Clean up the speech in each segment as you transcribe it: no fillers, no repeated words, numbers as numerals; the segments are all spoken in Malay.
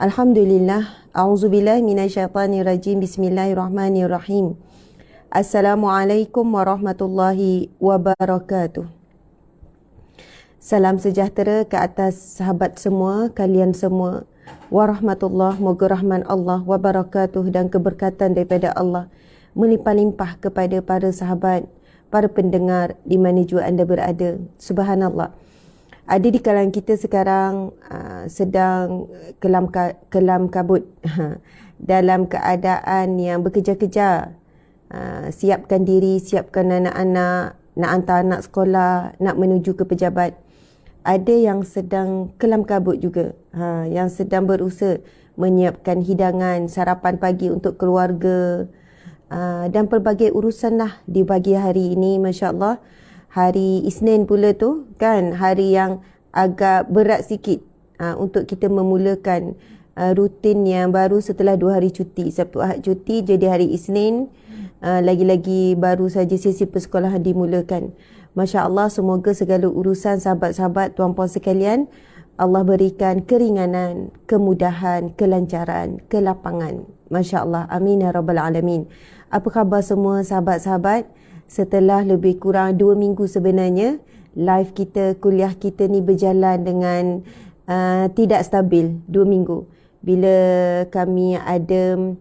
Alhamdulillah. A'udzubillahi minasyaitonirrajim. Bismillahirrahmanirrahim. Assalamualaikum warahmatullahi wabarakatuh. Salam sejahtera ke atas sahabat semua, kalian semua. Warahmatullah, moga rahman Allah wabarakatuh dan keberkatan daripada Allah melimpah-limpah kepada para sahabat, para pendengar di mana jua anda berada. Subhanallah. Ada di kalangan kita sekarang sedang kelam kabut dalam keadaan yang berkejar-kejar. Siapkan diri, siapkan anak-anak, nak hantar anak sekolah, nak menuju ke pejabat. Ada yang sedang kelam kabut juga, yang sedang berusaha menyiapkan hidangan sarapan pagi untuk keluarga, dan pelbagai urusan lah di pagi hari ini. Masya Allah, hari Isnin pula tu kan, hari yang agak berat sikit untuk kita memulakan rutin yang baru setelah 2 hari cuti. Sabtu Ahad cuti, jadi hari Isnin lagi-lagi baru saja sesi persekolahan dimulakan. Masya Allah, semoga segala urusan sahabat-sahabat, tuan-puan sekalian, Allah berikan keringanan, kemudahan, kelancaran, kelapangan. Masya Allah, amin ya rabbal alamin. Apa khabar semua sahabat-sahabat? Setelah lebih kurang 2 minggu sebenarnya, live kita, kuliah kita ni berjalan dengan tidak stabil 2 minggu. Bila kami ada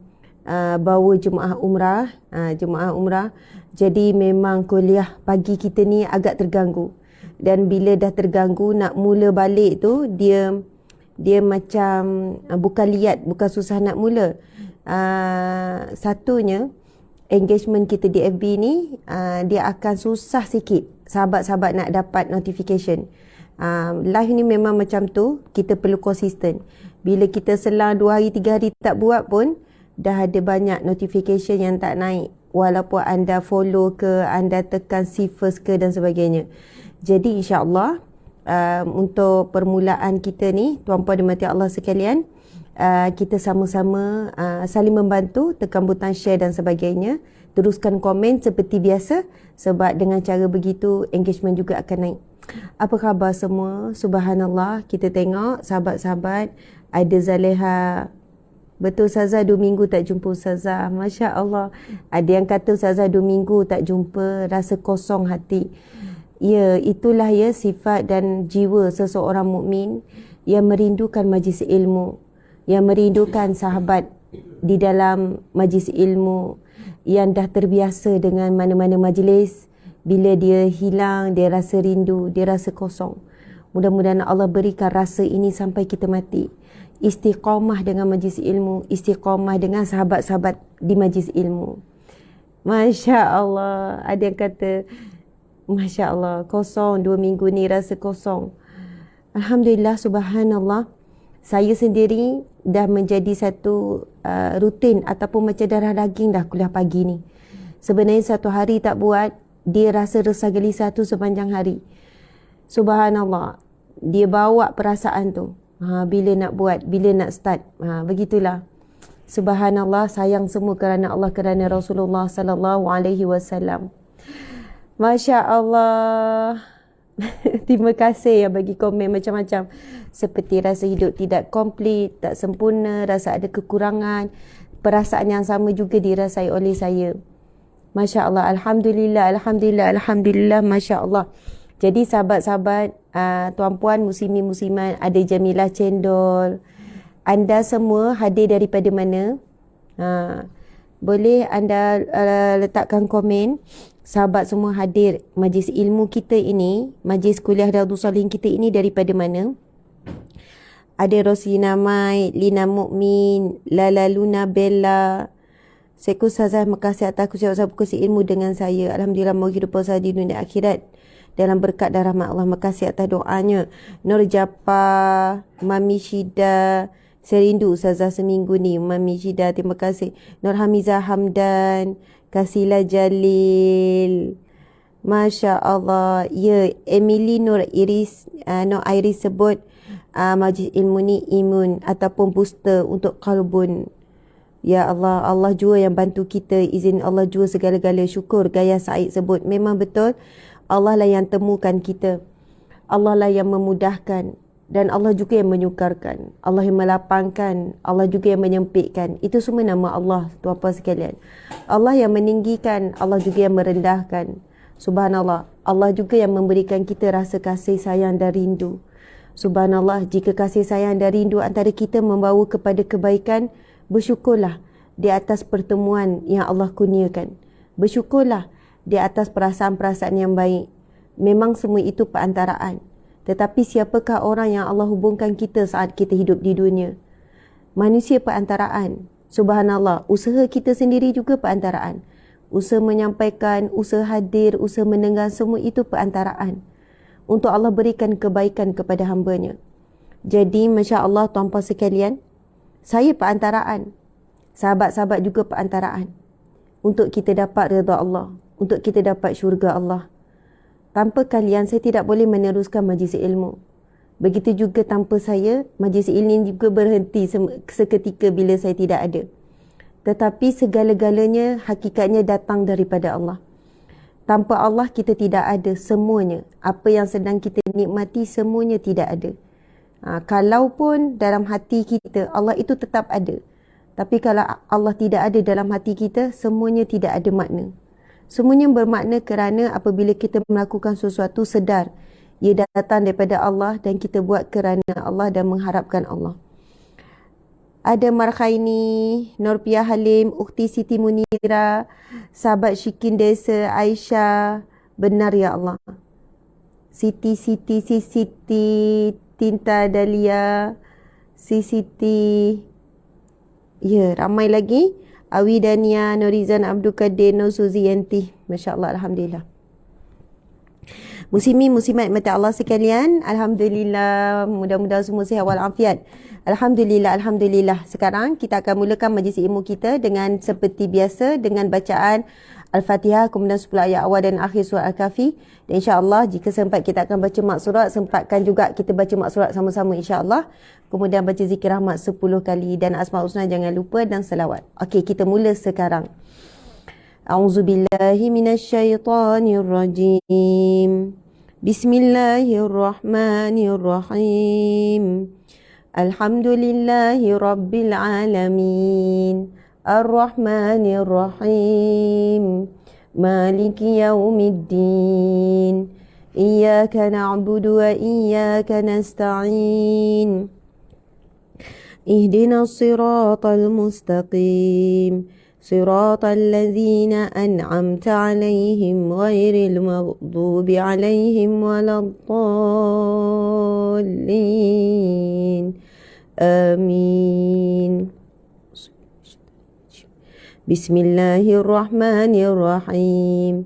bawa jemaah umrah, jadi memang kuliah pagi kita ni agak terganggu. Dan bila dah terganggu, nak mula balik tu, dia macam bukan susah nak mula. Satunya, engagement kita di FB ni dia akan susah sikit sahabat-sahabat nak dapat notification. Live ni memang macam tu, kita perlu konsisten. Bila kita selang 2 hari 3 hari tak buat pun dah ada banyak notification yang tak naik, walaupun anda follow ke, anda tekan see first ke dan sebagainya. Jadi insya-Allah untuk permulaan kita ni, tuan-puan dan mati Allah sekalian, kita sama-sama saling membantu, tekan butang share dan sebagainya. Teruskan komen seperti biasa, sebab dengan cara begitu engagement juga akan naik. Apa khabar semua? Subhanallah, kita tengok sahabat-sahabat, ada Zaleha. Betul Ustazah, 2 minggu tak jumpa Ustazah. Masya Allah. Ada yang kata Ustazah 2 minggu tak jumpa, rasa kosong hati. Ya, itulah ya sifat dan jiwa seseorang mukmin yang merindukan majlis ilmu, yang merindukan sahabat di dalam majlis ilmu, yang dah terbiasa dengan mana-mana majlis. Bila dia hilang, dia rasa rindu, dia rasa kosong. Mudah-mudahan Allah berikan rasa ini sampai kita mati. Istiqamah dengan majlis ilmu, istiqamah dengan sahabat-sahabat di majlis ilmu. Masya Allah. Ada yang kata, Masya Allah, kosong 2 minggu ni, rasa kosong. Alhamdulillah, subhanallah. Saya sendiri dah menjadi satu rutin ataupun macam darah daging dah kuliah pagi ni. Sebenarnya satu hari tak buat, dia rasa resah gelisah tu sepanjang hari. Subhanallah, dia bawa perasaan tu. Bila nak buat, bila nak start, begitulah. Subhanallah, sayang semua kerana Allah, kerana Rasulullah sallallahu alaihi wasallam. Masya Allah. Terima kasih yang bagi komen macam-macam. Seperti rasa hidup tidak komplit, tak sempurna, rasa ada kekurangan. Perasaan yang sama juga dirasai oleh saya. Masya Allah, Alhamdulillah, Alhamdulillah, Alhamdulillah, Masya Allah. Jadi sahabat-sahabat, tuan-puan, muslimin-muslimat, ada Jamilah Cendol. Anda semua hadir daripada mana? Boleh anda letakkan komen. Sahabat semua hadir majlis ilmu kita ini, majlis kuliah Riyadhus Shalihin kita ini daripada mana? Ada Roslina Mai, Lina Mukmin, Lala Luna Bella. Seku Ustazah, makasih atas usaha berkongsi ilmu dengan saya. Alhamdulillah, moga hidup saya di dunia akhirat dalam berkat dan rahmat Allah. Makasih atas doanya. Nur Japa, Mami Syida, serindu Ustazah seminggu ni. Mami Syida, terima kasih. Nur Hamizah Hamdan, Kasila Jalil, Masya Allah. Ya, Emily Nur Iris sebut majlis ilmu ni imun ataupun booster untuk kalbun. Ya Allah, Allah jua yang bantu kita. Izin Allah jua segala-gala. Syukur Gaya Said sebut. Memang betul, Allah lah yang temukan kita. Allah lah yang memudahkan. Dan Allah juga yang menyukarkan, Allah yang melapangkan, Allah juga yang menyempitkan. Itu semua nama Allah, tuan-puan sekalian. Allah yang meninggikan, Allah juga yang merendahkan. Subhanallah, Allah juga yang memberikan kita rasa kasih sayang dan rindu. Subhanallah, jika kasih sayang dan rindu antara kita membawa kepada kebaikan, bersyukurlah di atas pertemuan yang Allah kurniakan. Bersyukurlah di atas perasaan-perasaan yang baik. Memang semua itu perantaraan. Tetapi siapakah orang yang Allah hubungkan kita saat kita hidup di dunia? Manusia perantaraan. Subhanallah, usaha kita sendiri juga perantaraan. Usaha menyampaikan, usaha hadir, usaha mendengar, semua itu perantaraan. Untuk Allah berikan kebaikan kepada hamba-Nya. Jadi, Masya Allah, tuan-puan sekalian, saya perantaraan. Sahabat-sahabat juga perantaraan. Untuk kita dapat redha Allah. Untuk kita dapat syurga Allah. Tanpa kalian, saya tidak boleh meneruskan majlis ilmu. Begitu juga tanpa saya, majlis ilmu juga berhenti seketika bila saya tidak ada. Tetapi segala-galanya hakikatnya datang daripada Allah. Tanpa Allah kita tidak ada semuanya. Apa yang sedang kita nikmati semuanya tidak ada. Kalaupun dalam hati kita Allah itu tetap ada. Tapi kalau Allah tidak ada dalam hati kita, semuanya tidak ada makna. Semuanya bermakna kerana apabila kita melakukan sesuatu sedar, ia datang daripada Allah dan kita buat kerana Allah dan mengharapkan Allah. Ada Markhaini, Norpia Halim, Ukhti Siti Munira, sahabat Syikin Desa, Aisyah. Benar ya Allah. Siti, Tinta Dahlia, Siti. Ya, ramai lagi. Awi Dania, Norizan Abdul Kadir, Nur Suzi Yanti. Masya Allah, Alhamdulillah. Muslimi, muslimat mata Allah sekalian. Alhamdulillah. Mudah-mudahan semua sihat walafiat. Alhamdulillah, Alhamdulillah. Sekarang kita akan mulakan majlis ilmu kita dengan seperti biasa dengan bacaan Al-Fatihah, kemudian 10 ayat awal dan akhir surah Al-Kahfi. Dan insyaAllah jika sempat kita akan baca mak surat, sempatkan juga kita baca mak surat sama-sama insyaAllah. Kemudian baca zikir rahmat 10 kali dan Asmaul Husna jangan lupa dan selawat. Okey, kita mula sekarang. A'udzubillahi minasyaitanirrajim. Bismillahirrahmanirrahim. Alhamdulillahi rabbil alamin. Ar-Rahmanir-Rahim. Maliki yaumiddin. Iyyaka na'budu wa iyyaka nasta'in. Ihdinas siratal mustaqim. Siratal ladzina an'amta 'alaihim ghairil maghdubi 'alaihim waladdallin. Amin. Bismillahirrahmanirrahim.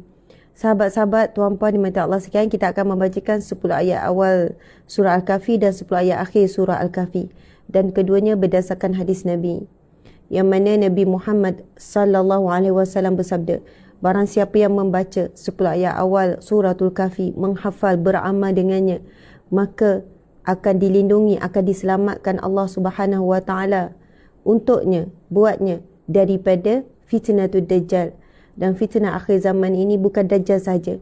Sahabat-sahabat, tuan-puan dimati Allah sekalian, kita akan membacakan 10 ayat awal surah Al-Kahfi dan 10 ayat akhir surah Al-Kahfi. Dan keduanya berdasarkan hadis Nabi. Yang mana Nabi Muhammad sallallahu alaihi wasallam bersabda, barang siapa yang membaca 10 ayat awal suratul Kahfi, menghafal, beramal dengannya, maka akan dilindungi, akan diselamatkan Allah Subhanahu wa taala untuknya, buatnya daripada fitnatul Dajjal. Dan fitnah akhir zaman ini bukan Dajjal saja.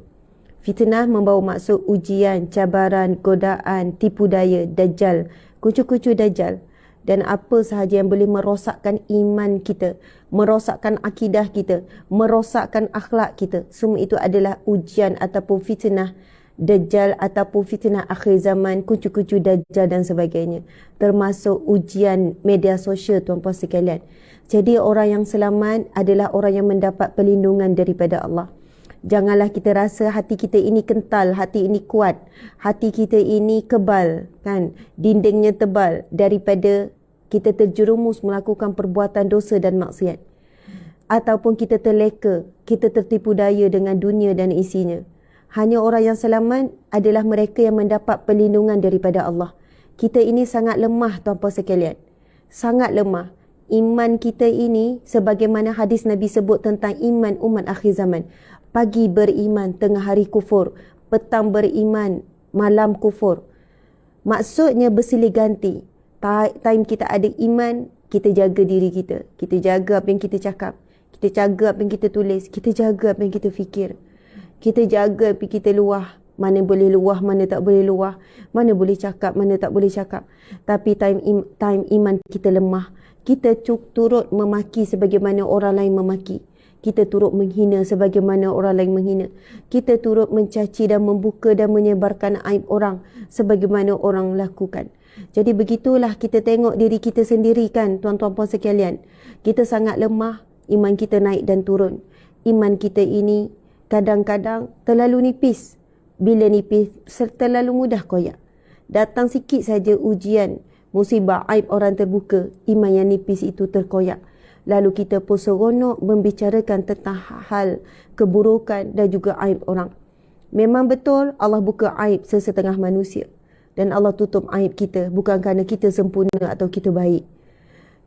Fitnah membawa maksud ujian, cabaran, godaan, tipu daya Dajjal, kucu-kucu Dajjal. Dan apa sahaja yang boleh merosakkan iman kita, merosakkan akidah kita, merosakkan akhlak kita, semua itu adalah ujian ataupun fitnah Dajjal ataupun fitnah akhir zaman, kucu-kucu Dajjal dan sebagainya. Termasuk ujian media sosial, tuan-puan sekalian. Jadi orang yang selamat adalah orang yang mendapat perlindungan daripada Allah. Janganlah kita rasa hati kita ini kental, hati ini kuat, hati kita ini kebal, kan? Dindingnya tebal daripada kita terjerumus melakukan perbuatan dosa dan maksiat. Ataupun kita terleka, kita tertipu daya dengan dunia dan isinya. Hanya orang yang selamat adalah mereka yang mendapat perlindungan daripada Allah. Kita ini sangat lemah, tuan-puan sekalian. Sangat lemah. Iman kita ini sebagaimana hadis Nabi sebut tentang iman umat akhir zaman. Pagi beriman, tengah hari kufur. Petang beriman, malam kufur. Maksudnya bersilih ganti. Time kita ada iman, kita jaga diri kita. Kita jaga apa yang kita cakap. Kita jaga apa yang kita tulis. Kita jaga apa yang kita fikir. Kita jaga apa yang kita luah. Mana boleh luah, mana tak boleh luah. Mana boleh cakap, mana tak boleh cakap. Tapi time iman kita lemah. Kita turut memaki sebagaimana orang lain memaki. Kita turut menghina sebagaimana orang lain menghina. Kita turut mencaci dan membuka dan menyebarkan aib orang sebagaimana orang lakukan. Jadi begitulah kita tengok diri kita sendiri kan, tuan-tuan puan sekalian. Kita sangat lemah, iman kita naik dan turun. Iman kita ini kadang-kadang terlalu nipis. Bila nipis, terlalu mudah koyak. Datang sikit saja ujian, musibah, aib orang terbuka, iman yang nipis itu terkoyak. Lalu kita pun seronok membicarakan tentang hal keburukan dan juga aib orang. Memang betul Allah buka aib sesetengah manusia. Dan Allah tutup aib kita bukan kerana kita sempurna atau kita baik.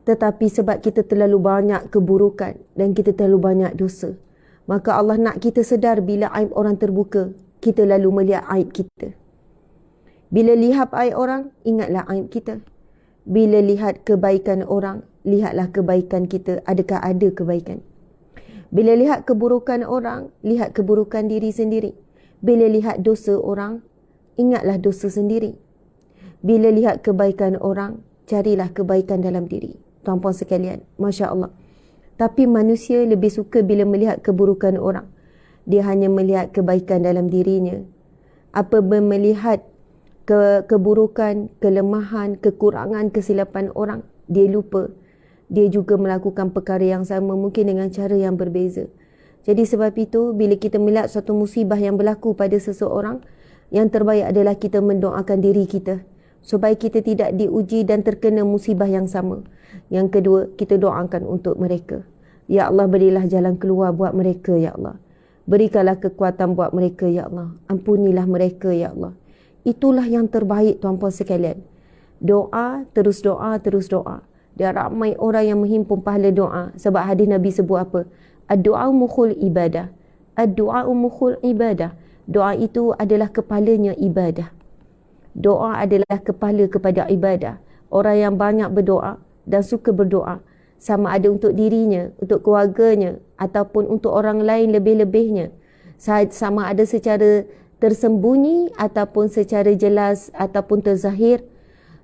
Tetapi sebab kita terlalu banyak keburukan dan kita terlalu banyak dosa. Maka Allah nak kita sedar bila aib orang terbuka, kita lalu melihat aib kita. Bila lihat aib orang, ingatlah aib kita. Bila lihat kebaikan orang, lihatlah kebaikan kita. Adakah ada kebaikan? Bila lihat keburukan orang, lihat keburukan diri sendiri. Bila lihat dosa orang, ingatlah dosa sendiri. Bila lihat kebaikan orang, carilah kebaikan dalam diri. Tuan-puan sekalian, Masya Allah. Tapi manusia lebih suka bila melihat keburukan orang. Dia hanya melihat kebaikan dalam dirinya. Apabila melihat keburukan, kelemahan, kekurangan, kesilapan orang, dia lupa. Dia juga melakukan perkara yang sama, mungkin dengan cara yang berbeza. Jadi sebab itu, bila kita melihat suatu musibah yang berlaku pada seseorang, yang terbaik adalah kita mendoakan diri kita supaya kita tidak diuji dan terkena musibah yang sama. Yang kedua, kita doakan untuk mereka. Ya Allah, berilah jalan keluar buat mereka, Ya Allah. Berikanlah kekuatan buat mereka, Ya Allah. Ampunilah mereka, Ya Allah. Itulah yang terbaik, tuan-puan sekalian. Doa, terus doa, terus doa. Dan ramai orang yang menghimpun pahala doa. Sebab hadis Nabi sebut apa? Ad-du'a mukhul ibadah. Ad-du'a mukhul ibadah. Doa itu adalah kepalanya ibadah. Doa adalah kepala kepada ibadah. Orang yang banyak berdoa dan suka berdoa, sama ada untuk dirinya, untuk keluarganya, ataupun untuk orang lain lebih-lebihnya, sama ada secara tersembunyi ataupun secara jelas ataupun terzahir,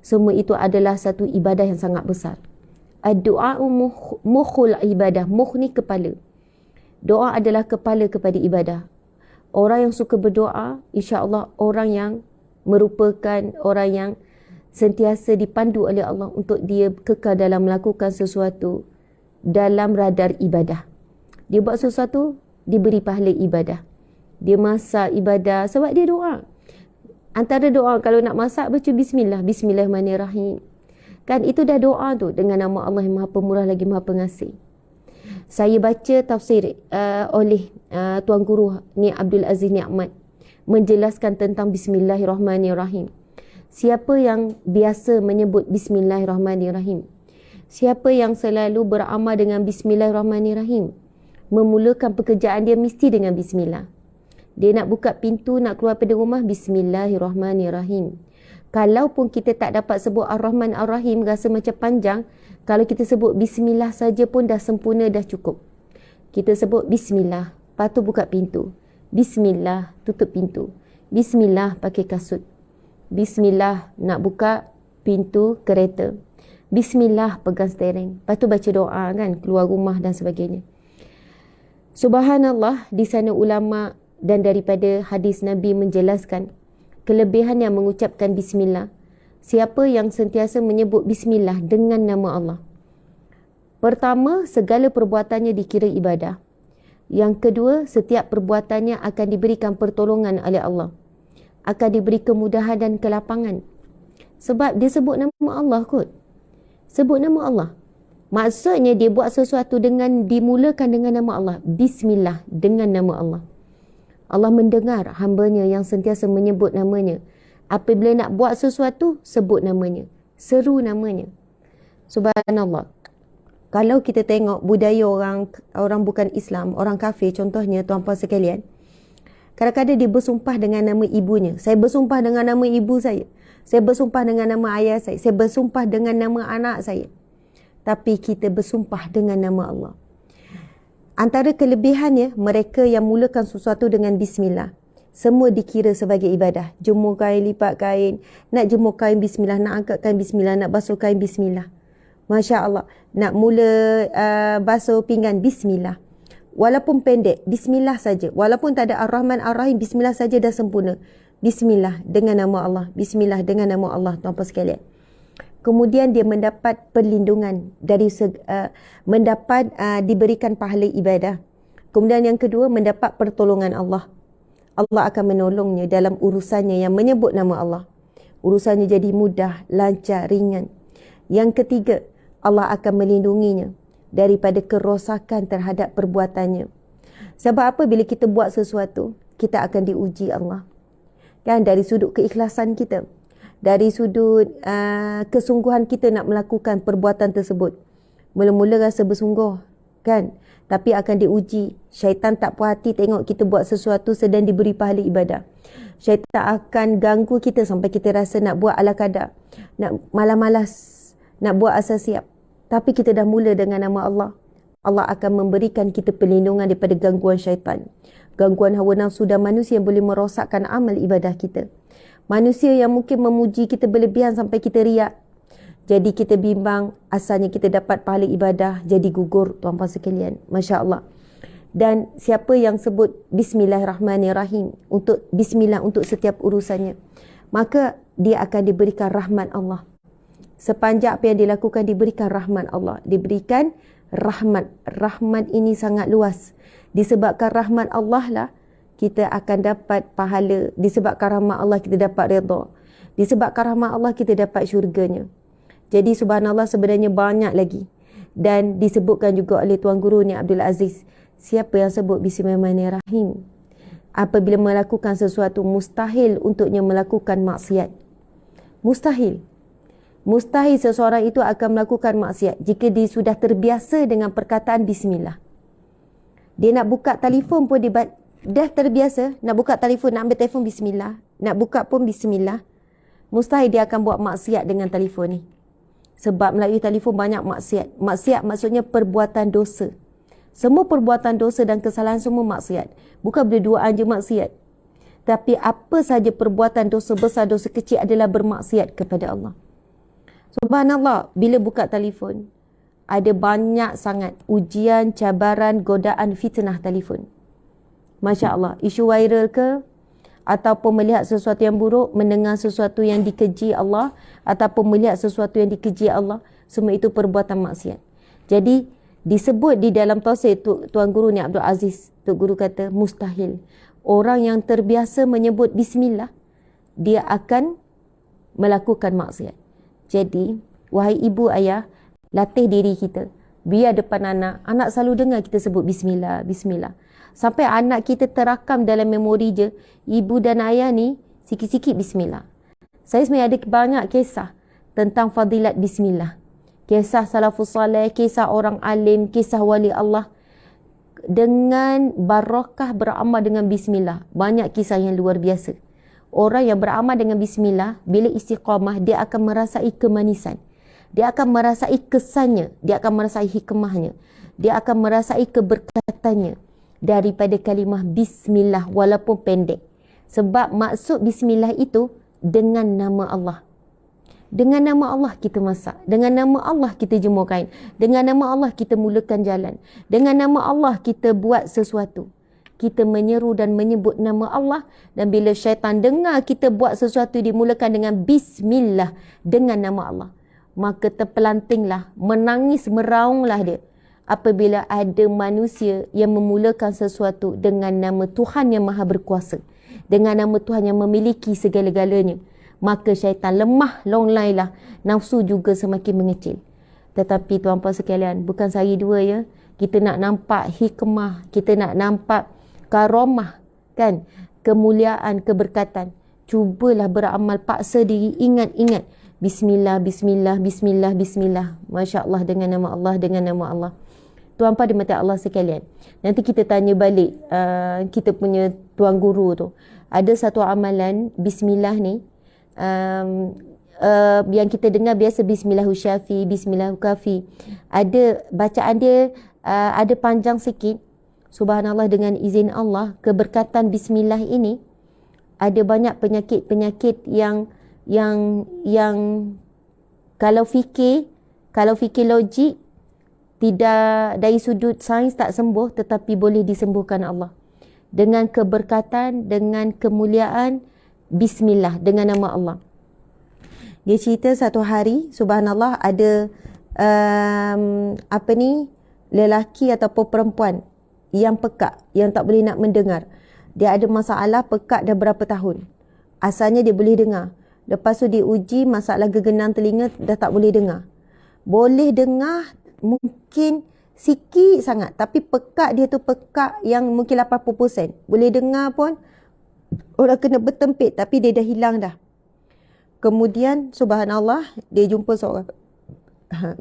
semua itu adalah satu ibadah yang sangat besar. Ad-du'a mukhul ibadah. Mukh ni kepala. Doa adalah kepala kepada ibadah. Orang yang suka berdoa, insya-Allah orang yang merupakan orang yang sentiasa dipandu oleh Allah untuk dia kekal dalam melakukan sesuatu dalam radar ibadah. Dia buat sesuatu, diberi pahala ibadah. Dia masak ibadah sebab dia doa. Antara doa, kalau nak masak baca bismillah, bismillahirrahmanirrahim. Kan itu dah doa tu, dengan nama Allah yang Maha Pemurah lagi Maha Pengasih. Saya baca tafsir oleh Tuan Guru Ni Abdul Aziz Ni'mat menjelaskan tentang bismillahirrahmanirrahim. Siapa yang biasa menyebut bismillahirrahmanirrahim, siapa yang selalu beramal dengan bismillahirrahmanirrahim, memulakan pekerjaan dia mesti dengan bismillah. Dia nak buka pintu, nak keluar pada rumah, bismillahirrahmanirrahim. Kalaupun kita tak dapat sebut Ar-Rahman Ar-Rahim, rasa macam panjang, kalau kita sebut bismillah saja pun dah sempurna, dah cukup. Kita sebut bismillah, lepas tu buka pintu. Bismillah, tutup pintu. Bismillah, pakai kasut. Bismillah, nak buka pintu kereta. Bismillah, pegang steering. Lepas tu baca doa kan, keluar rumah dan sebagainya. Subhanallah, di sana ulama dan daripada hadis Nabi menjelaskan kelebihan yang mengucapkan bismillah. Siapa yang sentiasa menyebut bismillah dengan nama Allah. Pertama, segala perbuatannya dikira ibadah. Yang kedua, setiap perbuatannya akan diberikan pertolongan oleh Allah. Akan diberi kemudahan dan kelapangan. Sebab dia sebut nama Allah kot. Sebut nama Allah. Maksudnya dia buat sesuatu dengan dimulakan dengan nama Allah. Bismillah, dengan nama Allah. Allah mendengar hambanya yang sentiasa menyebut namanya. Apabila nak buat sesuatu, sebut namanya. Seru namanya. Subhanallah. Kalau kita tengok budaya orang bukan Islam, orang kafir contohnya, tuan-puan sekalian, kadang-kadang dia bersumpah dengan nama ibunya. Saya bersumpah dengan nama ibu saya. Saya bersumpah dengan nama ayah saya. Saya bersumpah dengan nama anak saya. Tapi kita bersumpah dengan nama Allah. Antara kelebihannya, mereka yang mulakan sesuatu dengan bismillah. Semua dikira sebagai ibadah. Jemur kain, lipat kain. Nak jemur kain, bismillah. Nak angkat kain, bismillah. Nak basuh kain, bismillah. Masya Allah. Nak mula basuh pinggan, bismillah. Walaupun pendek, bismillah saja. Walaupun tak ada Ar-Rahman Ar-Rahim, bismillah saja dah sempurna. Bismillah dengan nama Allah. Bismillah dengan nama Allah, tuan-tuan sekalian. Kemudian dia mendapat perlindungan dari diberikan pahala ibadah. Kemudian yang kedua, mendapat pertolongan Allah. Allah akan menolongnya dalam urusannya yang menyebut nama Allah. Urusannya jadi mudah, lancar, ringan. Yang ketiga, Allah akan melindunginya daripada kerosakan terhadap perbuatannya. Sebab apa? Bila kita buat sesuatu, kita akan diuji Allah. Kan, dari sudut keikhlasan kita, dari sudut kesungguhan kita nak melakukan perbuatan tersebut. Mula-mula rasa bersungguh, kan? Tapi akan diuji. Syaitan tak puas hati tengok kita buat sesuatu sedang diberi pahala ibadah. Syaitan akan ganggu kita sampai kita rasa nak buat ala kadar, nak malas-malas, nak buat asal siap. Tapi kita dah mula dengan nama Allah. Allah akan memberikan kita perlindungan daripada gangguan syaitan. Gangguan hawa nafsu dan manusia yang boleh merosakkan amal ibadah kita. Manusia yang mungkin memuji kita berlebihan sampai kita riak. Jadi kita bimbang, asalnya kita dapat pahala ibadah, jadi gugur, tuan-tuan sekalian. Masya Allah. Dan siapa yang sebut Bismillahirrahmanirrahim, untuk Bismillah untuk setiap urusannya, maka dia akan diberikan rahmat Allah. Sepanjang apa yang dilakukan, diberikan rahmat Allah. Diberikan rahmat. Rahmat ini sangat luas. Disebabkan rahmat Allah lah, kita akan dapat pahala. Disebabkan rahmat Allah, kita dapat redha. Disebabkan rahmat Allah, kita dapat syurganya. Jadi subhanallah, sebenarnya banyak lagi. Dan disebutkan juga oleh Tuan Guru ni Abdul Aziz, siapa yang sebut Bismillahirrahmanirrahim, apabila melakukan sesuatu, mustahil untuknya melakukan maksiat. Mustahil. Mustahil seseorang itu akan melakukan maksiat jika dia sudah terbiasa dengan perkataan Bismillah. Dia nak buka telefon pun dia dah terbiasa. Nak buka telefon, nak ambil telefon, Bismillah. Nak buka pun Bismillah. Mustahil dia akan buat maksiat dengan telefon ni. Sebab melalui telefon banyak maksiat. Maksiat maksudnya perbuatan dosa. Semua perbuatan dosa dan kesalahan semua maksiat. Bukan berduaan je maksiat. Tapi apa sahaja perbuatan dosa besar, dosa kecil adalah bermaksiat kepada Allah. Subhanallah, bila buka telefon, ada banyak sangat ujian, cabaran, godaan, fitnah telefon. Masya Allah, isu viral ke, ataupun melihat sesuatu yang buruk, mendengar sesuatu yang dikeji Allah, ataupun melihat sesuatu yang dikeji Allah, semua itu perbuatan maksiat. Jadi disebut di dalam tafsir Tuan Guru ni Abdul Aziz, Tuk Guru kata mustahil orang yang terbiasa menyebut Bismillah, dia akan melakukan maksiat. Jadi wahai ibu ayah, latih diri kita. Biar depan anak selalu dengar kita sebut Bismillah, Bismillah. Sampai anak kita terakam dalam memori je, ibu dan ayah ni sikit-sikit Bismillah. Saya sebenarnya ada banyak kisah tentang fadilat Bismillah. Kisah salafus salih, kisah orang alim, kisah wali Allah. Dengan barakah beramal dengan Bismillah. Banyak kisah yang luar biasa. Orang yang beramal dengan Bismillah, bila istiqamah, dia akan merasai kemanisan. Dia akan merasai kesannya. Dia akan merasai hikmahnya. Dia akan merasai keberkatannya daripada kalimah Bismillah walaupun pendek. Sebab maksud Bismillah itu dengan nama Allah. Dengan nama Allah kita masak. Dengan nama Allah kita jemur kain. Dengan nama Allah kita mulakan jalan. Dengan nama Allah kita buat sesuatu. Kita menyeru dan menyebut nama Allah. Dan bila syaitan dengar kita buat sesuatu dimulakan dengan Bismillah, dengan nama Allah, maka terpelantinglah, menangis, meraunglah dia apabila ada manusia yang memulakan sesuatu dengan nama Tuhan yang Maha Berkuasa, dengan nama Tuhan yang memiliki segala-galanya. Maka syaitan lemah, longlailah, nafsu juga semakin mengecil. Tetapi tuan-puan sekalian, bukan sehari dua ya, kita nak nampak hikmah, kita nak nampak karamah, kan, kemuliaan, keberkatan. Cubalah beramal, paksa diri, ingat-ingat Bismillah, Bismillah, Bismillah, Bismillah. Masya Allah, dengan nama Allah, dengan nama Allah. Tuan-puan dimati Allah sekalian, nanti kita tanya balik kita punya Tuan Guru tu. Ada satu amalan Bismillah ni, yang kita dengar biasa Bismillahu Syafi, Bismillahu Kafi. Ada bacaan dia ada panjang sikit. Subhanallah, dengan izin Allah, keberkatan Bismillah ini ada banyak penyakit-penyakit yang kalau fikir logik tidak dari sudut sains tak sembuh, tetapi boleh disembuhkan Allah dengan keberkatan, dengan kemuliaan bismillah, dengan nama Allah. Dia cerita satu hari, subhanallah, ada lelaki ataupun perempuan yang pekak, yang tak boleh nak mendengar. Dia ada masalah pekak dah berapa tahun. Asalnya dia boleh dengar. Lepas tu dia uji masalah gegenang telinga, dah tak boleh dengar. Boleh dengar mungkin sikit sangat, tapi pekak dia tu pekak yang mungkin 80%. Boleh dengar pun orang kena bertempik, tapi dia dah hilang dah. Kemudian subhanallah, dia jumpa seorang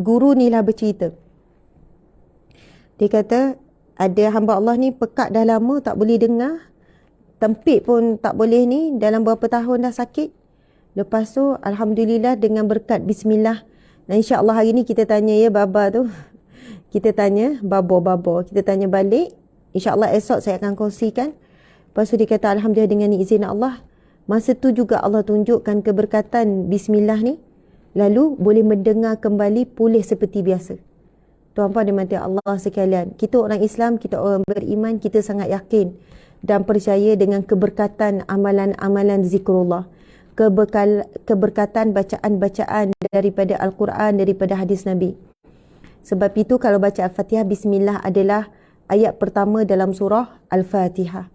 guru ni lah bercerita. Dia kata ada hamba Allah ni pekak dah lama, tak boleh dengar, tempik pun tak boleh ni, dalam berapa tahun dah sakit. Lepas tu alhamdulillah dengan berkat bismillah. Dan insya-Allah hari ni kita tanya ya baba tu. Kita tanya babo, kita tanya balik. InsyaAllah esok saya akan kongsikan. Lepas tu dia kata alhamdulillah dengan izin Allah, masa tu juga Allah tunjukkan keberkatan bismillah ni. Lalu boleh mendengar kembali, pulih seperti biasa. Tuan-puan dan mati Allah sekalian, kita orang Islam, kita orang beriman, kita sangat yakin dan percaya dengan keberkatan amalan-amalan zikrullah. Keberkatan bacaan-bacaan daripada Al-Quran, daripada hadis Nabi. Sebab itu kalau baca Al-Fatihah, bismillah adalah ayat pertama dalam surah Al-Fatihah.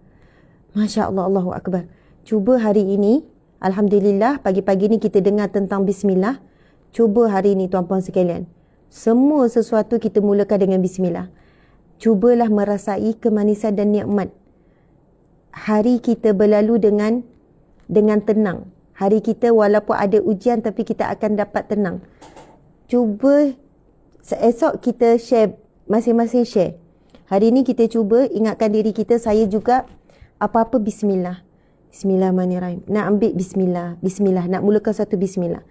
Masya Allah, Allahu Akbar. Cuba hari ini, alhamdulillah, pagi-pagi ni kita dengar tentang bismillah. Cuba hari ini tuan-puan sekalian, semua sesuatu kita mulakan dengan bismillah. Cubalah merasai kemanisan dan nikmat. Hari kita berlalu dengan tenang. Hari kita walaupun ada ujian, tapi kita akan dapat tenang. Cuba esok kita share, masing-masing share. Hari ini kita cuba ingatkan diri kita, saya juga apa-apa bismillah. Bismillahirrahmanirrahim. Nak ambil bismillah. Nak mulakan satu bismillah.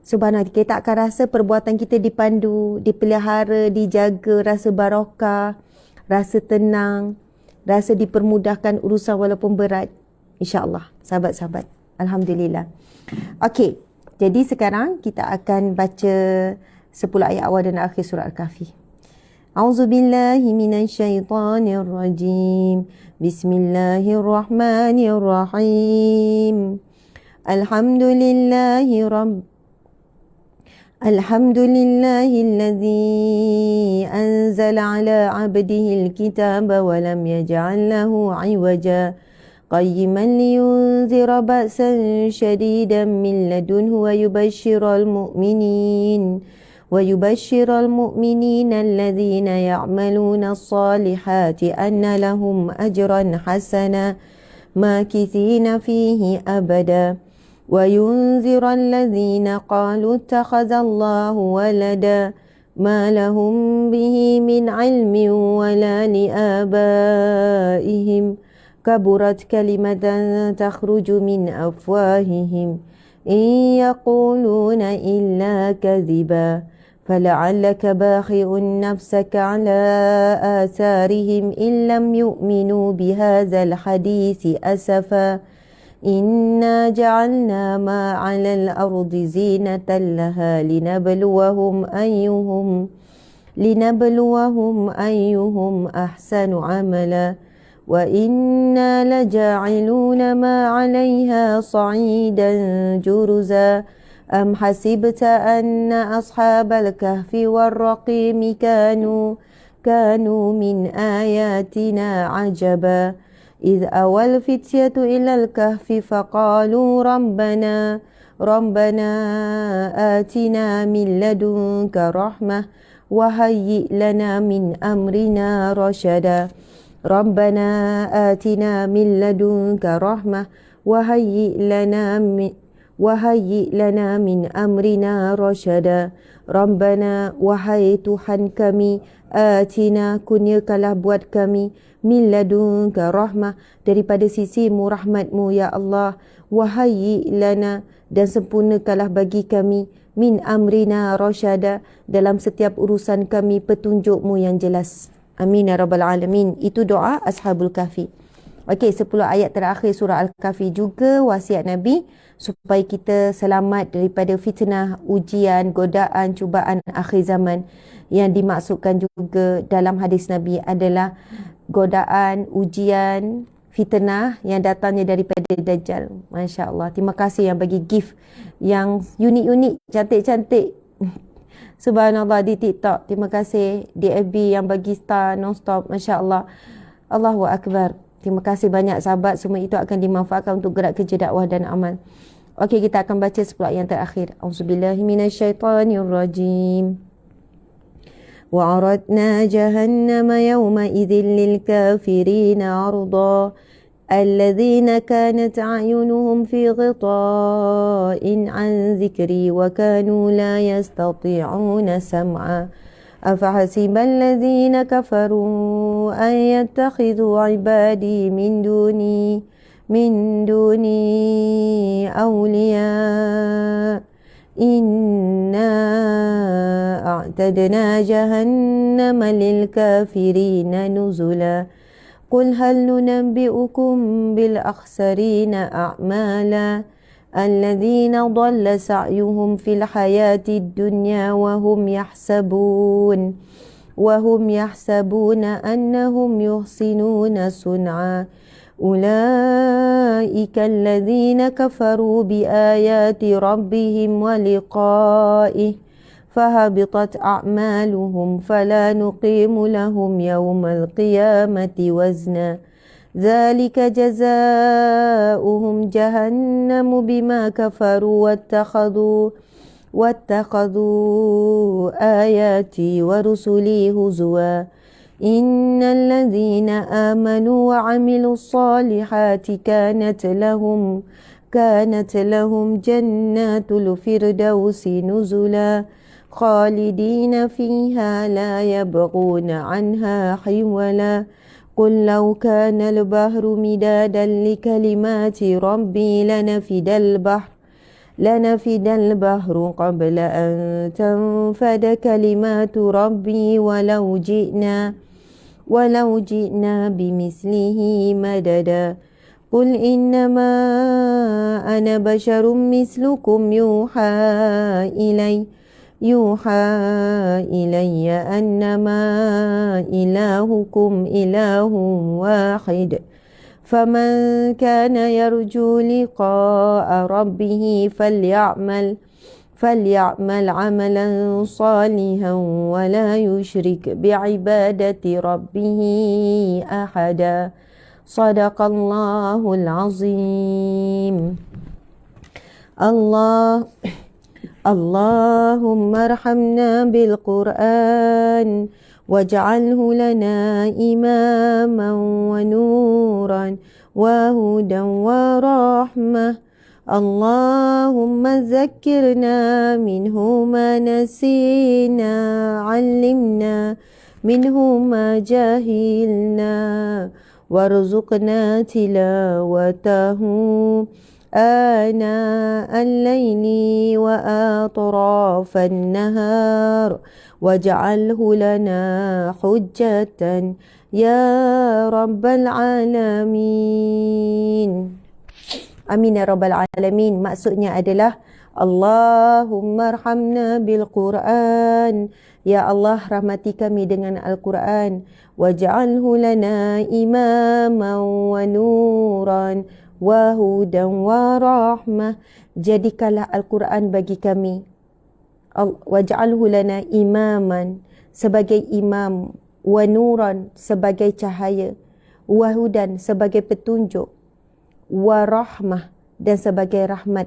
Subhanallah, kita akan rasa perbuatan kita dipandu, dipelihara, dijaga, rasa barakah, rasa tenang, rasa dipermudahkan urusan walaupun berat. InsyaAllah, sahabat-sahabat. Alhamdulillah. Okey, jadi sekarang kita akan baca 10 ayat awal dan akhir surah Al-Kahfi. A'udzubillahi minasyaitanirrajim. Bismillahirrahmanirrahim. Alhamdulillahilladzi anzala ala 'abdihil kitaba wa lam yaj'al lahu 'iwaja qayyiman liyunzira ba'san shadidan min ladunhu wa yubashshiral mu'minin alladhina ya'maluna as-salihati anna lahum ajran hasana makithina fihi abada wa yunzira alladhina qalu ittakhadha Allahu walada ma lahum bihi min 'ilmin wa la li abaihim kaburat kalimatan takhruju min afwahihim in yaquluna illa kadhiba فلعلك باخع نفسك على آثارهم إن لم يؤمنوا بهذا الحديث أسفا إنا جعلنا ما على الأرض زينة لها لنبلوهم أيهم أحسن عملا وإنا لجاعلون ما عليها صعيدا جرزا أم حسبت أن أصحاب الكهف والرقيم كانوا من آياتنا عجبا إذ أوى الفتية إلى الكهف فقالوا ربنا آتنا من لدنك رحمة وهيئ لنا من أمرنا رشدا ربنا آتنا من لدنك رحمة وهيئ lana min amrina rasyada. Rabbana, wahai Tuhan kami, atina, kurniakanlah buat kami, min ladunka rahmah, daripada sisimu rahmatmu ya Allah. Wahai lana, dan sempurnakanlah bagi kami, min amrina rasyada, dalam setiap urusan kami petunjukmu yang jelas. Amin ya rabbal alamin. Itu doa Ashabul Kahfi. Okey, 10 ayat terakhir surah Al-Kahfi juga wasiat Nabi supaya kita selamat daripada fitnah, ujian, godaan, cubaan akhir zaman. Yang dimaksudkan juga dalam hadis Nabi adalah godaan, ujian, fitnah yang datangnya daripada Dajjal. Masya Allah. Terima kasih yang bagi gift yang unik-unik, cantik-cantik. Subhanallah di TikTok. Terima kasih di FB yang bagi star non-stop. Masya Allah. Allahu Akbar. Terima kasih banyak sahabat. Semua itu akan dimanfaatkan untuk gerak kerja dakwah dan amal. Okey, kita akan baca 10 ayat yang terakhir. Auzubillahi minasyaitanirrajim. وعرضنا جهنم يومئذ للكافرين عرضا الذين كانت أعينهم في غطاء عن ذكري وكانوا لا يستطيعون سمعا أفحسب الذين كفروا أن يتخذوا عبادي من دوني أولياء إنا أعتدنا جهنم للكافرين نزلا قل هل ننبئكم بالأخسرين أعمالا الذين ضل سعيهم في الحياة الدنيا وهم يحسبون أنهم يحسنون صنعا أولئك الذين كفروا بآيات ربهم ولقائه فهبطت أعمالهم فلا نقيم لهم يوم القيامة وزنا ذلك جزاؤهم جهنم بما كفروا واتخذوا آياتي ورسلي هزوا إن الذين آمنوا وعملوا الصالحات كانت لهم جنات الفردوس نزلا خالدين فيها لا يبغون عنها حولا قل لو كان البحر مدادا لكلمات ربي لنفد البحر قبل أن تنفد كلمات ربي ولو جئنا بمثله مددا قل إنما أنا بشر مثلكم يوحى إلي أنما إلهكم إله واحد فمن كان يرجو لقاء ربه فليعمل عملا صالحا ولا يشرك بعبادة ربه أحدا صدق الله العظيم اللهم ارحمنا بالقرآن واجعله لنا إماما ونورا وهدى ورحمة اللهم ذكرنا منه ما نسينا علمنا منه ما جهلنا وارزقنا تلاوته آناء الليل وأطراف النهار واجعله لنا حجة يا رب العالمين. Amin ya rabbal alamin. Maksudnya adalah Allahumma arhamna bil Quran. Ya Allah, rahmati kami dengan Al-Quran. Waj'alhu lana imaman wa nuran wa hudan wa rahmah. Jadikanlah Al-Quran bagi kami. Waj'alhu lana imaman, sebagai imam, wa nuran, sebagai cahaya, wa hudan, sebagai petunjuk, wa rahmah, dan sebagai rahmat.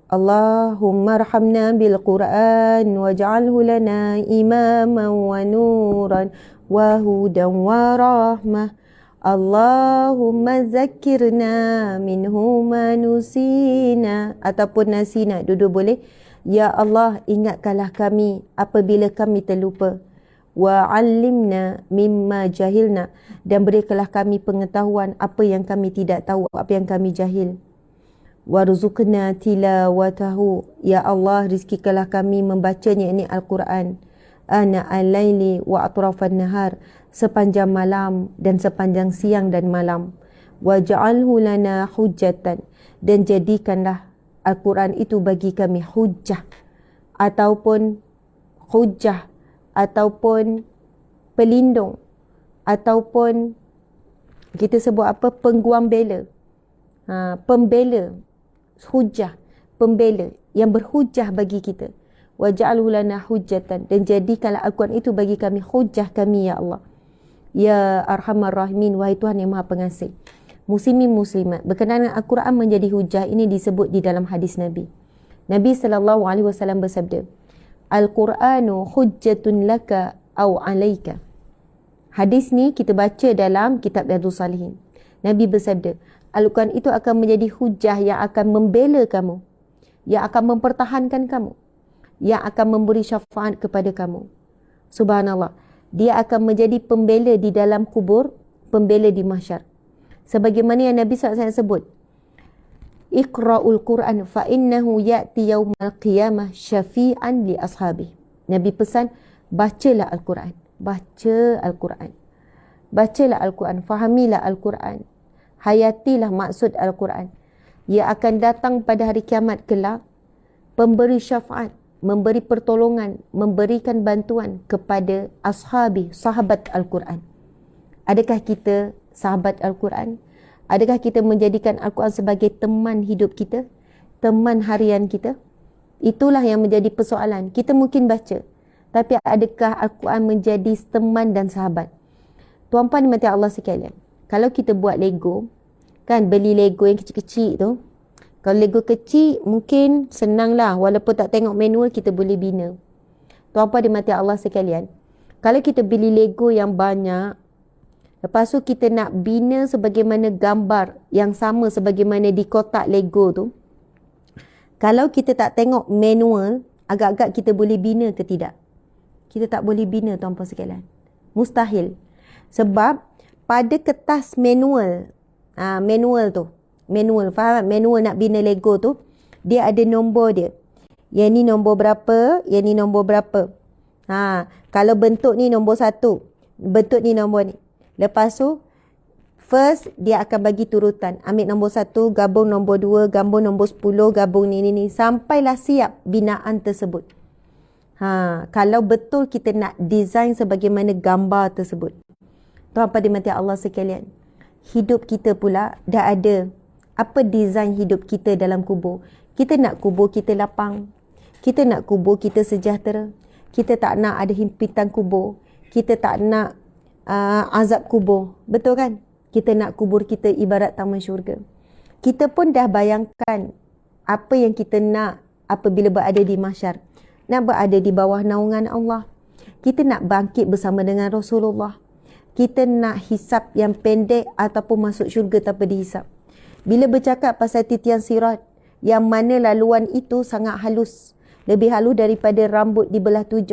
Allahumma arhamna bil Quran waj'alhu lana imaman wa nuran wa hudan wa rahmah. Allahumma zakkirna minhu ma nusina, ataupun nasina, dua-dua boleh. Ya Allah, ingatkanlah kami apabila kami terlupa. Wa 'allimna mimma jahilna, dan berikanlah kami pengetahuan apa yang kami tidak tahu, apa yang kami jahil. Warzuqna tilawatahu, ya Allah, rizkikanlah kami membacanya, ini Al-Quran. ana al-laili wa atrafan nahar, sepanjang malam dan sepanjang siang dan malam. Waj'alhu lana hujjatan, dan jadikanlah Al-Quran itu bagi kami hujjah ataupun pelindung ataupun kita sebut apa, pengguam bela. Pembela, hujjah, pembela yang berhujjah bagi kita. Waj'alhu lana hujjatan, dan jadikanlah Al-Quran itu bagi kami hujjah kami ya Allah. Ya Arhamar Rahimin, wahai Tuhan yang Maha Pengasih. Muslimin muslimat, berkenaan dengan Al-Quran menjadi hujjah ini disebut di dalam hadis Nabi. Nabi SAW bersabda, Al-Quranu hujjatun laka aw alaika. Hadis ni kita baca dalam kitab Riyadhus Salihin. Nabi bersabda, Al-Quran itu akan menjadi hujjah yang akan membela kamu, yang akan mempertahankan kamu, yang akan memberi syafaat kepada kamu. Subhanallah. Dia akan menjadi pembela di dalam kubur, pembela di mahsyar. Sebagaimana yang Nabi SAW sebut, Iqra'ul Quran fa innahu ya'ti yawmal qiyamah syafi'an li ashabi. Nabi pesan, bacalah Al-Quran. Baca Al-Quran. Bacalah Al-Quran. Fahamilah Al-Quran. Hayatilah maksud Al-Quran. Ia akan datang pada hari kiamat kelak, pemberi syafaat, memberi pertolongan, memberikan bantuan kepada ashabi, sahabat Al-Quran. Adakah kita sahabat Al-Quran? Adakah kita menjadikan Al-Quran sebagai teman hidup kita? Teman harian kita? Itulah yang menjadi persoalan. Kita mungkin baca, tapi adakah Al-Quran menjadi teman dan sahabat? Tuan-puan dimati Allah sekalian, kalau kita buat Lego, kan beli Lego yang kecil-kecil tu, kalau Lego kecil mungkin senang lah, walaupun tak tengok manual kita boleh bina. Tuan-puan dimati Allah sekalian, kalau kita beli Lego yang banyak, lepas tu kita nak bina sebagaimana gambar yang sama sebagaimana di kotak Lego tu, kalau kita tak tengok manual, agak-agak kita boleh bina ke tidak? Kita tak boleh bina, tuan-puan sekalian. Mustahil. Sebab pada kertas manual, manual tu, manual, faham? Manual nak bina Lego tu, dia ada nombor dia. Yang ni nombor berapa, yang ni nombor berapa. Kalau bentuk ni nombor 1, bentuk ni nombor ni. Lepas tu, first dia akan bagi turutan. Ambil nombor 1, gabung nombor 2, gabung nombor 10, gabung ni. Sampailah siap binaan tersebut. Kalau betul kita nak design sebagaimana gambar tersebut. Tuan-tuan dimati Allah sekalian, hidup kita pula dah ada apa design hidup kita dalam kubur. Kita nak kubur kita lapang. Kita nak kubur kita sejahtera. Kita tak nak ada himpitan kubur. Kita tak nak azab kubur. Betul kan? Kita nak kubur kita ibarat taman syurga. Kita pun dah bayangkan apa yang kita nak apabila berada di mahsyar. Nak berada di bawah naungan Allah. Kita nak bangkit bersama dengan Rasulullah. Kita nak hisap yang pendek ataupun masuk syurga tanpa dihisap. Bila bercakap pasal titian sirat, yang mana laluan itu sangat halus. Lebih halus daripada rambut di belah 7.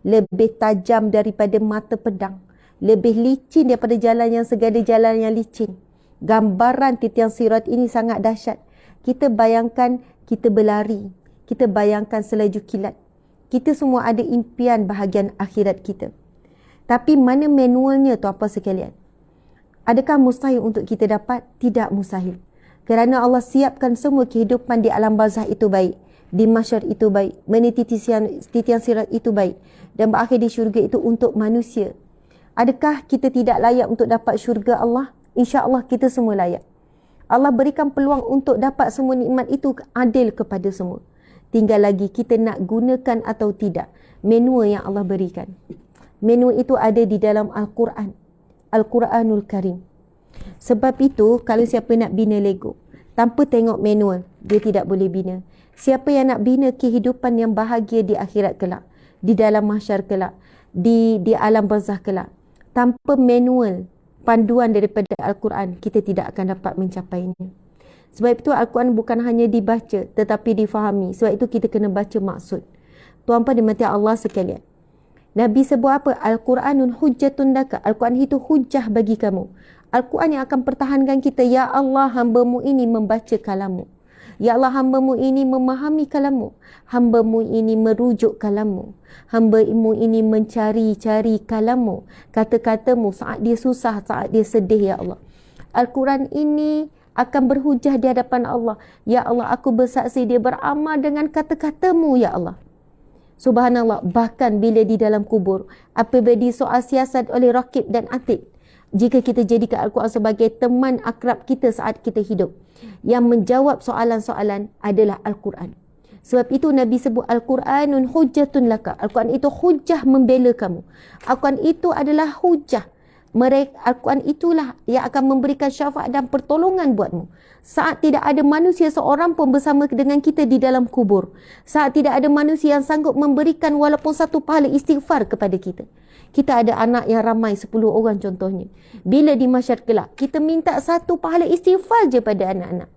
Lebih tajam daripada mata pedang. Lebih licin daripada jalan yang segala jalan yang licin. Gambaran titian sirat ini sangat dahsyat. Kita bayangkan kita berlari. Kita bayangkan selaju kilat. Kita semua ada impian bahagian akhirat kita. Tapi mana manualnya, tuan-puan sekalian? Adakah mustahil untuk kita dapat? Tidak mustahil. Kerana Allah siapkan semua kehidupan di alam barzah itu baik. Di mahsyar itu baik. Meniti titian sirat itu baik. Dan berakhir di syurga itu untuk manusia. Adakah kita tidak layak untuk dapat syurga Allah? InsyaAllah kita semua layak. Allah berikan peluang untuk dapat semua nikmat itu adil kepada semua. Tinggal lagi kita nak gunakan atau tidak manual yang Allah berikan. Manual itu ada di dalam Al-Quran. Al-Quranul Karim. Sebab itu, kalau siapa nak bina Lego, tanpa tengok manual, dia tidak boleh bina. Siapa yang nak bina kehidupan yang bahagia di akhirat kelak, di dalam mahsyar kelak, di alam barzah kelak, tanpa manual, panduan daripada Al-Quran, kita tidak akan dapat mencapainya. Sebab itu Al-Quran bukan hanya dibaca, tetapi difahami. Sebab itu kita kena baca maksud. Tuan-tuan dimati Allah sekalian, Nabi sebut apa? Al-Quranun hujjatun laka. Al-Quran itu hujjah bagi kamu. Al-Quran yang akan pertahankan kita. Ya Allah, hamba-Mu ini membaca kalam-Mu. Ya Allah, hamba-Mu ini memahami kalam-Mu. Hamba-Mu ini merujuk kalam-Mu. Hamba-Mu ini mencari-cari kalam-Mu. Kata-kata-Mu saat dia susah, saat dia sedih, ya Allah. Al-Quran ini akan berhujah di hadapan Allah. Ya Allah, aku bersaksi dia beramal dengan kata-kata-Mu, ya Allah. Subhanallah, bahkan bila di dalam kubur, apabila disoal siasat oleh rakib dan atid, jika kita jadikan Al-Quran sebagai teman akrab kita saat kita hidup, yang menjawab soalan-soalan adalah Al-Quran. Sebab itu Nabi sebut Al-Quranun hujjatun laka. Al-Quran itu hujah membela kamu. Al-Quran itu adalah hujah. Al-Quran itulah yang akan memberikan syafaat dan pertolongan buatmu. Saat tidak ada manusia seorang pun bersama dengan kita di dalam kubur. Saat tidak ada manusia yang sanggup memberikan walaupun satu pahala istighfar kepada kita. Kita ada anak yang ramai 10 orang contohnya. Bila di masyarakat kelak, kita minta satu pahala istighfar je pada anak-anak.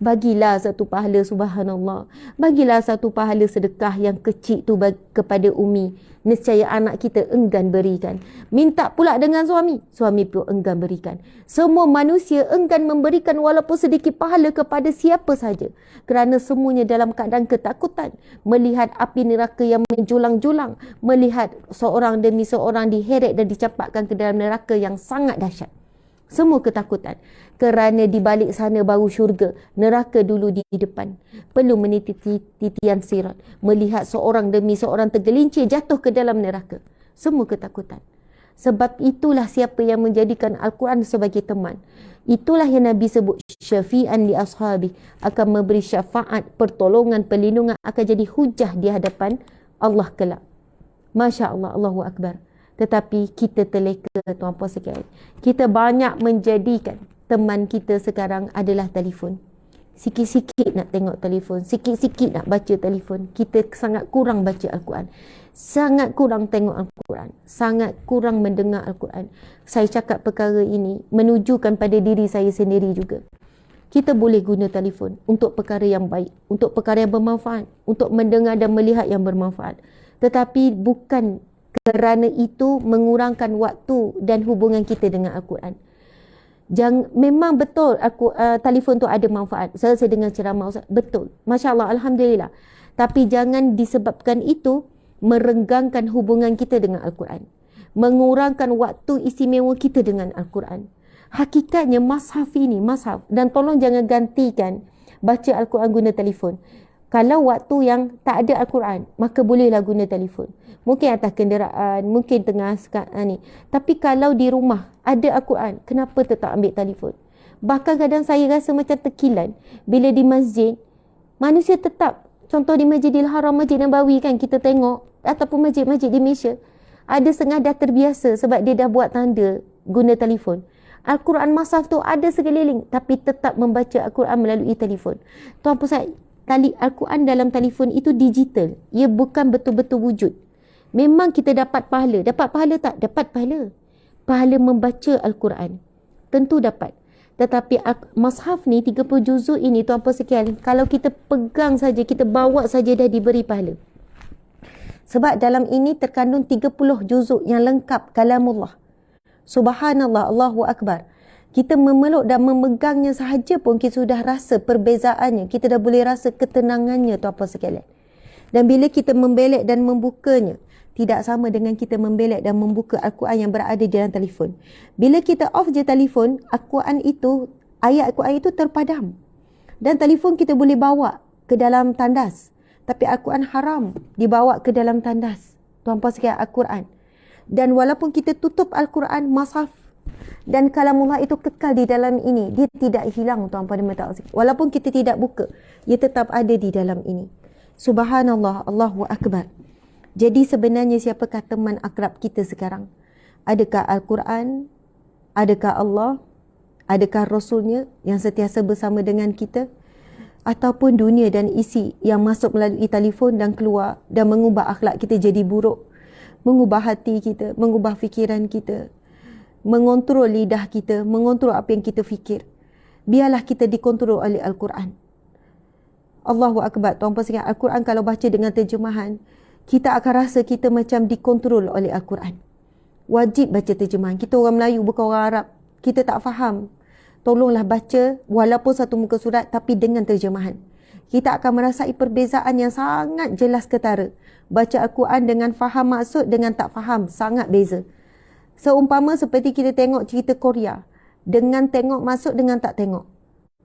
Bagilah satu pahala, subhanallah. Bagilah satu pahala sedekah yang kecil tu kepada umi. Nescaya anak kita enggan berikan. Minta pula dengan suami. Suami pun enggan berikan. Semua manusia enggan memberikan walaupun sedikit pahala kepada siapa saja. Kerana semuanya dalam keadaan ketakutan. Melihat api neraka yang menjulang-julang. Melihat seorang demi seorang diheret dan dicampakkan ke dalam neraka yang sangat dahsyat. Semua ketakutan. Kerana di balik sana baru syurga. Neraka dulu di depan. Perlu meniti titian sirat. Melihat seorang demi seorang tergelincir jatuh ke dalam neraka. Semua ketakutan. Sebab itulah siapa yang menjadikan Al-Quran sebagai teman. Itulah yang Nabi sebut syafi'an li ashabi. Akan memberi syafaat, pertolongan, perlindungan. Akan jadi hujah di hadapan Allah kelak. Masya Allah, Allahu Akbar. Tetapi kita terleka, tuan-puan sekalian. Kita banyak menjadikan teman kita sekarang adalah telefon. Sikit-sikit nak tengok telefon, sikit-sikit nak baca telefon. Kita sangat kurang baca Al-Quran. Sangat kurang tengok Al-Quran. Sangat kurang mendengar Al-Quran. Saya cakap perkara ini menujukan pada diri saya sendiri juga. Kita boleh guna telefon untuk perkara yang baik, untuk perkara yang bermanfaat, untuk mendengar dan melihat yang bermanfaat. Tetapi bukan kerana itu mengurangkan waktu dan hubungan kita dengan Al-Quran. Memang betul telefon tu ada manfaat. Saya dengar ceramah Ustaz. Betul. Masya Allah, Alhamdulillah. Tapi jangan disebabkan itu merenggangkan hubungan kita dengan Al-Quran. Mengurangkan waktu istimewa kita dengan Al-Quran. Hakikatnya mushaf ini, mushaf. Dan tolong jangan gantikan baca Al-Quran guna telefon. Kalau waktu yang tak ada Al-Quran, maka bolehlah guna telefon. Mungkin atas kenderaan, mungkin tengah ni. Tapi kalau di rumah ada Al-Quran, kenapa tetap ambil telefon? Bahkan kadang saya rasa macam terkilan. Bila di masjid, manusia tetap, contoh di Masjidil Haram, Masjid Nabawi kan, kita tengok, ataupun masjid-masjid di Malaysia, ada setengah dah terbiasa sebab dia dah buat tanda guna telefon. Al-Quran Masaf tu ada sekeliling, tapi tetap membaca Al-Quran melalui telefon. Tuan Pusat, Al-Quran dalam telefon itu digital. Ia bukan betul-betul wujud. Memang kita dapat pahala. Dapat pahala tak? Dapat pahala. Pahala membaca Al-Quran. Tentu dapat. Tetapi Mushaf ni 30 juzuk ini, tuan-puan sekalian, kalau kita pegang saja, kita bawa saja dah diberi pahala. Sebab dalam ini terkandung 30 juzuk yang lengkap kalamullah. Subhanallah, Allahu Akbar. Kita memeluk dan memegangnya sahaja pun kita sudah rasa perbezaannya. Kita dah boleh rasa ketenangannya, tuan-puan sekalian. Dan bila kita membelek dan membukanya, tidak sama dengan kita membelek dan membuka Al-Quran yang berada di dalam telefon. Bila kita off je telefon, Al-Quran itu, ayat Al-Quran itu terpadam. Dan telefon kita boleh bawa ke dalam tandas. Tapi Al-Quran haram dibawa ke dalam tandas. Tuan-puan sekalian, Al-Quran. Dan walaupun kita tutup Al-Quran, mushaf dan kalamullah itu kekal di dalam ini. Dia tidak hilang, tuan-puan dan puan. Walaupun kita tidak buka, ia tetap ada di dalam ini. Subhanallah, Allahu Akbar. Jadi sebenarnya siapakah teman akrab kita sekarang? Adakah Al-Quran? Adakah Allah? Adakah Rasulnya yang sentiasa bersama dengan kita? Ataupun dunia dan isi yang masuk melalui telefon dan keluar dan mengubah akhlak kita jadi buruk, mengubah hati kita, mengubah fikiran kita, mengontrol lidah kita, mengontrol apa yang kita fikir. Biarlah kita dikontrol oleh Al-Quran. Allahu Akbar. Tuan-puan sekalian, Al-Quran kalau baca dengan terjemahan, kita akan rasa kita macam dikontrol oleh Al-Quran. Wajib baca terjemahan. Kita orang Melayu, bukan orang Arab. Kita tak faham. Tolonglah baca walaupun satu muka surat tapi dengan terjemahan. kita akan merasai perbezaan yang sangat jelas ketara. Baca Al-Quran dengan faham maksud dengan tak faham sangat beza. Seumpama seperti kita tengok cerita Korea, dengan tengok maksud dengan tak tengok.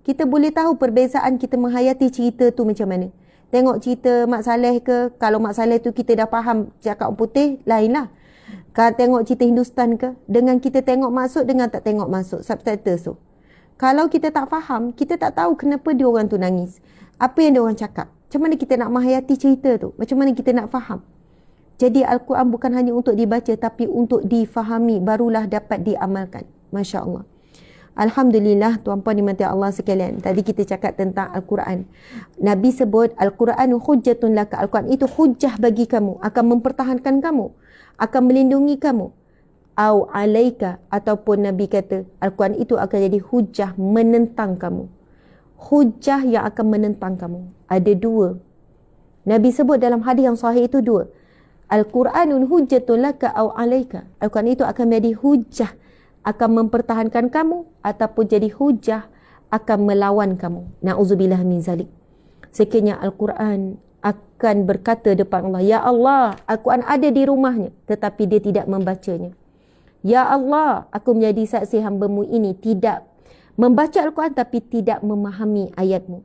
Kita boleh tahu perbezaan kita menghayati cerita tu macam mana. Tengok cerita Mak Saleh ke, kalau Mak Saleh tu kita dah faham cakap orang putih, lain lah. Kalau tengok cerita Hindustan ke, dengan kita tengok maksud dengan tak tengok maksud, subtitles tu. Kalau kita tak faham, kita tak tahu kenapa dia orang tu nangis. Apa yang dia orang cakap. Macam mana kita nak menghayati cerita tu? Macam mana kita nak faham? Jadi Al-Quran bukan hanya untuk dibaca tapi untuk difahami, barulah dapat diamalkan. Masya Allah. Alhamdulillah, tuan-puan dimati Allah sekalian. Tadi kita cakap tentang Al-Quran. Nabi sebut Al-Quran hujjatun laka. Al-Quran itu hujjah bagi kamu, akan mempertahankan kamu, akan melindungi kamu. Au alaika, ataupun Nabi kata Al-Quran itu akan jadi hujjah menentang kamu. Hujjah yang akan menentang kamu. Ada dua. Nabi sebut dalam hadis yang sahih itu dua. Al-Quranun hujjatun laka au alaika. Al-Quran itu akan menjadi hujjah, akan mempertahankan kamu, ataupun jadi hujjah akan melawan kamu. Na'udzubillah min zalik. Sekiranya Al-Quran akan berkata depan Allah, Ya Allah, Al-Quran ada di rumahnya tetapi dia tidak membacanya. Ya Allah, aku menjadi saksi hamba-Mu ini tidak membaca Al-Quran tapi tidak memahami ayat-Mu.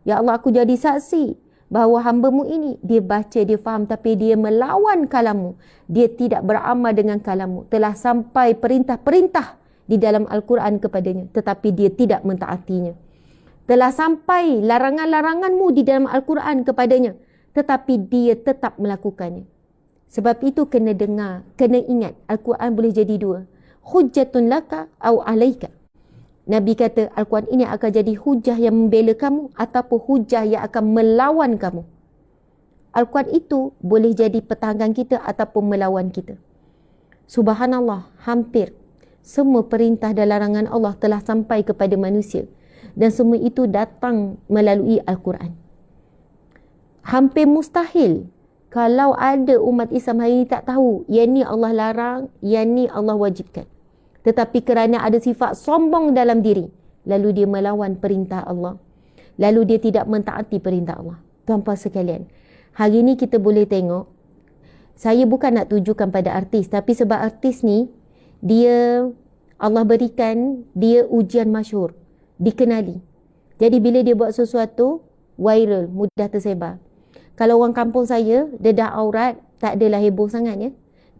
Ya Allah, aku jadi saksi bahawa hamba-Mu ini dia baca, dia faham tapi dia melawan kalam-Mu. Dia tidak beramal dengan kalam-Mu. Telah sampai perintah-perintah di dalam Al-Quran kepadanya tetapi dia tidak mentaatinya. Telah sampai larangan-larangan-Mu di dalam Al-Quran kepadanya tetapi dia tetap melakukannya. Sebab itu kena dengar, kena ingat, Al-Quran boleh jadi dua. Hujjatun laka au alaika. Nabi kata Al-Quran ini akan jadi hujah yang membela kamu ataupun hujah yang akan melawan kamu. Al-Quran itu boleh jadi pertahanan kita ataupun melawan kita. Subhanallah, hampir semua perintah dan larangan Allah telah sampai kepada manusia. Dan semua itu datang melalui Al-Quran. Hampir mustahil kalau ada umat Islam hari ini tak tahu, yang ni Allah larang, yang ni Allah wajibkan. Tetapi kerana ada sifat sombong dalam diri, lalu dia melawan perintah Allah. Lalu dia tidak mentaati perintah Allah. Tuan-puan sekalian, hari ini kita boleh tengok, saya bukan nak tujukan pada artis, tapi sebab artis ni, dia, Allah berikan dia ujian masyhur, dikenali. Jadi bila dia buat sesuatu, viral, mudah tersebar. Kalau orang kampung saya, dedah aurat, tak adalah heboh sangat ya.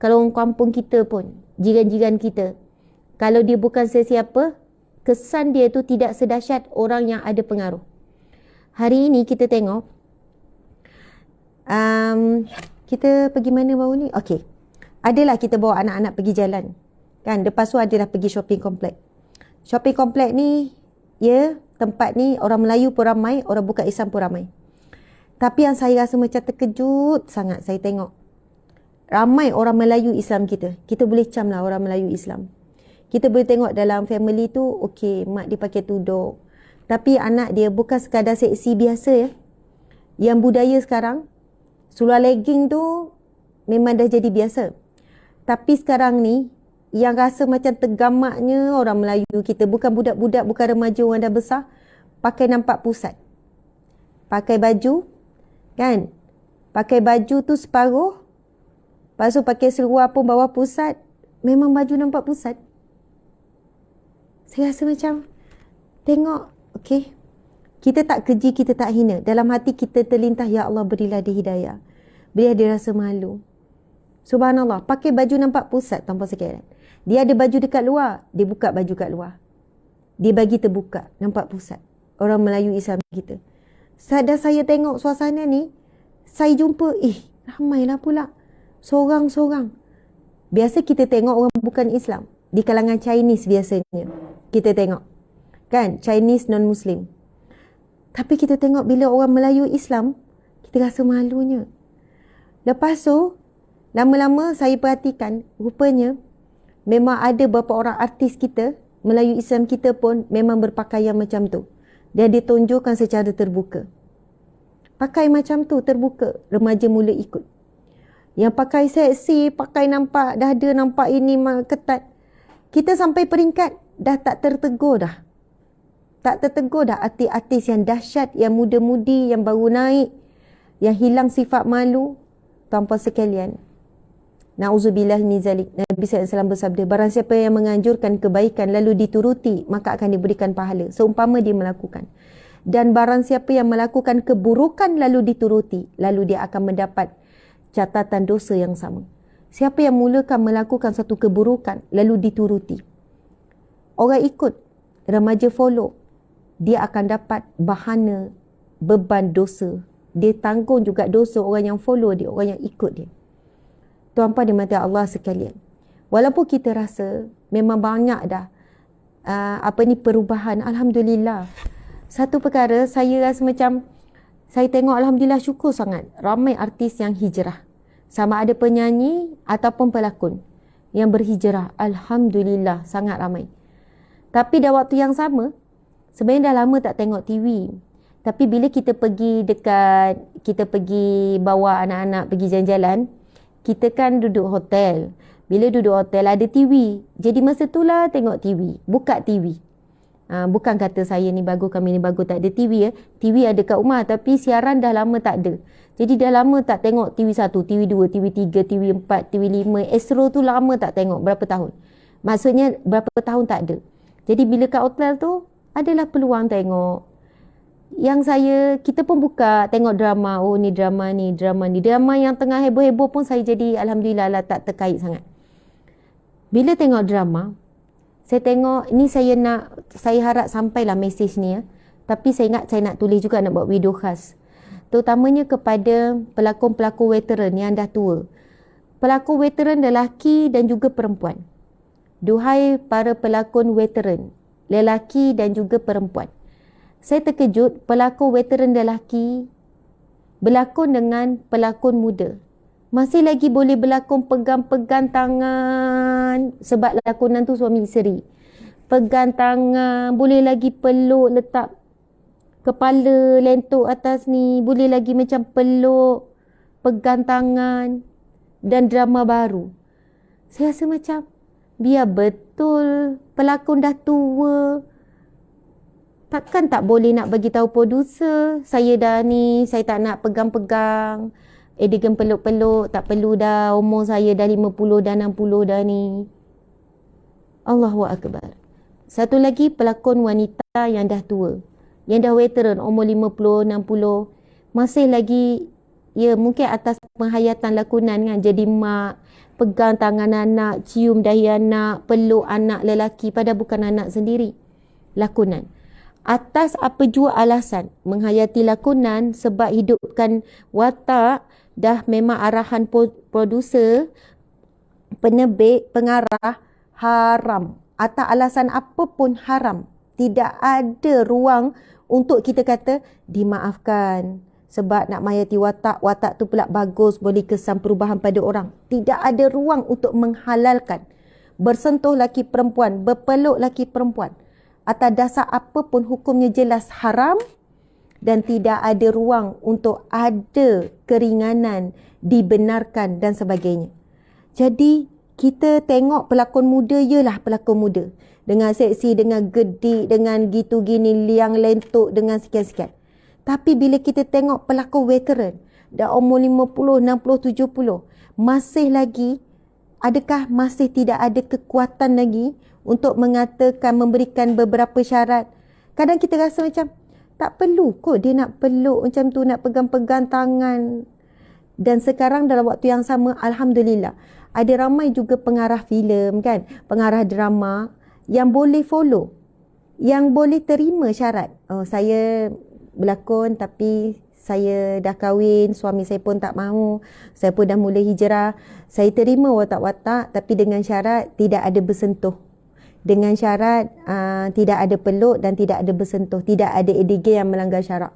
Kalau orang kampung kita pun, jiran-jiran kita, kalau dia bukan sesiapa, kesan dia tu tidak sedahsyat orang yang ada pengaruh. Hari ini kita tengok, kita pergi mana baru ni? Okey, adalah kita bawa anak-anak pergi jalan. Kan, lepas tu adalah pergi shopping komplek. Shopping komplek ni, ya, tempat ni orang Melayu pun ramai, orang bukan Islam pun ramai. Tapi yang saya rasa macam terkejut sangat saya tengok. Ramai orang Melayu Islam kita. Kita boleh cam lah orang Melayu Islam. Kita boleh tengok dalam family tu, okey, mak dia pakai tudung. Tapi anak dia bukan sekadar seksi biasa ya. Yang budaya sekarang, seluar legging tu memang dah jadi biasa. Tapi sekarang ni, yang rasa macam tergamaknya orang Melayu kita, bukan budak-budak, bukan remaja orang dah besar, pakai nampak pusat. Pakai baju, kan? Pakai baju tu separuh, lepas tu pakai seluar pun bawah pusat. Memang baju nampak pusat. Saya rasa macam, tengok, okey, kita tak keji, kita tak hina. Dalam hati kita terlintas, Ya Allah berilah dia hidayah. Berilah dia rasa malu. Subhanallah, pakai baju nampak pusat tanpa sekalian. Dia ada baju dekat luar, dia buka baju kat luar. Dia bagi terbuka, nampak pusat. Orang Melayu Islam kita. Sadar saya tengok suasana ni, saya jumpa, ramailah pula. Sorang-sorang. Biasa kita tengok orang bukan Islam. Di kalangan Chinese biasanya. Kita tengok. Kan? Chinese non-Muslim. Tapi kita tengok bila orang Melayu Islam, kita rasa malunya. Lepas tu, lama-lama saya perhatikan, rupanya, memang ada beberapa orang artis kita, Melayu Islam kita pun memang berpakaian macam tu. Dan ditunjukkan secara terbuka. Pakai macam tu terbuka, remaja mula ikut. Yang pakai seksi, pakai nampak dada, nampak ini ketat. Kita sampai peringkat dah tak tertegur dah. Tak tertegur dah artis-artis yang dahsyat, yang muda-mudi, yang baru naik, yang hilang sifat malu. Tuan-puan sekalian, na'udzubillah min zalik. Nabi SAW bersabda, barang siapa yang menganjurkan kebaikan lalu dituruti, maka akan diberikan pahala seumpama dia melakukan. Dan barang siapa yang melakukan keburukan lalu dituruti, lalu dia akan mendapat catatan dosa yang sama. Siapa yang mulakan melakukan satu keburukan lalu dituruti, orang ikut, remaja follow, dia akan dapat bahana beban dosa. Dia tanggung juga dosa orang yang follow dia, orang yang ikut dia. Tuan-puan dimati Allah sekalian, walaupun kita rasa memang banyak dah perubahan, Alhamdulillah. Satu perkara saya rasa macam, saya tengok Alhamdulillah, syukur sangat ramai artis yang hijrah, sama ada penyanyi ataupun pelakon yang berhijrah. Alhamdulillah, sangat ramai. Tapi dah waktu yang sama, sebenarnya dah lama tak tengok TV. Tapi bila kita pergi bawa anak-anak pergi jalan-jalan, kita kan duduk hotel. Bila duduk hotel ada TV. Jadi masa tu lah tengok TV. Buka TV. Bukan kata saya ni bagus, kami ni bagus, tak ada TV ya. TV ada kat rumah tapi siaran dah lama tak ada. Jadi dah lama tak tengok TV 1, TV 2, TV 3, TV 4, TV 5. Astro tu lama tak tengok, berapa tahun. Maksudnya berapa tahun tak ada. Jadi bila kat hotel tu adalah peluang tengok. Yang kita pun buka tengok drama. Oh ni drama ni, drama ni. Drama yang tengah heboh-heboh pun saya jadi Alhamdulillah lah tak terkait sangat. Bila tengok drama, saya tengok ni, saya harap sampailah mesej ni ya. Tapi saya ingat saya nak tulis juga, nak buat video khas. Terutamanya kepada pelakon-pelakon veteran yang dah tua. Pelakon veteran lelaki dan juga perempuan. Duhai para pelakon veteran, lelaki dan juga perempuan. Saya terkejut pelakon veteran lelaki berlakon dengan pelakon muda. Masih lagi boleh berlakon pegang-pegang tangan, sebab lakonan tu suami isteri. Pegang tangan, boleh lagi peluk, letak kepala lentuk atas ni, boleh lagi macam peluk, pegang tangan, dan drama baru. Saya rasa macam, biar betul pelakon dah tua, takkan tak boleh nak bagi tahu producer, saya dah ni, saya tak nak pegang-pegang, adegan peluk-peluk, tak perlu dah, umur saya dah 50 dah 60 dah ni. Allahu Akbar. Satu lagi pelakon wanita yang dah tua, yang dah veteran, umur 50, 60, masih lagi, ya mungkin atas penghayatan lakonan kan, jadi mak, pegang tangan anak, cium dahi anak, peluk anak lelaki, padahal bukan anak sendiri. Lakonan. Atas apa jua alasan menghayati lakonan, sebab hidupkan watak, dah memang arahan produser, penerbit, pengarah, haram. Atas alasan apa pun haram. Tidak ada ruang untuk kita kata dimaafkan sebab nak menghayati watak, watak tu pula bagus, boleh kesan perubahan pada orang. Tidak ada ruang untuk menghalalkan bersentuh laki perempuan, berpeluk laki perempuan. Atas dasar apa pun hukumnya jelas haram, dan tidak ada ruang untuk ada keringanan, dibenarkan dan sebagainya. Jadi kita tengok pelakon muda, yalah pelakon muda, dengan seksi, dengan gedik, dengan gitu gini, liang lentuk, dengan sekian-sekian. Tapi bila kita tengok pelakon veteran, dah umur 50, 60, 70, masih lagi, adakah masih tidak ada kekuatan lagi untuk mengatakan, memberikan beberapa syarat? Kadang kita rasa macam tak perlu kot dia nak peluk macam tu, nak pegang-pegang tangan. Dan sekarang dalam waktu yang sama, Alhamdulillah, ada ramai juga pengarah filem kan, pengarah drama yang boleh follow, yang boleh terima syarat. Oh, saya berlakon tapi saya dah kahwin, suami saya pun tak mahu, saya pun dah mulai hijrah, saya terima watak-watak tapi dengan syarat tidak ada bersentuh. Dengan syarat tidak ada peluk dan tidak ada bersentuh, tidak ada adegan yang melanggar syarak.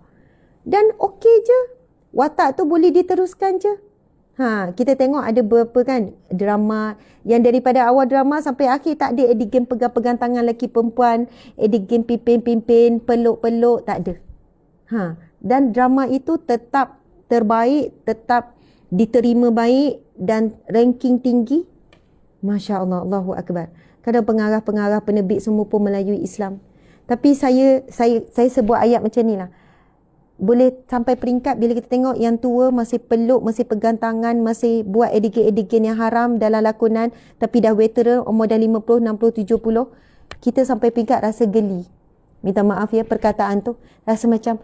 Dan okey je, watak tu boleh diteruskan je. Kita tengok ada beberapa kan drama yang daripada awal drama sampai akhir tak ada adegan pegang-pegang tangan lelaki perempuan, adegan pimpin-pimpin, peluk-peluk, tak ada. Dan drama itu tetap terbaik, tetap diterima baik dan ranking tinggi. Masya Allah, Allahu Akbar. Kadang pengarah-pengarah penerbit semua pun melayui Islam. Tapi saya sebut ayat macam ni lah. Boleh sampai peringkat bila kita tengok yang tua masih peluk, masih pegang tangan, masih buat adegan-adegan yang haram dalam lakonan, tapi dah veteran, umur dah 50, 60, 70, kita sampai peringkat rasa geli. Minta maaf ya perkataan tu. Rasa macam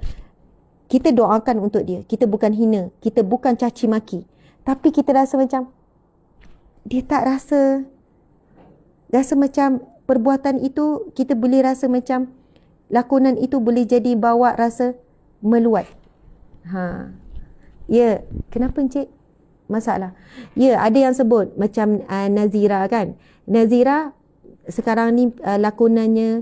kita doakan untuk dia. Kita bukan hina, kita bukan caci maki. Tapi kita rasa macam dia tak rasa macam perbuatan itu, kita boleh rasa macam lakonan itu boleh jadi bawa rasa meluat. Ya, kenapa Encik? Masalah. Ya, ada yang sebut macam Nazira kan. Nazira sekarang ni lakonannya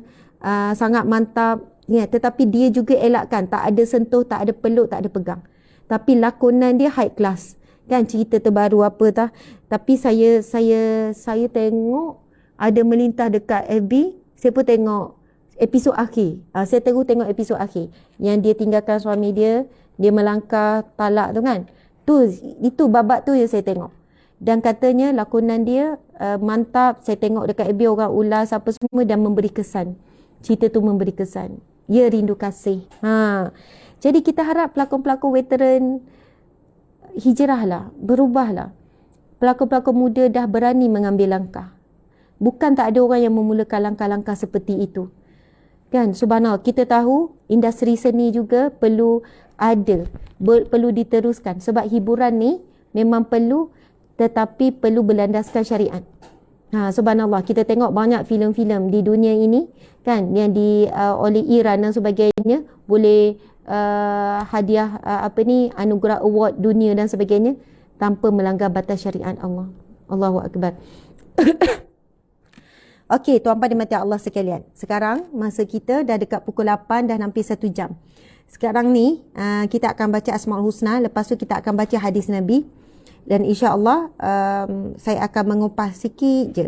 sangat mantap, ya, tetapi dia juga elakkan, tak ada sentuh, tak ada peluk, tak ada pegang. Tapi lakonan dia high class. Kan cerita terbaru apa tah. Tapi saya tengok ada melintas dekat FB, saya pun tengok episod akhir. Saya terus tengok episod akhir yang dia tinggalkan suami dia melangkah talak tu kan. Itu babak tu yang saya tengok. Dan katanya lakonan dia mantap. Saya tengok dekat FB orang ulas apa semua dan memberi kesan. Cerita tu memberi kesan. Ya, rindu kasih. Jadi kita harap pelakon-pelakon veteran hijrahlah, berubahlah. Pelakon-pelakon muda dah berani mengambil langkah. Bukan tak ada orang yang memulakan langkah-langkah seperti itu. Kan, subhanallah, kita tahu industri seni juga perlu perlu diteruskan. Sebab hiburan ni memang perlu, tetapi perlu berlandaskan syariat. Subhanallah, kita tengok banyak filem-filem di dunia ini kan, yang oleh Iran dan sebagainya, boleh hadiah anugerah award dunia dan sebagainya tanpa melanggar batas syariat Allah. Allahu Akbar. Okey, tuan-puan dan mati Allah sekalian. Sekarang masa kita dah dekat pukul 8, dah hampir 1 jam. Sekarang ni kita akan baca Asmaul Husna, lepas tu kita akan baca hadis Nabi. Dan insya-Allah saya akan mengupas sikit je.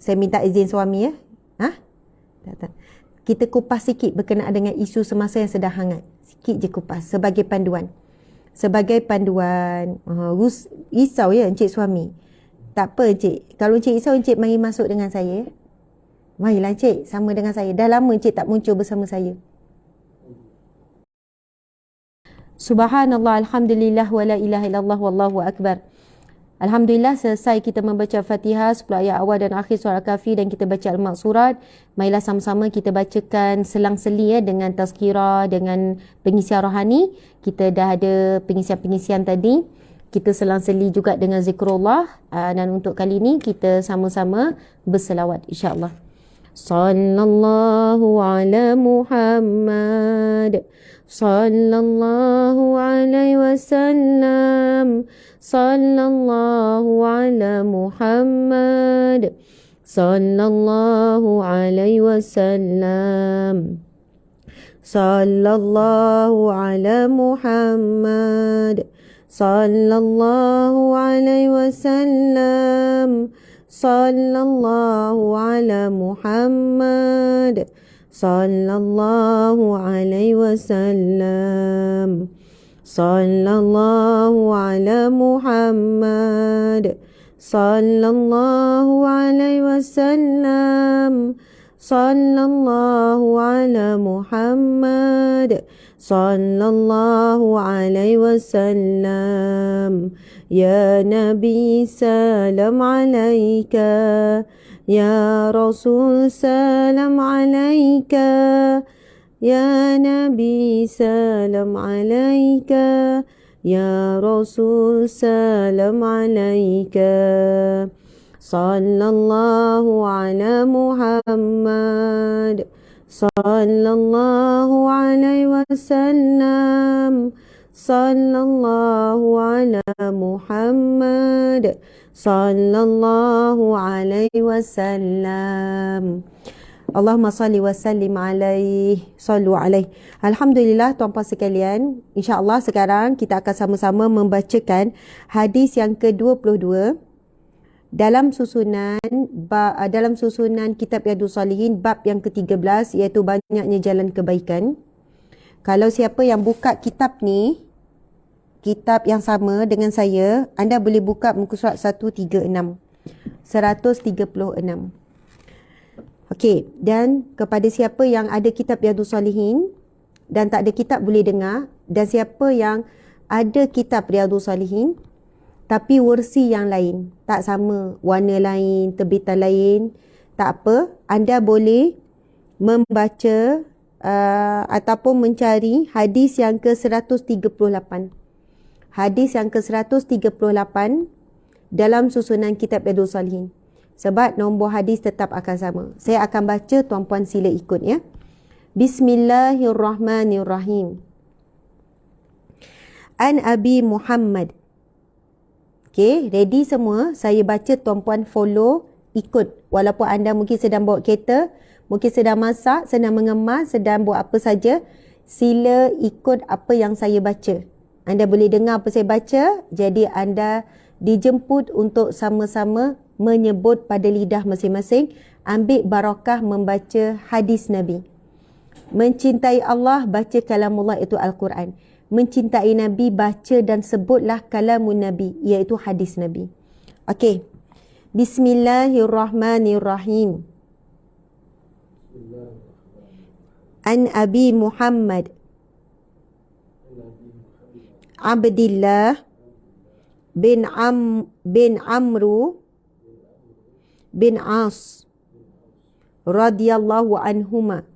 Saya minta izin suami ya. Tak. Kita kupas sikit berkenaan dengan isu semasa yang sedang hangat. Sikit je kupas sebagai panduan. Risau ya encik suami. Tak apa Encik. Kalau Encik risau, Encik mari masuk dengan saya. Marilah Encik, sama dengan saya. Dah lama Encik tak muncul bersama saya. Subhanallah, alhamdulillah, wa la ilaha illallah, wallahu akbar. Alhamdulillah, selesai kita membaca Fatihah, 10 ayat awal dan akhir surah Al-Kahfi, dan kita baca Al-Maqsurat. Marilah sama-sama kita bacakan selang-seli ya, dengan tazkirah, dengan pengisian rohani. Kita dah ada pengisian-pengisian tadi. Kita selang-seli juga dengan zikrullah, dan untuk kali ini kita sama-sama berselawat insya-Allah. Sallallahu ala Muhammad, sallallahu alaihi wasallam, sallallahu ala Muhammad, sallallahu alaihi wasallam, sallallahu ala Muhammad, sallallahu alaihi wasallam, sallallahu ala Muhammad, sallallahu alaihi wasallam, sallallahu ala Muhammad, sallallahu alaihi wasallam, sallallahu ala Muhammad, sallallahu alaihi wasallam. Ya Nabi salam alaika, ya Rasul salam alaika, ya Nabi salam alaika, ya Rasul salam alaika. Sallallahu ala Muhammad, sallallahu alaihi wasallam, sallallahu ala Muhammad, sallallahu alaihi wasallam. Allahumma salli wa sallim alaihi, sallu alaihi. Alhamdulillah tuan-puan sekalian, insya-Allah sekarang kita akan sama-sama membacakan hadis yang ke-22 dalam susunan kitab Riyadhus Shalihin, bab yang ke-13, iaitu banyaknya jalan kebaikan. Kalau siapa yang buka kitab ni, kitab yang sama dengan saya, anda boleh buka muka surat 136. Okey, dan kepada siapa yang ada kitab Riyadhus Salihin dan tak ada kitab boleh dengar, dan siapa yang ada kitab Riyadhus Salihin tapi versi yang lain, tak sama, warna lain, terbitan lain, tak apa, anda boleh membaca ataupun mencari hadis yang ke-138. Hadis yang ke-138 dalam susunan kitab Riyadhus Salihin. Sebab nombor hadis tetap akan sama. Saya akan baca, tuan-puan sila ikut ya. Bismillahirrahmanirrahim. An Abi Muhammad. Okey, ready semua? Saya baca, tuan-puan follow, ikut. Walaupun anda mungkin sedang bawa kereta, mungkin sedang masak, sedang mengemas, sedang buat apa saja, sila ikut apa yang saya baca. Anda boleh dengar apa saya baca, jadi anda dijemput untuk sama-sama menyebut pada lidah masing-masing, ambil barakah membaca hadis Nabi. Mencintai Allah, baca kalamullah iaitu Al-Quran. Mencintai Nabi, baca dan sebutlah kalamun Nabi iaitu hadis Nabi. Okey. Bismillahirrahmanirrahim. An Abi Muhammad Abdillah bin Amru bin As radhiyallahu anhuma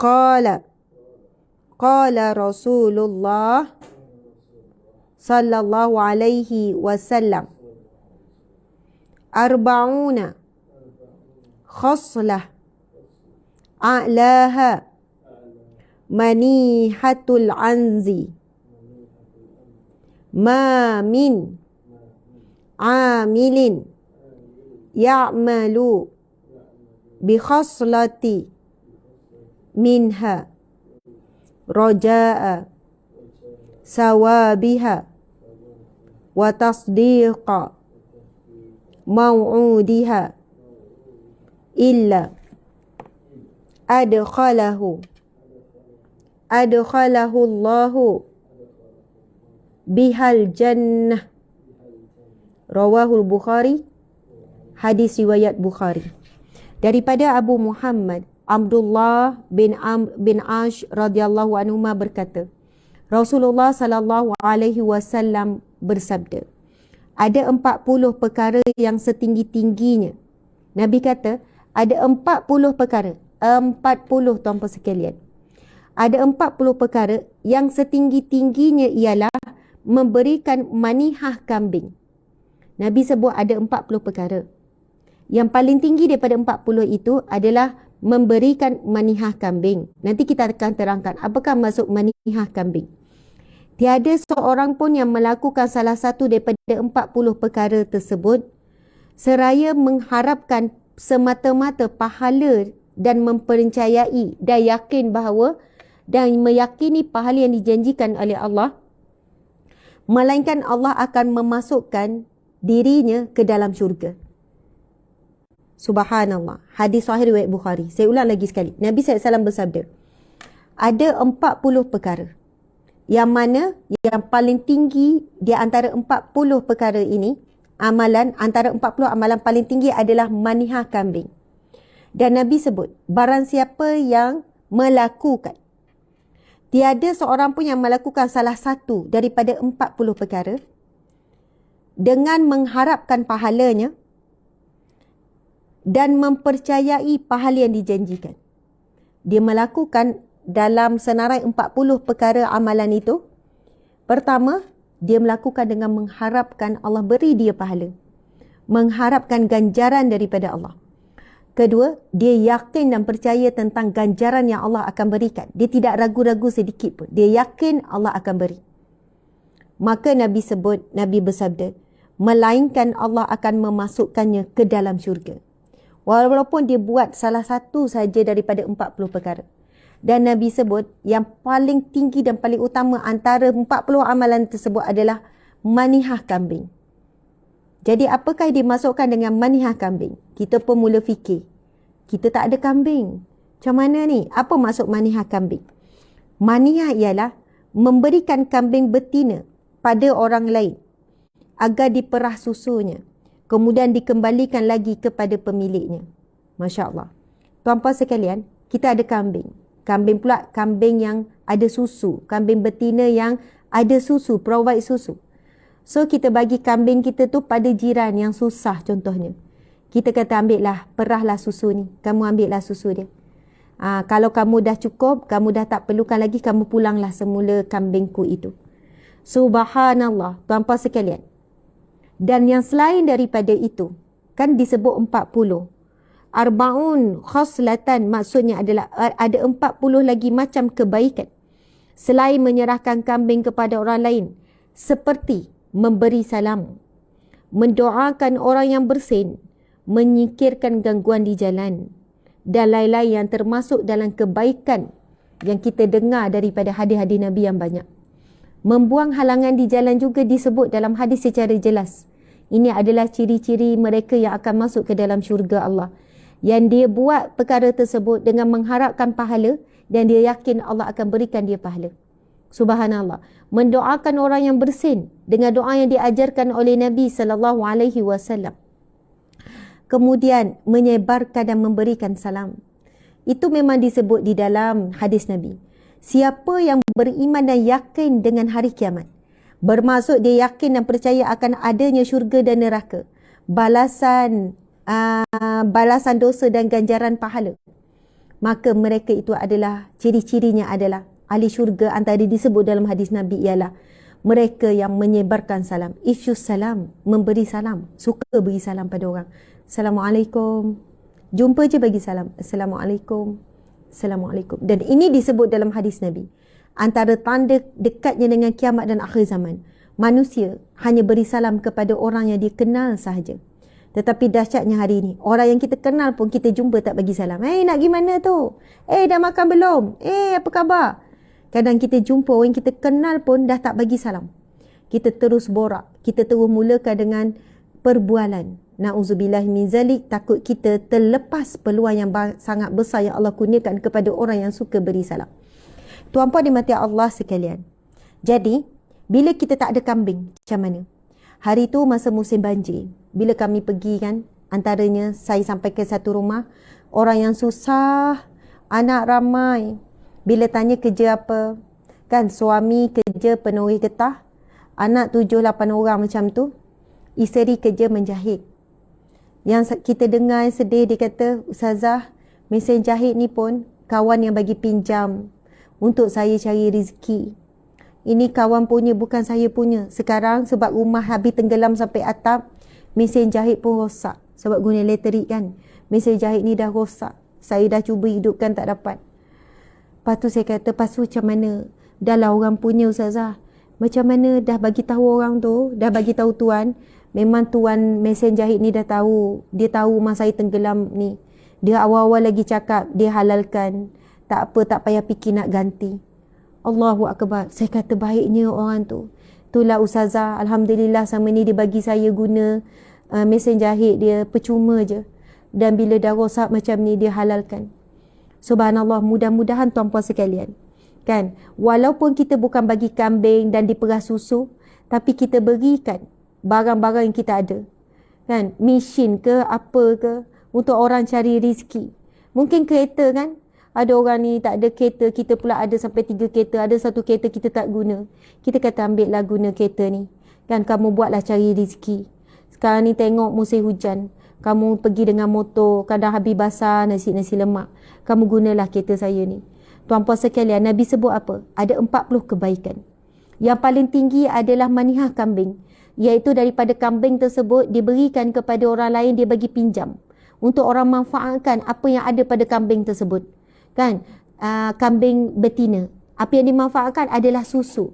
qala Rasulullah sallallahu alaihi wasallam arba'una khoslah a'laha manihatul anzi ma min amilin ya'malu bi khoslati minha raja'a sawabiha wa tasdiqa maw'udiha illa adkhalahu Allahu bihal jannah. Rawahul Bukhari. Hadis riwayat Bukhari. Daripada Abu Muhammad Abdullah bin Amr bin Ash radhiyallahu anhu berkata, Rasulullah sallallahu alaihi wasallam bersabda, ada 40 perkara yang setinggi-tingginya. Nabi kata, ada 40 perkara. 40 tuan-puan sekalian. Ada 40 perkara yang setinggi-tingginya ialah memberikan manihah kambing. Nabi sebut ada 40 perkara. Yang paling tinggi daripada 40 itu adalah memberikan manihah kambing. Nanti kita akan terangkan apakah maksud manihah kambing. Tiada seorang pun yang melakukan salah satu daripada 40 perkara tersebut seraya mengharapkan semata-mata pahala dan mempercayai dan yakin bahawa dan meyakini pahala yang dijanjikan oleh Allah, melainkan Allah akan memasukkan dirinya ke dalam syurga. Subhanallah. Hadis sahih riwayat Bukhari. Saya ulang lagi sekali. Nabi SAW bersabda, ada 40 perkara. Yang mana yang paling tinggi di antara 40 perkara ini, amalan, antara 40 amalan paling tinggi adalah manihah kambing. Dan Nabi sebut, barang siapa yang melakukan, tiada seorang pun yang melakukan salah satu daripada 40 perkara dengan mengharapkan pahalanya dan mempercayai pahala yang dijanjikan. Dia melakukan dalam senarai 40 perkara amalan itu. Pertama, dia melakukan dengan mengharapkan Allah beri dia pahala. Mengharapkan ganjaran daripada Allah. Kedua, dia yakin dan percaya tentang ganjaran yang Allah akan berikan. Dia tidak ragu-ragu sedikit pun. Dia yakin Allah akan beri. Maka Nabi bersabda, melainkan Allah akan memasukkannya ke dalam syurga. Walaupun dia buat salah satu saja daripada 40 perkara. Dan Nabi sebut yang paling tinggi dan paling utama antara 40 amalan tersebut adalah manihah kambing. Jadi apakah dimasukkan dengan manihah kambing? Kita pun mula fikir, kita tak ada kambing. Macam mana ni? Apa maksud manihah kambing? Manihah ialah memberikan kambing betina pada orang lain agar diperah susunya. kemudian dikembalikan lagi kepada pemiliknya. Masya Allah. Tuan-puan sekalian, kita ada kambing. Kambing pula kambing yang ada susu. Kambing betina yang ada susu, provide susu. So kita bagi kambing kita tu pada jiran yang susah contohnya. Kita kata perahlah susu ni. Kamu ambillah susu dia. Kalau kamu dah cukup, kamu dah tak perlukan lagi, kamu pulanglah semula kambingku itu. Subhanallah, tuan-puan sekalian. Dan yang selain daripada itu, kan disebut 40. Arbaun khoslatan maksudnya adalah ada 40 lagi macam kebaikan. Selain menyerahkan kambing kepada orang lain. Seperti memberi salam, mendoakan orang yang bersin, menyingkirkan gangguan di jalan dan lain-lain yang termasuk dalam kebaikan yang kita dengar daripada hadis-hadis Nabi yang banyak. Membuang halangan di jalan juga disebut dalam hadis secara jelas. Ini adalah ciri-ciri mereka yang akan masuk ke dalam syurga Allah. Yang dia buat perkara tersebut dengan mengharapkan pahala dan dia yakin Allah akan berikan dia pahala. Subhanallah. Mendoakan orang yang bersin dengan doa yang diajarkan oleh Nabi SAW. Kemudian menyebarkan dan memberikan salam. Itu memang disebut di dalam hadis Nabi. Siapa yang beriman dan yakin dengan hari kiamat, bermaksud dia yakin dan percaya akan adanya syurga dan neraka, balasan dosa dan ganjaran pahala, maka mereka itu adalah ciri-cirinya adalah ahli syurga. Antara disebut dalam hadis Nabi ialah mereka yang menyebarkan salam. Ifsyus salam, memberi salam, suka beri salam pada orang. Assalamualaikum. Jumpa je bagi salam. Assalamualaikum. Assalamualaikum. Dan ini disebut dalam hadis Nabi. Antara tanda dekatnya dengan kiamat dan akhir zaman, manusia hanya beri salam kepada orang yang dia kenal sahaja. Tetapi dahsyatnya hari ini, orang yang kita kenal pun kita jumpa tak bagi salam. Nak pergi mana tu? Dah makan belum? Apa khabar? Kadang kita jumpa orang yang kita kenal pun dah tak bagi salam. Kita terus borak. Kita terus mulakan dengan perbualan. Na'udzubillah min zalik. Takut kita terlepas peluang yang sangat besar yang Allah kurniakan kepada orang yang suka beri salam. Tuan-puan dimati Allah sekalian. Jadi, bila kita tak ada kambing, macam mana? Hari tu masa musim banjir. Bila kami pergi kan, antaranya saya sampai ke satu rumah. Orang yang susah, anak ramai. Bila tanya kerja apa? Kan suami kerja penulis getah. Anak 7-8 orang macam tu. Isteri kerja menjahit. Yang kita dengar sedih, dia kata, Ustazah, mesin jahit ni pun kawan yang bagi pinjam untuk saya cari rezeki. Ini kawan punya, bukan saya punya. Sekarang sebab rumah habis tenggelam sampai atap, mesin jahit pun rosak. Sebab guna elektrik kan. Mesin jahit ni dah rosak. Saya dah cuba hidupkan tak dapat. Lepas tu saya kata, macam mana? Dah lah orang punya Ustazah. Macam mana dah bagi tahu orang tu? Dah bagi tahu tuan. Memang tuan mesin jahit ni dah tahu. Dia tahu rumah saya tenggelam ni. Dia awal-awal lagi cakap, dia halalkan. Tak apa, tak payah fikir nak ganti. Allahu Akbar. Saya kata baiknya orang tu. Itulah Ustazah, Alhamdulillah sama ni dia bagi saya guna mesin jahit dia. Percuma je. Dan bila dah rosak macam ni, dia halalkan. Subhanallah, mudah-mudahan tuan-puan sekalian. Kan? Walaupun kita bukan bagi kambing dan diperah susu, tapi kita berikan barang-barang yang kita ada. Kan? Mesin ke, apa ke, untuk orang cari rezeki. Mungkin kereta kan? Ada orang ni tak ada kereta, kita pula ada sampai 3 kereta, ada satu kereta kita tak guna. Kita kata ambillah guna kereta ni. Kan kamu buatlah cari rezeki. Sekarang ni tengok musim hujan. Kamu pergi dengan motor, kadang habis basah nasi lemak. Kamu gunalah kereta saya ni. Tuan-puan sekalian, Nabi sebut apa? Ada 40 kebaikan. Yang paling tinggi adalah manihah kambing. Iaitu daripada kambing tersebut diberikan kepada orang lain, dia bagi pinjam. Untuk orang manfaatkan apa yang ada pada kambing tersebut. Kan? Kambing betina. Apa yang dimanfaatkan adalah susu.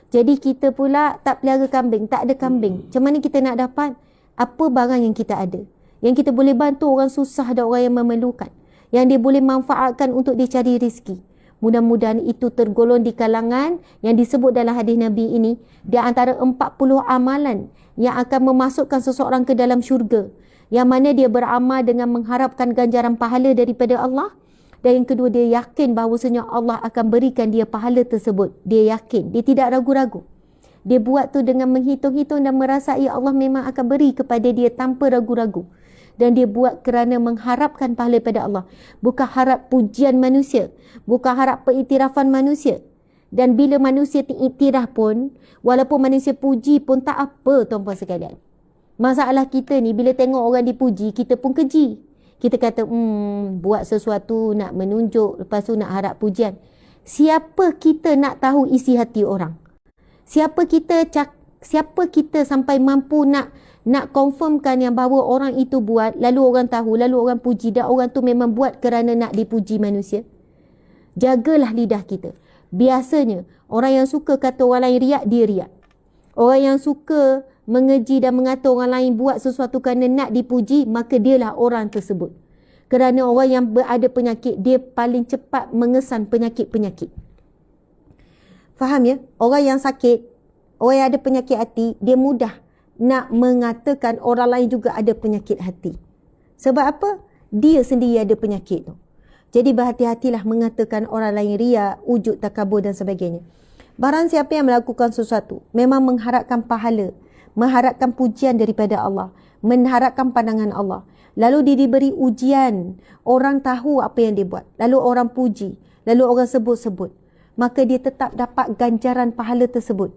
Jadi kita pula tak pelihara kambing, tak ada kambing. Macam mana kita nak dapat apa barang yang kita ada? Yang kita boleh bantu orang susah dan orang yang memerlukan. Yang dia boleh manfaatkan untuk dia cari rezeki. Mudah-mudahan itu tergolong di kalangan yang disebut dalam hadis Nabi ini. Di antara 40 amalan yang akan memasukkan seseorang ke dalam syurga. Yang mana dia beramal dengan mengharapkan ganjaran pahala daripada Allah. Dan yang kedua, dia yakin bahawasanya Allah akan berikan dia pahala tersebut. Dia yakin, dia tidak ragu-ragu. Dia buat tu dengan menghitung-hitung dan merasai Allah memang akan beri kepada dia tanpa ragu-ragu. Dan dia buat kerana mengharapkan pahala pada Allah. Bukan harap pujian manusia. Bukan harap pengiktirafan manusia. Dan bila manusia iktiraf pun, walaupun manusia puji pun tak apa tuan-puan sekalian. Masalah kita ni bila tengok orang dipuji, kita pun keji. Kita kata, buat sesuatu nak menunjuk, lepas tu nak harap pujian. Siapa kita nak tahu isi hati orang? Siapa kita sampai mampu nak confirmkan yang bahawa orang itu buat, lalu orang tahu, lalu orang puji, dan orang tu memang buat kerana nak dipuji manusia? Jagalah lidah kita. Biasanya, orang yang suka kata orang lain riak, dia riak. Orang yang suka mengeji dan mengata orang lain buat sesuatu kerana nak dipuji, maka dialah orang tersebut. Kerana orang yang berada penyakit, dia paling cepat mengesan penyakit-penyakit. Faham ya? Orang yang sakit, orang yang ada penyakit hati, dia mudah nak mengatakan orang lain juga ada penyakit hati. Sebab apa? Dia sendiri ada penyakit tu. Jadi berhati-hatilah mengatakan orang lain riak, ujub, takabur dan sebagainya. Barang siapa yang melakukan sesuatu, memang mengharapkan pahala, mengharapkan pujian daripada Allah, mengharapkan pandangan Allah. Lalu dia diberi ujian, orang tahu apa yang dia buat, lalu orang puji, lalu orang sebut-sebut, maka dia tetap dapat ganjaran pahala tersebut.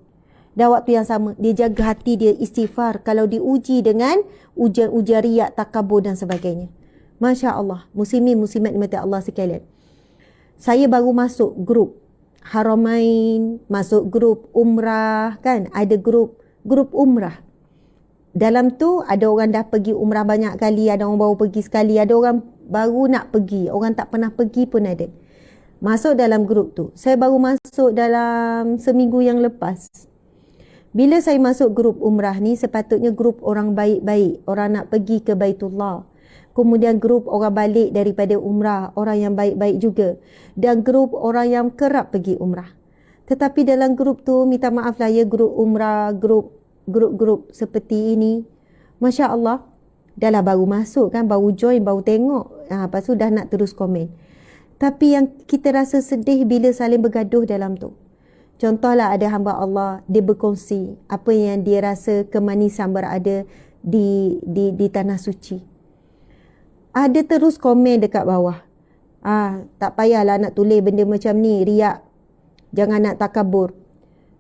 Dan waktu yang sama, dia jaga hati dia istighfar kalau diuji dengan ujian-ujian riak, takabur dan sebagainya. Masya Allah, muslimin muslimat dimati Allah sekalian. Saya baru masuk grup Haramain, masuk grup umrah kan, ada grup umrah. Dalam tu ada orang dah pergi umrah banyak kali, ada orang baru pergi sekali, ada orang baru nak pergi, orang tak pernah pergi pun ada. Masuk dalam grup tu. Saya baru masuk dalam seminggu yang lepas. Bila saya masuk grup umrah ni, sepatutnya grup orang baik-baik, orang nak pergi ke Baitullah. Kemudian grup orang balik daripada umrah, orang yang baik-baik juga. Dan grup orang yang kerap pergi umrah. Tetapi dalam grup tu, minta maaf lah ya, grup umrah, grup seperti ini, Masya Allah, dah lah baru masuk kan, baru join, baru tengok. Lepas tu dah nak terus komen. Tapi yang kita rasa sedih bila saling bergaduh dalam tu. Contohlah ada hamba Allah, dia berkongsi apa yang dia rasa kemanisan berada di tanah suci. Ada terus komen dekat bawah. Tak payahlah nak tulis benda macam ni, riak. Jangan nak takabur.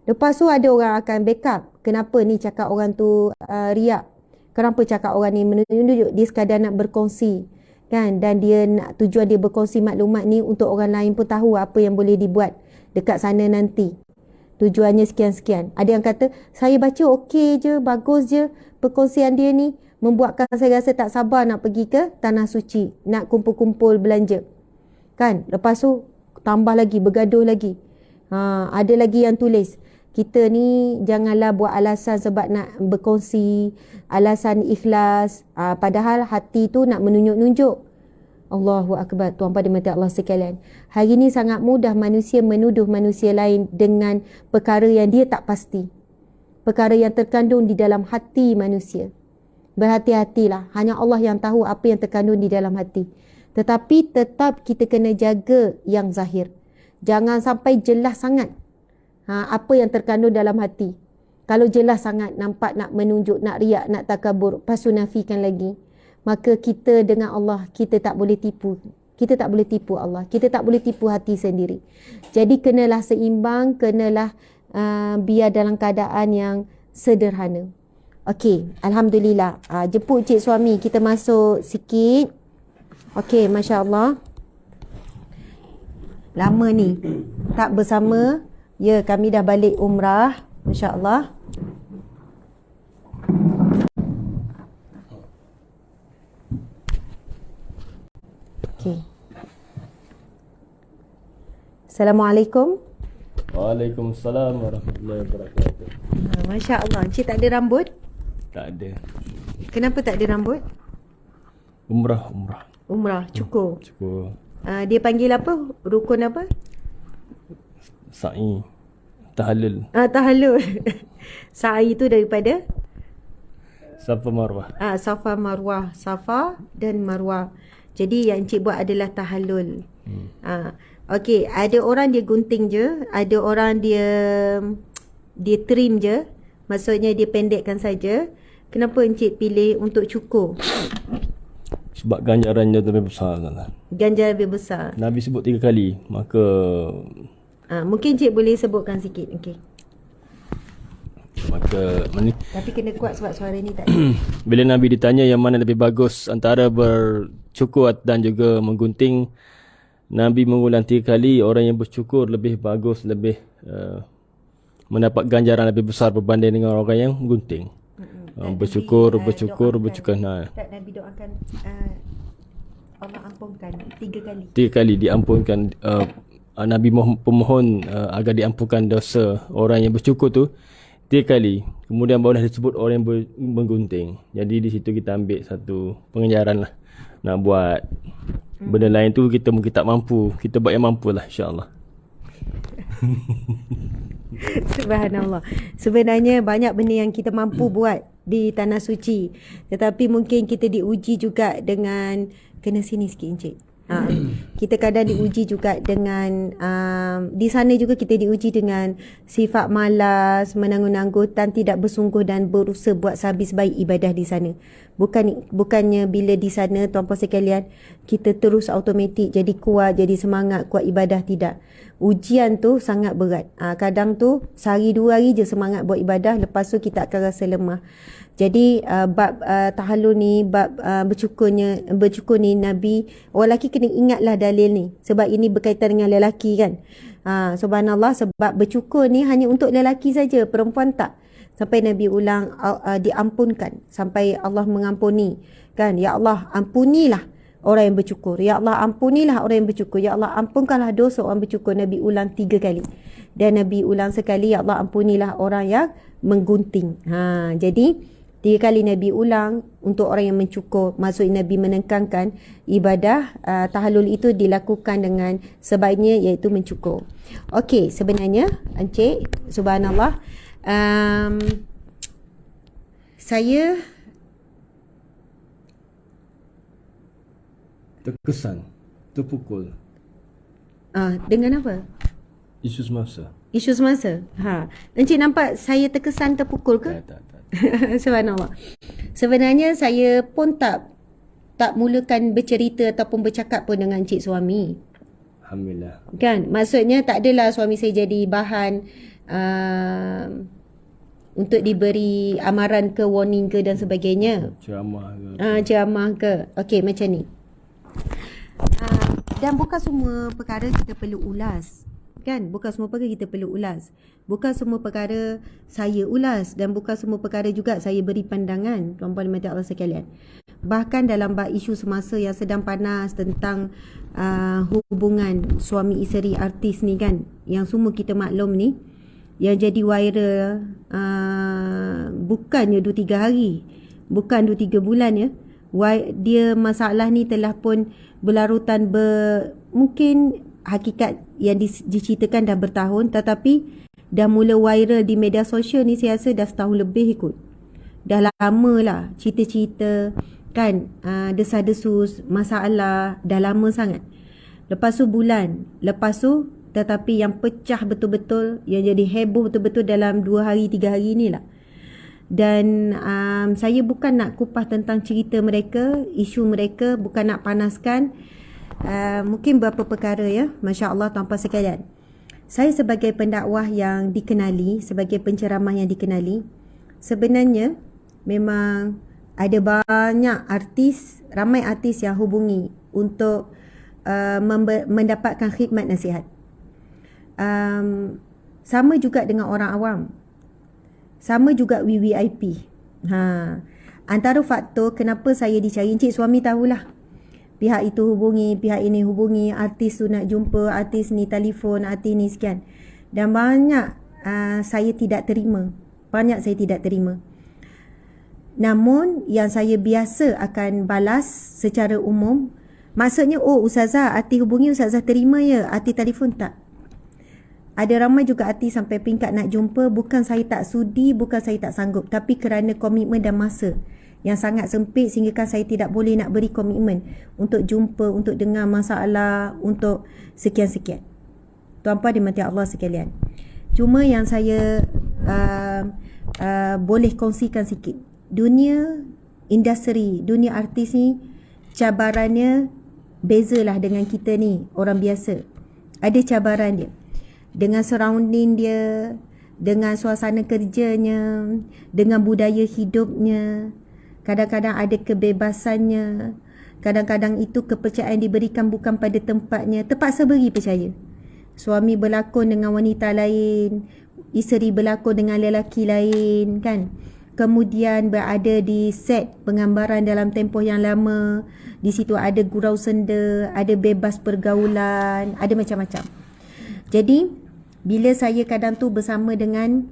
Lepas tu ada orang akan backup. Kenapa ni cakap orang tu riak? Kenapa cakap orang ni menunjuk? Dia sekadar nak berkongsi. Kan? Dan dia nak, tujuan dia berkongsi maklumat ni untuk orang lain pun tahu apa yang boleh dibuat dekat sana nanti. Tujuannya sekian-sekian. Ada yang kata, saya baca okey je, bagus je perkongsian dia ni. Membuatkan saya rasa tak sabar nak pergi ke Tanah Suci. Nak kumpul-kumpul belanja. Kan? Lepas tu tambah lagi, bergaduh lagi. Ada lagi yang tulis, kita ni janganlah buat alasan sebab nak berkongsi, alasan ikhlas. Padahal hati tu nak menunjuk-nunjuk. Allahu Akbar, tuan-tuan dimati Allah sekalian. Hari ni sangat mudah manusia menuduh manusia lain dengan perkara yang dia tak pasti. Perkara yang terkandung di dalam hati manusia. Berhati-hatilah. Hanya Allah yang tahu apa yang terkandung di dalam hati. Tetapi tetap kita kena jaga yang zahir. Jangan sampai jelas sangat apa yang terkandung dalam hati. Kalau jelas sangat, nampak nak menunjuk, nak riak, nak takabur, lepas tu nafikan lagi, maka kita dengan Allah, kita tak boleh tipu. Kita tak boleh tipu Allah. Kita tak boleh tipu hati sendiri. Jadi kenalah seimbang, kenalah biar dalam keadaan yang sederhana. Okey, Alhamdulillah. Jemput cik suami, kita masuk sikit. Okey, Masya Allah. Lama ni tak bersama. Ya, kami dah balik umrah. Masya Allah. Okey. Assalamualaikum. Waalaikumsalam warahmatullahi wabarakatuh. Masya Allah. Encik tak ada rambut? Tak ada. Kenapa tak ada rambut? Umrah. Cukur. Cukup. Dia panggil apa? Rukun apa? Sa'i. Tahallul. Tahallul. Sa'i itu daripada? Safa Marwah. Safa Marwah. Safa dan Marwah. Jadi yang encik buat adalah tahallul. Hmm. Okey, ada orang dia gunting je, ada orang dia dia trim je, maksudnya dia pendekkan saja. Kenapa Encik pilih untuk cukur? Sebab ganjarannya lebih besar, Ustazah. Ganjaran lebih besar. Nabi sebut 3 kali, maka Mungkin Encik boleh sebutkan sikit. Okey. Tapi kena kuat sebab suara ni tak ada. Bila Nabi ditanya yang mana lebih bagus antara bercukur dan juga menggunting, Nabi mengulang 3 kali. Orang yang bercukur lebih bagus, lebih mendapat ganjaran lebih besar berbanding dengan orang yang menggunting. Bercukur. Tak, Nabi doakan Allah ampunkan 3 kali. 3 kali diampunkan. Nabi pemohon agar diampunkan dosa orang yang bercukur tu 3 kali. Kemudian barulah disebut orang yang menggunting. Jadi di situ kita ambil satu pengajaran lah. Nak buat benda lain tu kita mungkin tak mampu, kita buat yang mampu lah, insyaAllah. Subhanallah. Sebenarnya banyak benda yang kita mampu buat di tanah suci, tetapi mungkin kita diuji juga dengan, kena sini sikit Encik. Kita kadang diuji juga dengan di sana juga kita diuji dengan sifat malas, menanggung-nanggutan, tidak bersungguh dan berusaha buat sehabis baik ibadah di sana. Bukannya bila di sana tuan-puan sekalian kita terus automatik jadi kuat, jadi semangat kuat ibadah, tidak. Ujian tu sangat berat. Kadang tu sehari 2 hari je semangat buat ibadah, lepas tu kita akan rasa lemah. Jadi bab tahallul ni, bab bercukur ni, Nabi, orang lelaki kena ingatlah dalil ni, sebab ini berkaitan dengan lelaki kan. Subhanallah, sebab bercukur ni hanya untuk lelaki saja, perempuan tak. Sampai Nabi ulang diampunkan, sampai Allah mengampuni kan. Ya Allah, ampunilah orang yang bercukur. Ya Allah, ampunilah orang yang bercukur. Ya Allah, ampunkanlah dosa orang bercukur. Nabi ulang 3 kali. Dan Nabi ulang sekali, ya Allah, ampunilah orang yang menggunting. Jadi 3 kali Nabi ulang untuk orang yang mencukur. Maksudnya Nabi menekankan ibadah tahallul itu dilakukan dengan sebaiknya, iaitu mencukur. Okey, sebenarnya Encik, subhanallah, saya terkesan, terpukul. Dengan apa? Isu semasa. Isu semasa. Encik nampak saya terkesan, terpukul ke? Tak. Subhanallah. Sebenarnya saya pun tak mulakan bercerita ataupun bercakap pun dengan encik suami. Alhamdulillah. Kan? Maksudnya tak adalah suami saya jadi bahan untuk diberi amaran ke, warning ke dan sebagainya. Ceramah ke. Ceramah ke. Okey, macam ni. Dan bukan semua perkara kita perlu ulas. Kan? Bukan semua perkara kita perlu ulas. Bukan semua perkara saya ulas, dan bukan semua perkara juga saya beri pandangan, tuan-puan dan Allah sekalian. Bahkan dalam bab isu semasa yang sedang panas tentang hubungan suami isteri artis ni kan, yang semua kita maklum ni, yang jadi viral bukannya 2-3 hari, bukan 2-3 bulan ya. Dia masalah ni telah pun berlarutan mungkin hakikat yang diceritakan dah bertahun, tetapi dah mula viral di media sosial ni saya rasa dah setahun lebih kot. Dah lama lah cerita-cerita kan, desas-desus masalah dah lama sangat. Lepas tu bulan, lepas tu tetapi yang pecah betul-betul, yang jadi heboh betul-betul dalam 2 hari 3 hari ni lah. Dan saya bukan nak kupas tentang cerita mereka, isu mereka, bukan nak panaskan. Mungkin beberapa perkara ya, Masya Allah tuan-puan sekalian. Saya sebagai pendakwah yang dikenali, sebagai penceramah yang dikenali, sebenarnya memang ada banyak artis, ramai artis yang hubungi untuk mendapatkan khidmat nasihat. Sama juga dengan orang awam, sama juga VVIP. Antara faktor kenapa saya dicari, encik suami tahulah, pihak itu hubungi, pihak ini hubungi, artis tu nak jumpa, artis ni telefon, artis ni sekian. Dan banyak saya tidak terima. Banyak saya tidak terima. Namun yang saya biasa akan balas secara umum, maksudnya, oh ustazah, artis hubungi, ustazah terima ya, artis telefon tak. Ada ramai juga artis sampai peringkat nak jumpa, bukan saya tak sudi, bukan saya tak sanggup, tapi kerana komitmen dan masa yang sangat sempit sehingga kan saya tidak boleh nak beri komitmen untuk jumpa, untuk dengar masalah, untuk sekian-sekian. Tuan-puan dimati Allah sekalian. Cuma yang saya boleh kongsikan sikit. Dunia industri, dunia artis ni cabarannya bezalah dengan kita ni, orang biasa. Ada cabaran dia. Dengan surrounding dia, dengan suasana kerjanya, dengan budaya hidupnya. Kadang-kadang ada kebebasannya. Kadang-kadang itu kepercayaan diberikan bukan pada tempatnya. Terpaksa beri percaya. Suami berlakon dengan wanita lain, isteri berlakon dengan lelaki lain, kan? Kemudian berada di set penggambaran dalam tempoh yang lama. Di situ ada gurau senda, ada bebas pergaulan, ada macam-macam. Jadi, bila saya kadang tu bersama dengan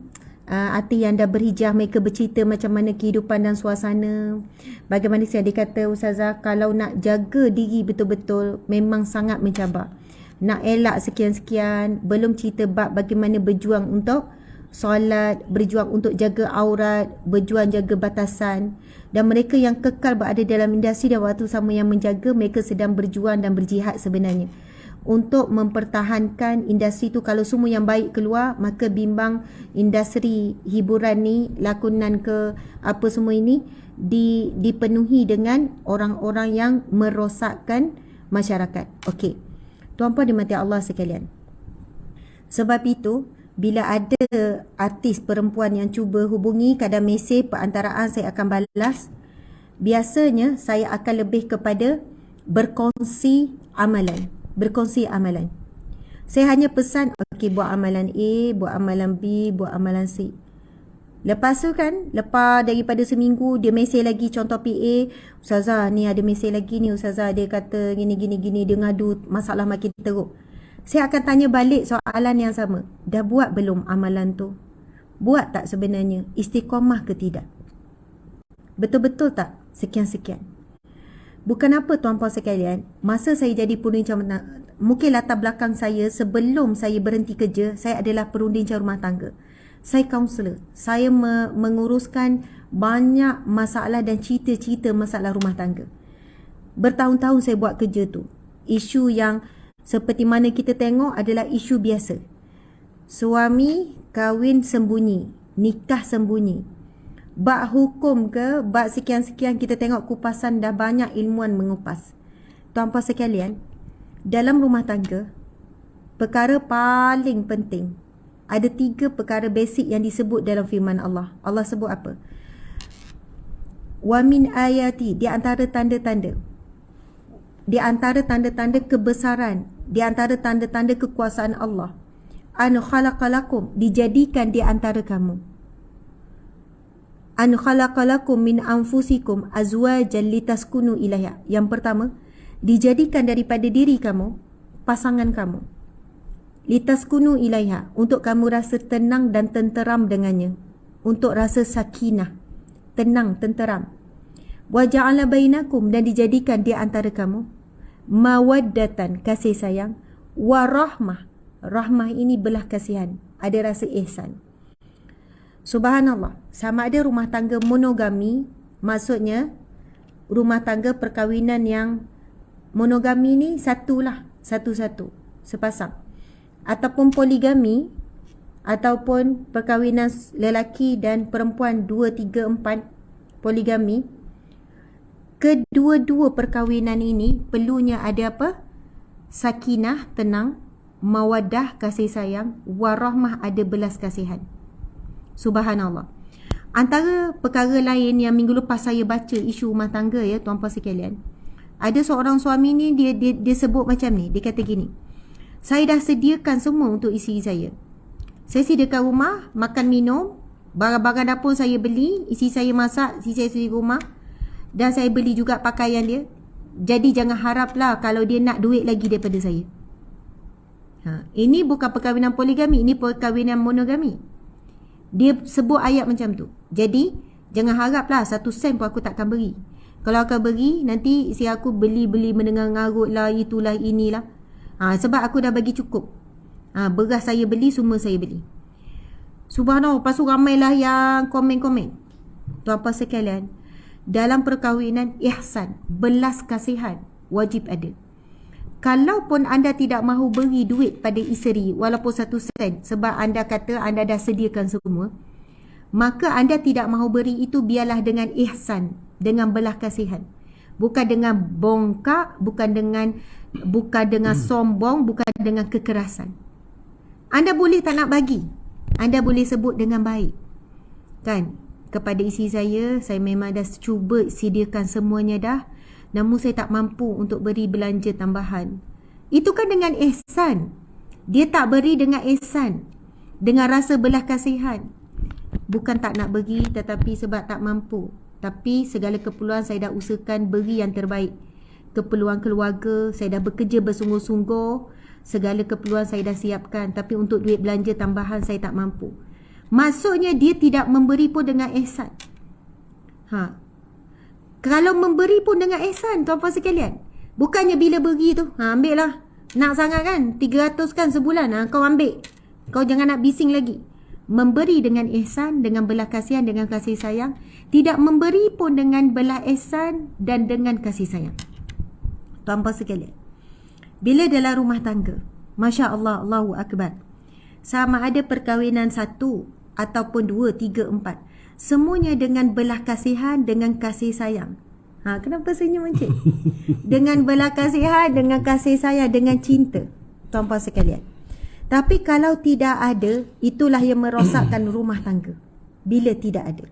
artis yang dah berhijrah, mereka bercerita macam mana kehidupan dan suasana. Bagaimana saya dikata, Ustazah, kalau nak jaga diri betul-betul, memang sangat mencabar. Nak elak sekian-sekian, belum cerita bab bagaimana berjuang untuk solat, berjuang untuk jaga aurat, berjuang jaga batasan. Dan mereka yang kekal berada dalam industri dan waktu sama yang menjaga, mereka sedang berjuang dan berjihad sebenarnya untuk mempertahankan industri tu. Kalau semua yang baik keluar, maka bimbang industri hiburan ni, lakonan ke apa semua ini dipenuhi dengan orang-orang yang merosakkan masyarakat. Okey, tuan-puan dimati Allah sekalian. Sebab itu, bila ada artis perempuan yang cuba hubungi, kadang mesej perantaraan saya akan balas. Biasanya saya akan lebih kepada berkongsi amalan. Saya hanya pesan, okey, buat amalan A, buat amalan B, buat amalan C. Lepas tu kan, lepas daripada seminggu, dia mesej lagi, contoh PA, Ustazah ni ada mesej lagi ni, Ustazah dia kata gini, dia ngadu, masalah makin teruk. Saya akan tanya balik soalan yang sama. Dah buat belum amalan tu? Buat tak sebenarnya? Istiqamah ke tidak? Betul-betul tak? Sekian-sekian. Bukan apa tuan-puan sekalian, masa saya jadi perunding calon, mungkin latar belakang saya sebelum saya berhenti kerja, saya adalah perunding calon rumah tangga. Saya kaunselor. Saya menguruskan banyak masalah dan cerita-cerita masalah rumah tangga. Bertahun-tahun saya buat kerja tu. Isu yang seperti mana kita tengok adalah isu biasa. Suami kahwin sembunyi, nikah sembunyi. Bab hukum ke, bab sekian-sekian, kita tengok kupasan dah banyak ilmuwan mengupas. Tuan-puan sekalian, dalam rumah tangga, perkara paling penting, ada 3 perkara basic yang disebut dalam firman Allah. Allah sebut apa? Wa min ayati, di antara tanda-tanda, di antara tanda-tanda kebesaran, di antara tanda-tanda kekuasaan Allah, an khalaqalakum, dijadikan di antara kamu, an khalaqalakum min anfusikum azwajan litaskunu ilaiha. Yang pertama, dijadikan daripada diri kamu pasangan kamu, litaskunu ilaiha, untuk kamu rasa tenang dan tenteram dengannya, untuk rasa sakinah, tenang, tenteram. Wa ja'ala bainakum, dan dijadikan di antara kamu mawaddatan, kasih sayang, wa rahmah, rahmah ini belah kasihan, ada rasa ihsan. Subhanallah, sama ada rumah tangga monogami, maksudnya rumah tangga perkahwinan yang monogami ni satulah, satu-satu, sepasang, ataupun poligami, ataupun perkahwinan lelaki dan perempuan 2, 3, 4, poligami. Kedua-dua perkahwinan ini perlunya ada apa? Sakinah, tenang, mawaddah, kasih sayang, warahmah, ada belas kasihan. Subhanallah. Antara perkara lain yang minggu lepas saya baca isu rumah tangga ya tuan-puan sekalian, ada seorang suami ni dia sebut macam ni, dia kata gini, saya dah sediakan semua untuk isteri saya. Saya sediakan rumah, makan minum, barang-barang dapur saya beli, isteri saya masak, isteri saya sediakan rumah, dan saya beli juga pakaian dia. Jadi jangan haraplah kalau dia nak duit lagi daripada saya. Ini bukan perkahwinan poligami, ini perkahwinan monogami. Dia sebut ayat macam tu. Jadi jangan haraplah 1 sen pun aku takkan beri. Kalau akan beri, nanti isteri aku beli-beli mendengar ngarut lah, itulah inilah. Sebab aku dah bagi cukup. Beras saya beli, semua saya beli. Subhanallah, lepas tu ramailah yang komen-komen. Tuan-puan sekalian, dalam perkahwinan ihsan, belas kasihan wajib ada. kalaupun anda tidak mahu beri duit pada isteri walaupun 1 sen sebab anda kata anda dah sediakan semua, maka anda tidak mahu beri itu biarlah dengan ihsan, dengan belah kasihan. Bukan dengan bongkak, bukan dengan sombong, bukan dengan kekerasan. Anda boleh tak nak bagi, anda boleh sebut dengan baik. Kan, kepada isteri saya memang dah cuba sediakan semuanya dah, namun saya tak mampu untuk beri belanja tambahan. Itu kan dengan ihsan. Dia tak beri dengan ihsan, dengan rasa belah kasihan. Bukan tak nak beri, tetapi sebab tak mampu. Tapi segala keperluan saya dah usahakan beri yang terbaik. Keperluan keluarga, saya dah bekerja bersungguh-sungguh. Segala keperluan saya dah siapkan. Tapi untuk duit belanja tambahan saya tak mampu. Maksudnya dia tidak memberi pun dengan ihsan. Kalau memberi pun dengan ihsan, tuan-puan sekalian, bukannya bila beri tu, ambil lah. Nak sangat kan? 300 kan sebulan, kau ambil. Kau jangan nak bising lagi. Memberi dengan ihsan, dengan belah kasihan, dengan kasih sayang. Tidak memberi pun dengan belah ihsan dan dengan kasih sayang. Tuan-puan sekalian, bila dalam rumah tangga, Masya Allah, Allahu Akbar, sama ada perkahwinan 1 ataupun 2, 3, 4, semuanya dengan belah kasihan, dengan kasih sayang. Kenapa senyum Encik? Dengan belah kasihan, dengan kasih sayang, dengan cinta, tuan-puan sekalian. Tapi kalau tidak ada, itulah yang merosakkan rumah tangga. Bila tidak ada.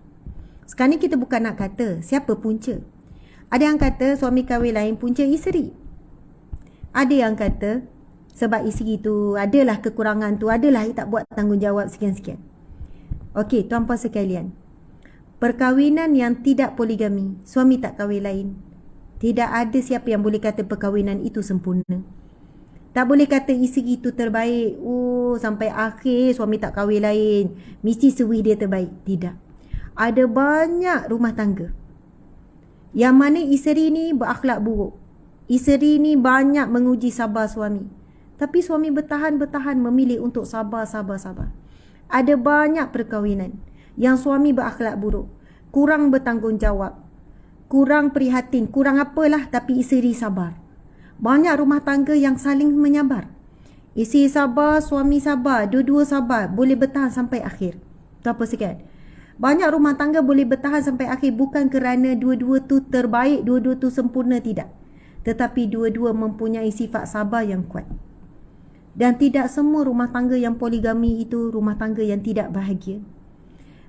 Sekarang ni kita bukan nak kata siapa punca. Ada yang kata suami kahwin lain punca isteri. Ada yang kata sebab isteri tu adalah kekurangan tu, adalah tak buat tanggungjawab sekian-sekian. Okey, tuan-puan sekalian. Perkahwinan yang tidak poligami, suami tak kahwin lain, tidak ada siapa yang boleh kata perkahwinan itu sempurna. Tak boleh kata isteri itu terbaik, sampai akhir suami tak kahwin lain, mesti suami dia terbaik. Tidak. Ada banyak rumah tangga yang mana isteri ni berakhlak buruk. Isteri ni banyak menguji sabar suami. Tapi suami bertahan memilih untuk sabar. Ada banyak perkahwinan yang suami berakhlak buruk, kurang bertanggungjawab, kurang prihatin, kurang apalah, tapi isteri sabar. Banyak rumah tangga yang saling menyabar. Isteri sabar, suami sabar, dua-dua sabar, boleh bertahan sampai akhir. Tu apa sikit? Banyak rumah tangga boleh bertahan sampai akhir bukan kerana dua-dua tu terbaik, dua-dua tu sempurna, tidak. Tetapi dua-dua mempunyai sifat sabar yang kuat. Dan tidak semua rumah tangga yang poligami itu rumah tangga yang tidak bahagia.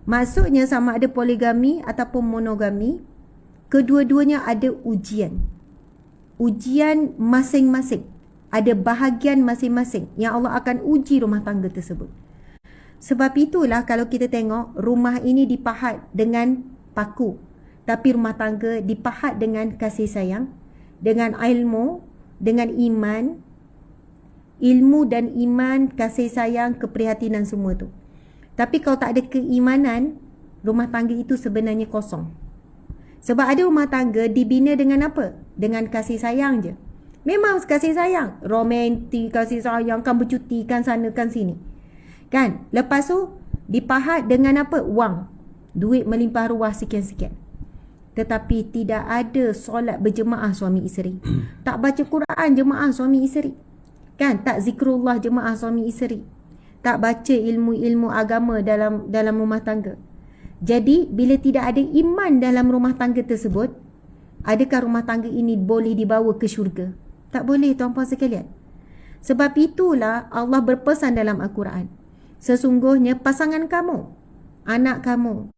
Maksudnya sama ada poligami ataupun monogami, kedua-duanya ada ujian. Ujian masing-masing. Ada bahagian masing-masing yang Allah akan uji rumah tangga tersebut. Sebab itulah kalau kita tengok rumah ini dipahat dengan paku, tapi rumah tangga dipahat dengan kasih sayang, dengan ilmu, dengan iman. Ilmu dan iman, kasih sayang, keprihatinan semua tu. Tapi kalau tak ada keimanan, rumah tangga itu sebenarnya kosong. Sebab ada rumah tangga dibina dengan apa? Dengan kasih sayang je. Memang kasih sayang, romantik, kasih sayang, kan bercuti, kan sana, kan sini. Kan? Lepas tu dipahat dengan apa? Wang. Duit melimpah ruah sekian-sekian. Tetapi tidak ada solat berjemaah suami isteri. Tak baca Quran jemaah suami isteri. Kan? Tak zikrullah jemaah suami isteri. Tak baca ilmu-ilmu agama dalam rumah tangga. Jadi, bila tidak ada iman dalam rumah tangga tersebut, adakah rumah tangga ini boleh dibawa ke syurga? Tak boleh, tuan-puan sekalian. Sebab itulah Allah berpesan dalam Al-Quran. Sesungguhnya pasangan kamu, anak kamu,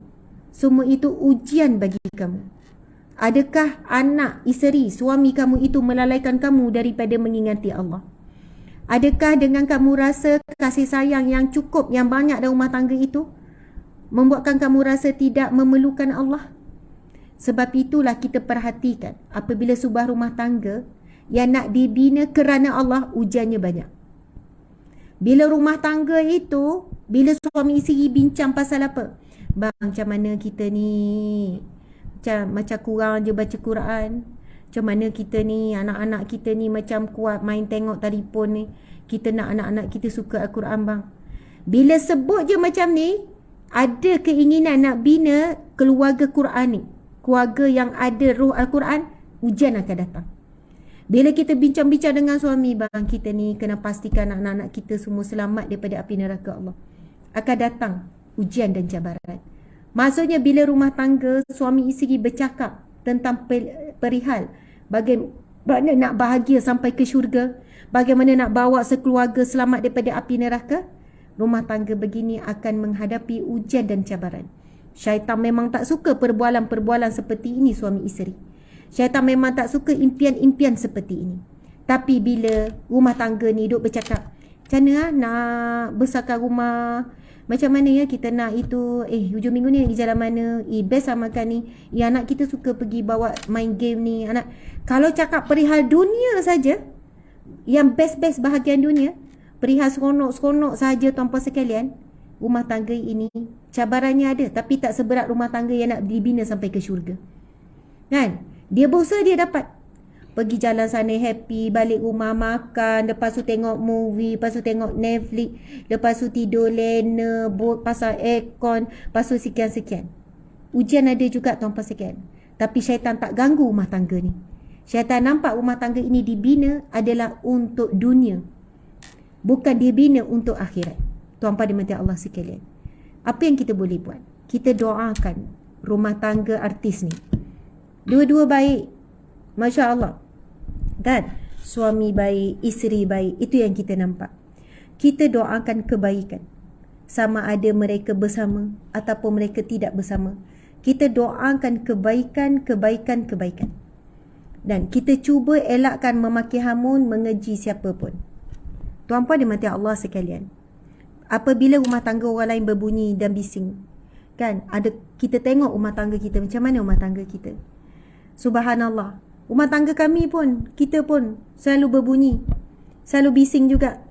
semua itu ujian bagi kamu. Adakah anak, isteri, suami kamu itu melalaikan kamu daripada mengingati Allah? Adakah dengan kamu rasa kasih sayang yang cukup, yang banyak dalam rumah tangga itu membuatkan kamu rasa tidak memerlukan Allah? Sebab itulah kita perhatikan apabila sebuah rumah tangga yang nak dibina kerana Allah, ujiannya banyak. Bila rumah tangga itu, bila suami isteri bincang pasal apa? Bang, macam mana kita ni? Macam kurang je baca Quran. Macam mana kita ni, anak-anak kita ni macam kuat main tengok telefon ni. Kita nak anak-anak kita suka Al-Quran bang. Bila sebut je macam ni, ada keinginan nak bina keluarga Quran ni, keluarga yang ada ruh Al-Quran, ujian akan datang. Bila kita bincang-bincang dengan suami, bang, kita ni kena pastikan anak-anak kita semua selamat daripada api neraka Allah. Akan datang ujian dan cabaran. Maksudnya bila rumah tangga suami isteri bercakap tentang perihal bagaimana nak bahagia sampai ke syurga, bagaimana nak bawa sekeluarga selamat daripada api neraka, rumah tangga begini akan menghadapi ujian dan cabaran. Syaitan memang tak suka perbualan-perbualan seperti ini suami isteri. Syaitan memang tak suka impian-impian seperti ini. Tapi bila rumah tangga ni duk bercakap, macam mana nak besarkan rumah, macam mana ya kita nak itu, hujung minggu ni pergi jalan mana, best lah makan ni, anak kita suka pergi bawa main game ni, anak. Kalau cakap perihal dunia saja, yang best-best bahagian dunia, perihal seronok-seronok saja tuan-puan sekalian, rumah tangga ini cabarannya ada, tapi tak seberat rumah tangga yang nak dibina sampai ke syurga. Kan? Dia berusaha, dia dapat. Pergi jalan sana happy, balik rumah makan, lepas tu tengok movie, lepas tu tengok Netflix, lepas tu tidur lena, pasang aircon, lepas tu sekian-sekian. Ujian ada juga tuan-puan sekalian. Tapi syaitan tak ganggu rumah tangga ni. Syaitan nampak rumah tangga ini dibina adalah untuk dunia, bukan dibina untuk akhirat. Tuan-puan dimati Allah sekalian, apa yang kita boleh buat? Kita doakan rumah tangga artis ni. Dua-dua baik, Masya Allah. Kan? Suami baik, isteri baik. Itu yang kita nampak. Kita doakan kebaikan. Sama ada mereka bersama ataupun mereka tidak bersama. Kita doakan kebaikan. Dan kita cuba elakkan memaki hamun, mengeji siapa pun. Tuan-puan dimati Allah sekalian, apabila rumah tangga orang lain berbunyi dan bising, kan, kita tengok rumah tangga kita, macam mana rumah tangga kita. Subhanallah, rumah tangga kami pun, kita pun selalu berbunyi, selalu bising juga,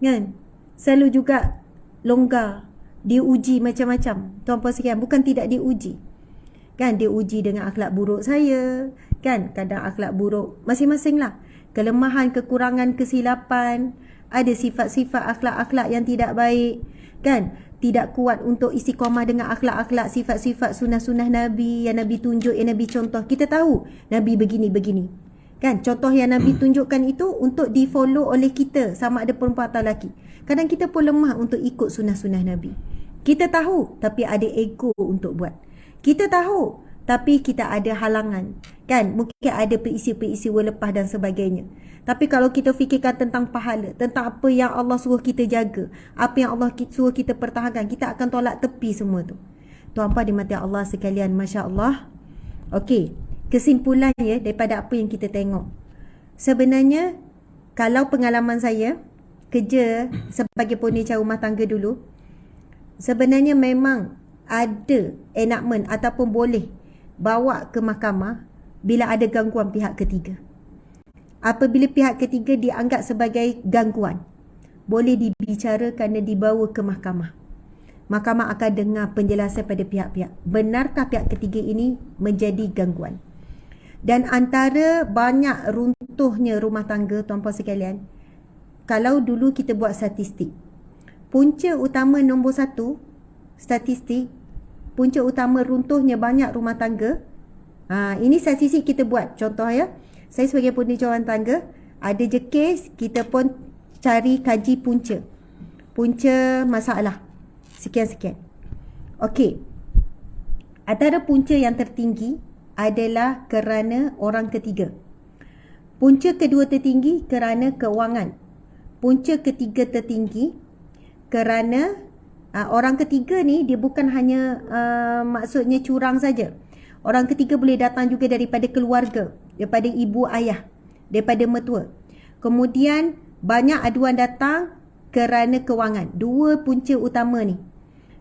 kan, selalu juga longgar, diuji macam-macam. Tuan-puan sekalian, bukan tidak diuji, kan, diuji dengan akhlak buruk saya, kan, kadang akhlak buruk masing-masing lah, kelemahan, kekurangan, kesilapan, ada sifat-sifat akhlak-akhlak yang tidak baik, kan, tidak kuat untuk istiqamah dengan akhlak-akhlak, sifat-sifat sunnah-sunnah Nabi yang Nabi tunjuk, yang Nabi contoh. Kita tahu Nabi begini-begini, kan, contoh yang Nabi tunjukkan itu untuk di follow oleh kita, sama ada perempuan atau lelaki. Kadang kita pun lemah untuk ikut sunnah-sunnah Nabi. Kita tahu tapi ada ego untuk buat. Kita tahu tapi kita ada halangan, kan, mungkin ada peristiwa-peristiwa lepas dan sebagainya. Tapi kalau kita fikirkan tentang pahala, tentang apa yang Allah suruh kita jaga, apa yang Allah suruh kita pertahankan, kita akan tolak tepi semua tu. Tuan-puan dimati Allah sekalian, Masya Allah. Okey, kesimpulannya daripada apa yang kita tengok, sebenarnya kalau pengalaman saya kerja sebagai pengacara rumah tangga dulu, sebenarnya memang ada enactment ataupun boleh bawa ke mahkamah bila ada gangguan pihak ketiga. Apabila pihak ketiga dianggap sebagai gangguan, boleh dibicarakan dan dibawa ke mahkamah. Mahkamah akan dengar penjelasan pada pihak-pihak. Benarkah pihak ketiga ini menjadi gangguan? Dan antara banyak runtuhnya rumah tangga, tuan-puan sekalian, kalau dulu kita buat statistik, punca utama nombor 1 statistik, punca utama runtuhnya banyak rumah tangga, ini statistik kita buat. Contoh ya, saya sebagai pengacara rumah tangga, ada je kes, kita pun cari kaji punca masalah sekian-sekian. Okey, antara punca yang tertinggi adalah kerana orang ketiga. Punca kedua tertinggi kerana kewangan. Punca ketiga tertinggi kerana orang ketiga ni dia bukan hanya maksudnya curang saja. Orang ketiga boleh datang juga daripada keluarga, daripada ibu ayah, daripada mertua. Kemudian banyak aduan datang kerana kewangan. Dua punca utama ni.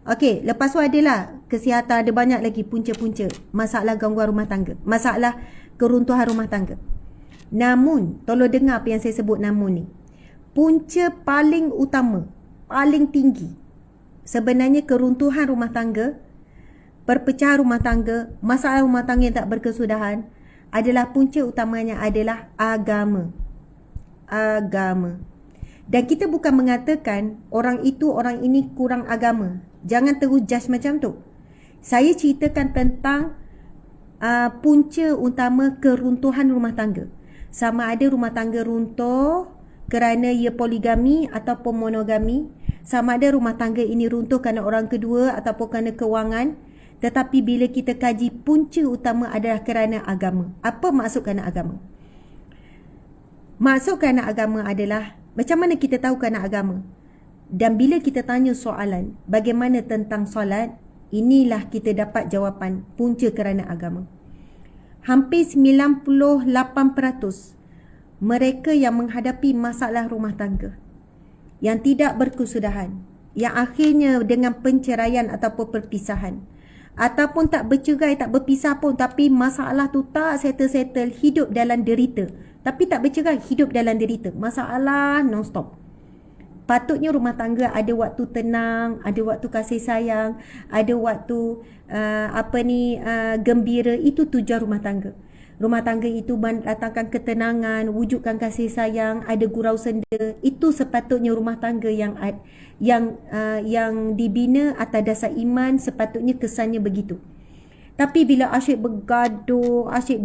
Okey, lepas tu adalah kesihatan, ada banyak lagi punca-punca masalah gangguan rumah tangga, masalah keruntuhan rumah tangga. Namun, tolong dengar apa yang saya sebut namun ni. Punca paling utama, paling tinggi sebenarnya keruntuhan rumah tangga, perpecahan rumah tangga, masalah rumah tangga yang tak berkesudahan, adalah punca utamanya adalah agama. Agama. Dan kita bukan mengatakan orang itu, orang ini kurang agama. Jangan terus judge macam tu. Saya ceritakan tentang punca utama keruntuhan rumah tangga. Sama ada rumah tangga runtuh kerana ia poligami ataupun monogami. Sama ada rumah tangga ini runtuh kerana orang kedua ataupun kerana kewangan. Tetapi bila kita kaji, punca utama adalah kerana agama. Apa maksud kerana agama? Maksud kerana agama adalah, macam mana kita tahu kerana agama? Dan bila kita tanya soalan, bagaimana tentang solat? Inilah kita dapat jawapan, punca kerana agama. Hampir 98% mereka yang menghadapi masalah rumah tangga, yang tidak berkesudahan, yang akhirnya dengan penceraian ataupun perpisahan, ataupun tak bercerai, tak berpisah pun, tapi masalah tu tak settle-settle, hidup dalam derita. Tapi tak bercerai, hidup dalam derita, masalah non-stop. Patutnya rumah tangga ada waktu tenang, ada waktu kasih sayang, ada waktu gembira. Itu tujuan rumah tangga. Rumah tangga itu datangkan ketenangan, wujudkan kasih sayang, ada gurau senda. Itu sepatutnya rumah tangga yang dibina atas dasar iman, sepatutnya kesannya begitu. Tapi bila asyik bergaduh, asyik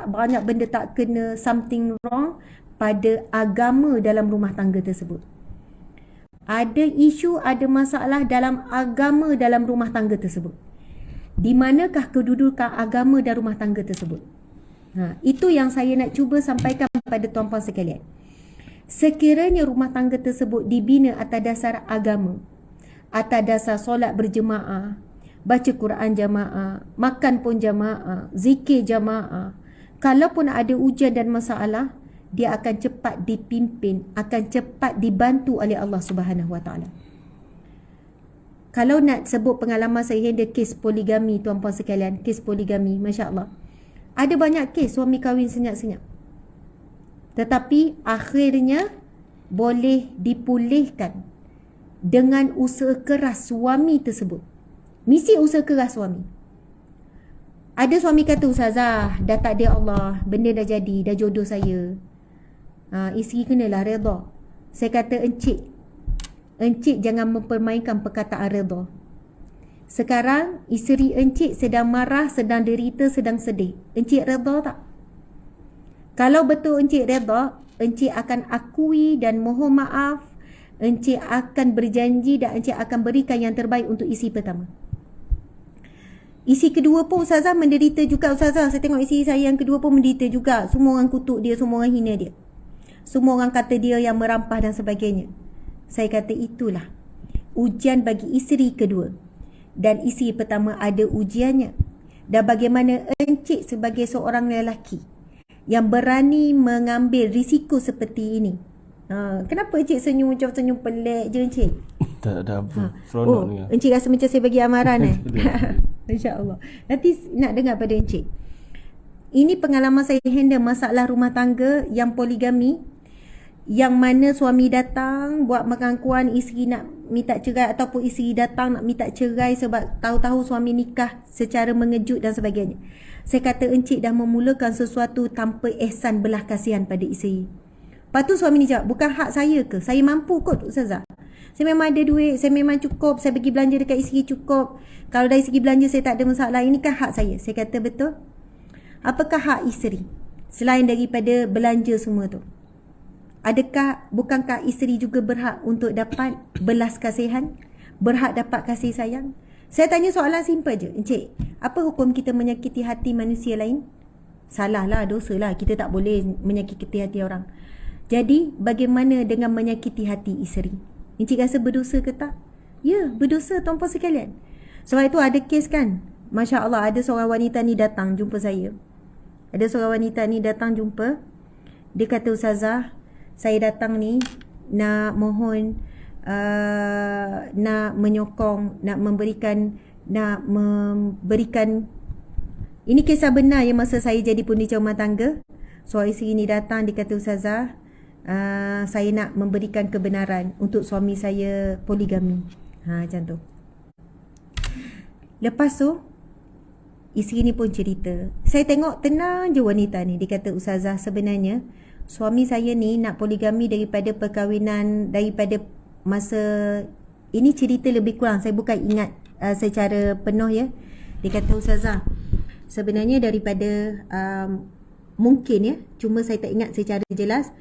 banyak benda tak kena, something wrong pada agama dalam rumah tangga tersebut. Ada isu, ada masalah dalam agama dalam rumah tangga tersebut. Di manakah kedudukan agama dan rumah tangga tersebut? Itu yang saya nak cuba sampaikan pada tuan-puan sekalian. Sekiranya rumah tangga tersebut dibina atas dasar agama, atas dasar solat berjemaah, baca Quran jamaah, makan pun jamaah, zikir jamaah, kalaupun ada ujian dan masalah, dia akan cepat dipimpin, akan cepat dibantu oleh Allah Subhanahu Wa Taala. Kalau nak sebut pengalaman saya ada kes poligami, tuan-puan sekalian, kes poligami, masya-Allah. Ada banyak kes suami kahwin senyap-senyap. Tetapi akhirnya boleh dipulihkan dengan usaha keras suami tersebut. Misi usaha keras suami. Ada suami kata, "Ustazah, dah takdir Allah, benda dah jadi, dah jodoh saya. Isteri kenalah redha." Saya kata, Encik jangan mempermainkan perkataan redha. Sekarang isteri encik sedang marah, sedang derita, sedang sedih. Encik redha tak? Kalau betul encik redha, encik akan akui dan mohon maaf. Encik akan berjanji dan encik akan berikan yang terbaik untuk isteri pertama. Isteri kedua pun Ustazah menderita juga. Ustazah, saya tengok isteri saya yang kedua pun menderita juga. Semua orang kutuk dia, semua orang hina dia. Semua orang kata dia yang merampah dan sebagainya. Saya kata itulah ujian bagi isteri kedua. Dan isteri pertama ada ujiannya. Dan bagaimana encik sebagai seorang lelaki yang berani mengambil risiko seperti ini. Kenapa encik senyum macam senyum pelik je encik? Tak ada apa. Seronok dengar. Encik rasa macam saya bagi amaran InsyaAllah. Nanti nak dengar pada encik. Ini pengalaman saya handle masalah rumah tangga yang poligami, yang mana suami datang buat pengakuan isteri nak minta cerai, ataupun isteri datang nak minta cerai sebab tahu-tahu suami nikah secara mengejut dan sebagainya. Saya kata encik dah memulakan sesuatu tanpa ihsan belah kasihan pada isteri. Lepas tu suami ni jawab, bukan hak saya ke? Saya mampu kot Ustazah. Saya memang ada duit, saya memang cukup, saya pergi belanja dekat isteri cukup. Kalau dari segi belanja saya tak ada masalah, ini kan hak saya. Saya kata betul. Apakah hak isteri selain daripada belanja semua tu? Bukankah isteri juga berhak untuk dapat belas kasihan, berhak dapat kasih sayang? Saya tanya soalan simple je, encik, apa hukum kita menyakiti hati manusia lain? Salah lah, dosa lah, kita tak boleh menyakiti hati orang. Jadi bagaimana dengan menyakiti hati isteri? Encik rasa berdosa ke tak? Ya, berdosa tuan-puan sekalian. Sebab itu ada kes kan, Masya Allah, ada seorang wanita ni datang jumpa saya. Ada seorang wanita ni datang jumpa. Dia kata, Ustazah, saya datang ni nak mohon, nak menyokong, nak memberikan, ini kisah benar yang masa saya jadi pundit rumah tangga. Suami isteri ni datang, dia kata, Ustazah, saya nak memberikan kebenaran untuk suami saya poligami. Macam tu. Lepas tu isteri ni pun cerita. Saya tengok tenang je wanita ni. Dia kata, Ustazah, sebenarnya suami saya ni nak poligami daripada perkahwinan, daripada masa, ini cerita lebih kurang, saya bukan ingat secara penuh ya. Dia kata, Ustazah, sebenarnya daripada Mungkin ya, cuma saya tak ingat secara jelas.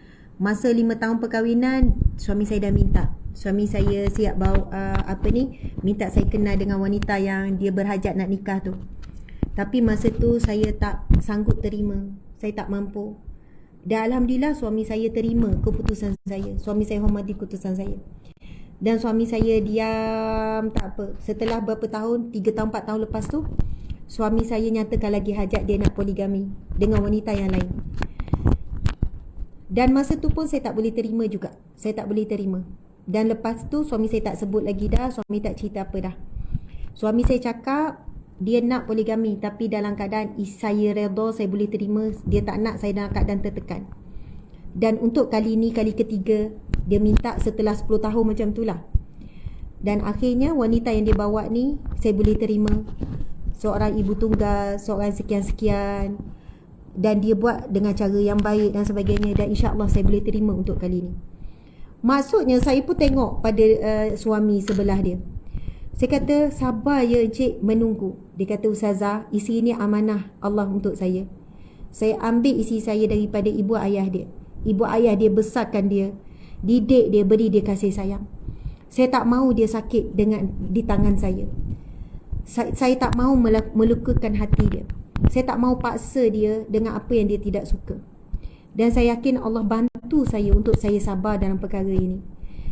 Masa 5 tahun perkahwinan, suami saya dah minta. Suami saya siap bawa minta saya kenal dengan wanita yang dia berhajat nak nikah tu. Tapi masa tu saya tak sanggup terima. Saya tak mampu. Dan alhamdulillah suami saya terima keputusan saya. Suami saya hormati keputusan saya. Dan suami saya diam, tak apa. Setelah berapa tahun, 3 tahun 4 tahun lepas tu, suami saya nyatakan lagi hajat dia nak poligami dengan wanita yang lain. Dan masa tu pun saya tak boleh terima juga. Saya tak boleh terima. Dan lepas tu suami saya tak sebut lagi dah, suami tak cerita apa dah. Suami saya cakap dia nak poligami, tapi dalam keadaan saya redha, saya boleh terima. Dia tak nak saya dalam keadaan tertekan. Dan untuk kali ni, kali ketiga, dia minta setelah 10 tahun macam tu lah. Dan akhirnya wanita yang dia bawa ni saya boleh terima. Seorang ibu tunggal, seorang sekian-sekian. Dan dia buat dengan cara yang baik dan sebagainya. Dan insya-Allah saya boleh terima untuk kali ni. Maksudnya saya pun tengok pada suami sebelah dia. Saya kata, sabar ya encik menunggu. Dia kata, Ustazah, isteri ni amanah Allah untuk saya. Saya ambil isteri saya daripada ibu ayah dia. Ibu ayah dia besarkan dia, didik dia, beri dia kasih sayang. Saya tak mahu dia sakit di tangan saya. Saya tak mahu melukakan hati dia. Saya tak mahu paksa dia dengan apa yang dia tidak suka. Dan saya yakin Allah bantu saya untuk saya sabar dalam perkara ini.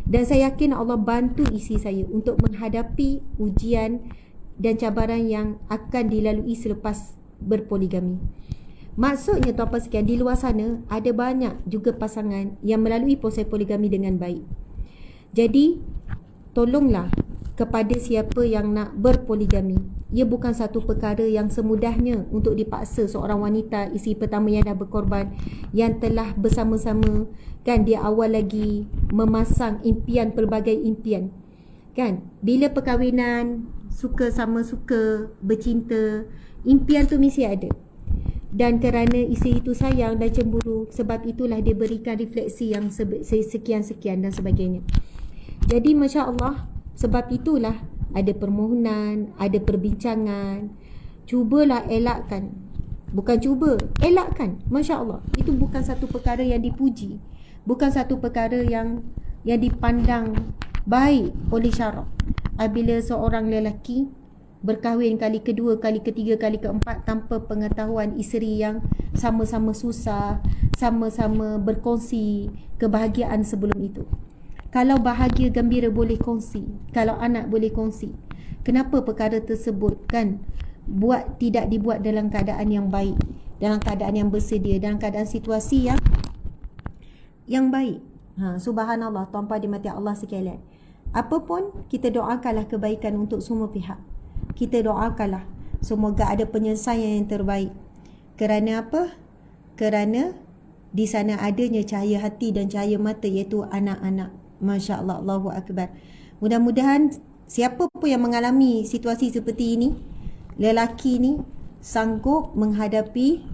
Dan saya yakin Allah bantu isteri saya untuk menghadapi ujian dan cabaran yang akan dilalui selepas berpoligami. Maksudnya tuan-puan sekalian, di luar sana ada banyak juga pasangan yang melalui proses poligami dengan baik. Jadi, tolonglah kepada siapa yang nak berpoligami. Ia bukan satu perkara yang semudahnya untuk dipaksa seorang wanita, isteri pertama yang dah berkorban, yang telah bersama-sama, kan, dia awal lagi memasang impian, pelbagai impian. Kan, bila perkahwinan, suka sama suka, bercinta, impian tu mesti ada. Dan kerana isteri itu sayang dan cemburu, sebab itulah dia berikan refleksi yang sekian-sekian dan sebagainya. Jadi Masya Allah, sebab itulah ada permohonan, ada perbincangan. Cubalah elakkan. Bukan cuba, elakkan. Masya Allah, itu bukan satu perkara yang dipuji. Bukan satu perkara yang dipandang baik oleh syarak. Apabila seorang lelaki berkahwin kali kedua, kali ketiga, kali keempat tanpa pengetahuan isteri yang sama-sama susah, sama-sama berkongsi kebahagiaan sebelum itu. Kalau bahagia gembira boleh kongsi, kalau anak boleh kongsi, kenapa perkara tersebut kan tidak dibuat dalam keadaan yang baik, dalam keadaan yang bersedia, dalam keadaan situasi yang baik. Subhanallah, tuan-puan dimati Allah sekalian. Apapun, kita doakanlah kebaikan untuk semua pihak. Kita doakanlah semoga ada penyelesaian yang terbaik. Kerana apa? Kerana di sana adanya cahaya hati dan cahaya mata, iaitu anak-anak. Masya Allah, Allahu Akbar. Mudah-mudahan siapa pun yang mengalami situasi seperti ini, lelaki ni sanggup menghadapi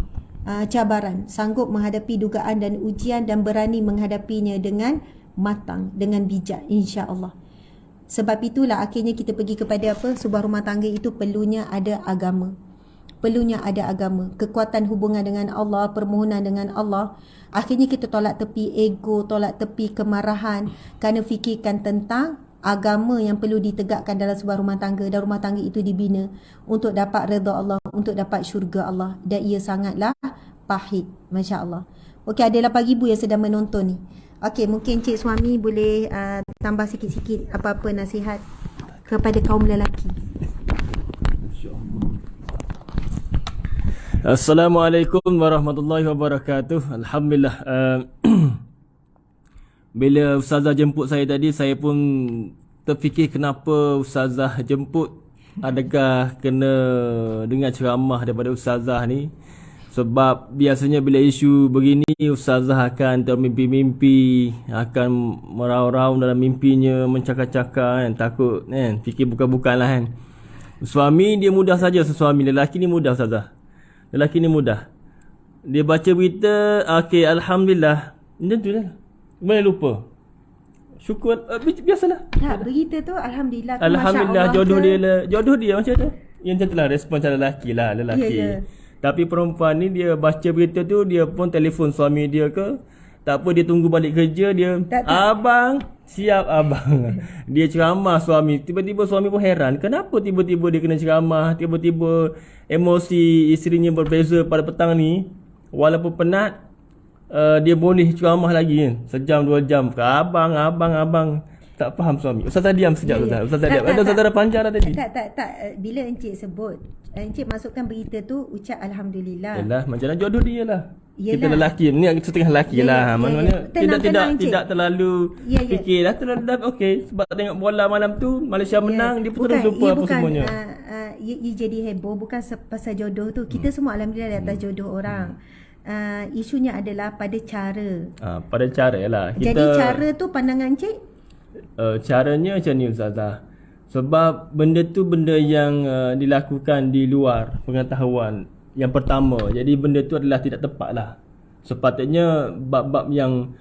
cabaran, sanggup menghadapi dugaan dan ujian, dan berani menghadapinya dengan matang, dengan bijak, insya-Allah. Sebab itulah akhirnya kita pergi kepada apa? Sebuah rumah tangga itu perlunya ada agama. Perlunya ada agama. Kekuatan hubungan dengan Allah, permohonan dengan Allah. Akhirnya kita tolak tepi ego, tolak tepi kemarahan, kerana fikirkan tentang agama yang perlu ditegakkan dalam sebuah rumah tangga, dan rumah tangga itu dibina untuk dapat redha Allah, untuk dapat syurga Allah. Dan ia sangatlah pahit. Masya Allah. Okey, ada 8,000 yang sedang menonton ni. Okey, mungkin Cik Suami boleh tambah sikit-sikit apa-apa nasihat kepada kaum lelaki. Assalamualaikum warahmatullahi wabarakatuh. Alhamdulillah. Bila Ustazah jemput saya tadi, saya pun terfikir kenapa Ustazah jemput. Adakah kena dengar ceramah daripada Ustazah ni? Sebab biasanya bila isu begini, Ustazah akan termimpi-mimpi, akan meraung-raung dalam mimpinya, mencakar-cakar kan, takut kan, fikir bukan-bukan lah kan. Suami dia mudah saja, sesuami. Lelaki ni mudah Ustazah. Lelaki ni mudah. Dia baca berita, okey, Alhamdulillah, macam tu lah. Boleh lupa. Syukur, biasalah. Tak, berita tu Alhamdulillah. Alhamdulillah, jodoh dia lah. Jodoh dia macam tu. Yang macam tu lah, respon cara lelaki lah, lelaki. Ya, ya. Tapi perempuan ni dia baca berita tu, dia pun telefon suami dia ke, tak apa, dia tunggu balik kerja, dia abang, siap abang. Dia ceramah suami. Tiba-tiba suami pun heran, kenapa tiba-tiba dia kena ceramah, tiba-tiba emosi isterinya berbeza pada petang ni. Walaupun penat, dia boleh ceramah lagi kan, sejam 2 jam. Abang. Tak faham suami. Ustazah diam sekejap. Ustazah diam. Ada Ustazah dah panjang dah tadi. Tak. Bila Encik sebut, Encik masukkan berita tu, ucap Alhamdulillah. Yalah, macam mana jodoh dia lah. Yelah. Kita lelaki ni setengah lelaki lah. Mana-mana tidak terlalu fikir lah, terlalu dah okey sebab tengok bola malam tu Malaysia menang, dia pun terus lupa apa semuanya. Ia jadi heboh bukan pasal jodoh tu. Kita semua alhamdulillah di atas jodoh orang. Isunya adalah pada cara. Pada cara lah. Jadi cara tu pandangan Encik? Caranya macam ni Ustazah. Sebab benda tu benda yang dilakukan di luar pengetahuan yang pertama. Jadi benda tu adalah tidak tepat lah. Sepatutnya bab-bab yang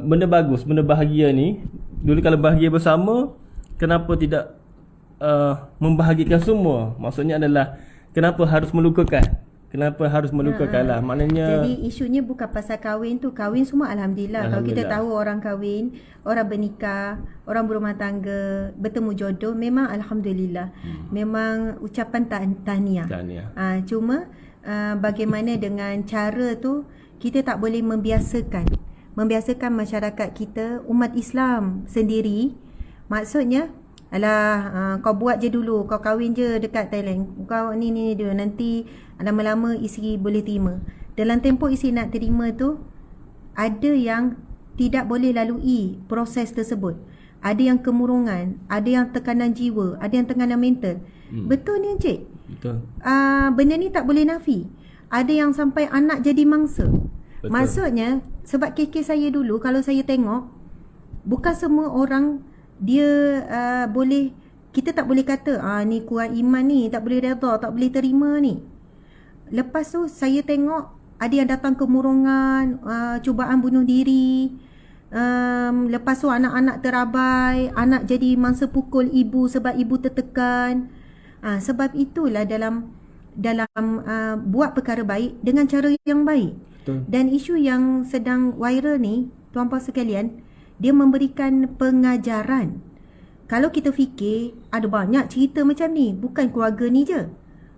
benda bagus, benda bahagia ni, dulu kalau bahagia bersama, kenapa tidak membahagikan semua? Maksudnya adalah kenapa harus melukakan? Kenapa harus melukakan lah? Maknanya jadi isunya bukan pasal kahwin tu. Kahwin semua alhamdulillah. Kalau kita tahu orang kahwin, orang bernikah, orang berumah tangga, bertemu jodoh, memang alhamdulillah. Memang ucapan tahniah. Cuma bagaimana dengan cara tu, kita tak boleh membiasakan masyarakat kita, umat Islam sendiri. Maksudnya alah, kau buat je dulu, kau kahwin je dekat Thailand, kau ni dia, nanti lama-lama isteri boleh terima. Dalam tempoh isteri nak terima tu, ada yang tidak boleh lalui proses tersebut. Ada yang kemurungan, ada yang tekanan jiwa, ada yang tekanan mental. Betul ni Encik? Betul. Benda ni tak boleh nafi. Ada yang sampai anak jadi mangsa. Betul. Maksudnya, sebab kes saya dulu, kalau saya tengok, bukan semua orang dia boleh, kita tak boleh kata ni kuat iman ni, tak boleh redha, tak boleh terima ni. Lepas tu saya tengok ada yang datang kemurungan, cubaan bunuh diri. Lepas tu anak-anak terabai, anak jadi mangsa pukul ibu sebab ibu tertekan. Sebab itulah dalam buat perkara baik dengan cara yang baik. Betul. Dan isu yang sedang viral ni, tuan-puan sekalian, dia memberikan pengajaran. Kalau kita fikir, ada banyak cerita macam ni. Bukan keluarga ni je.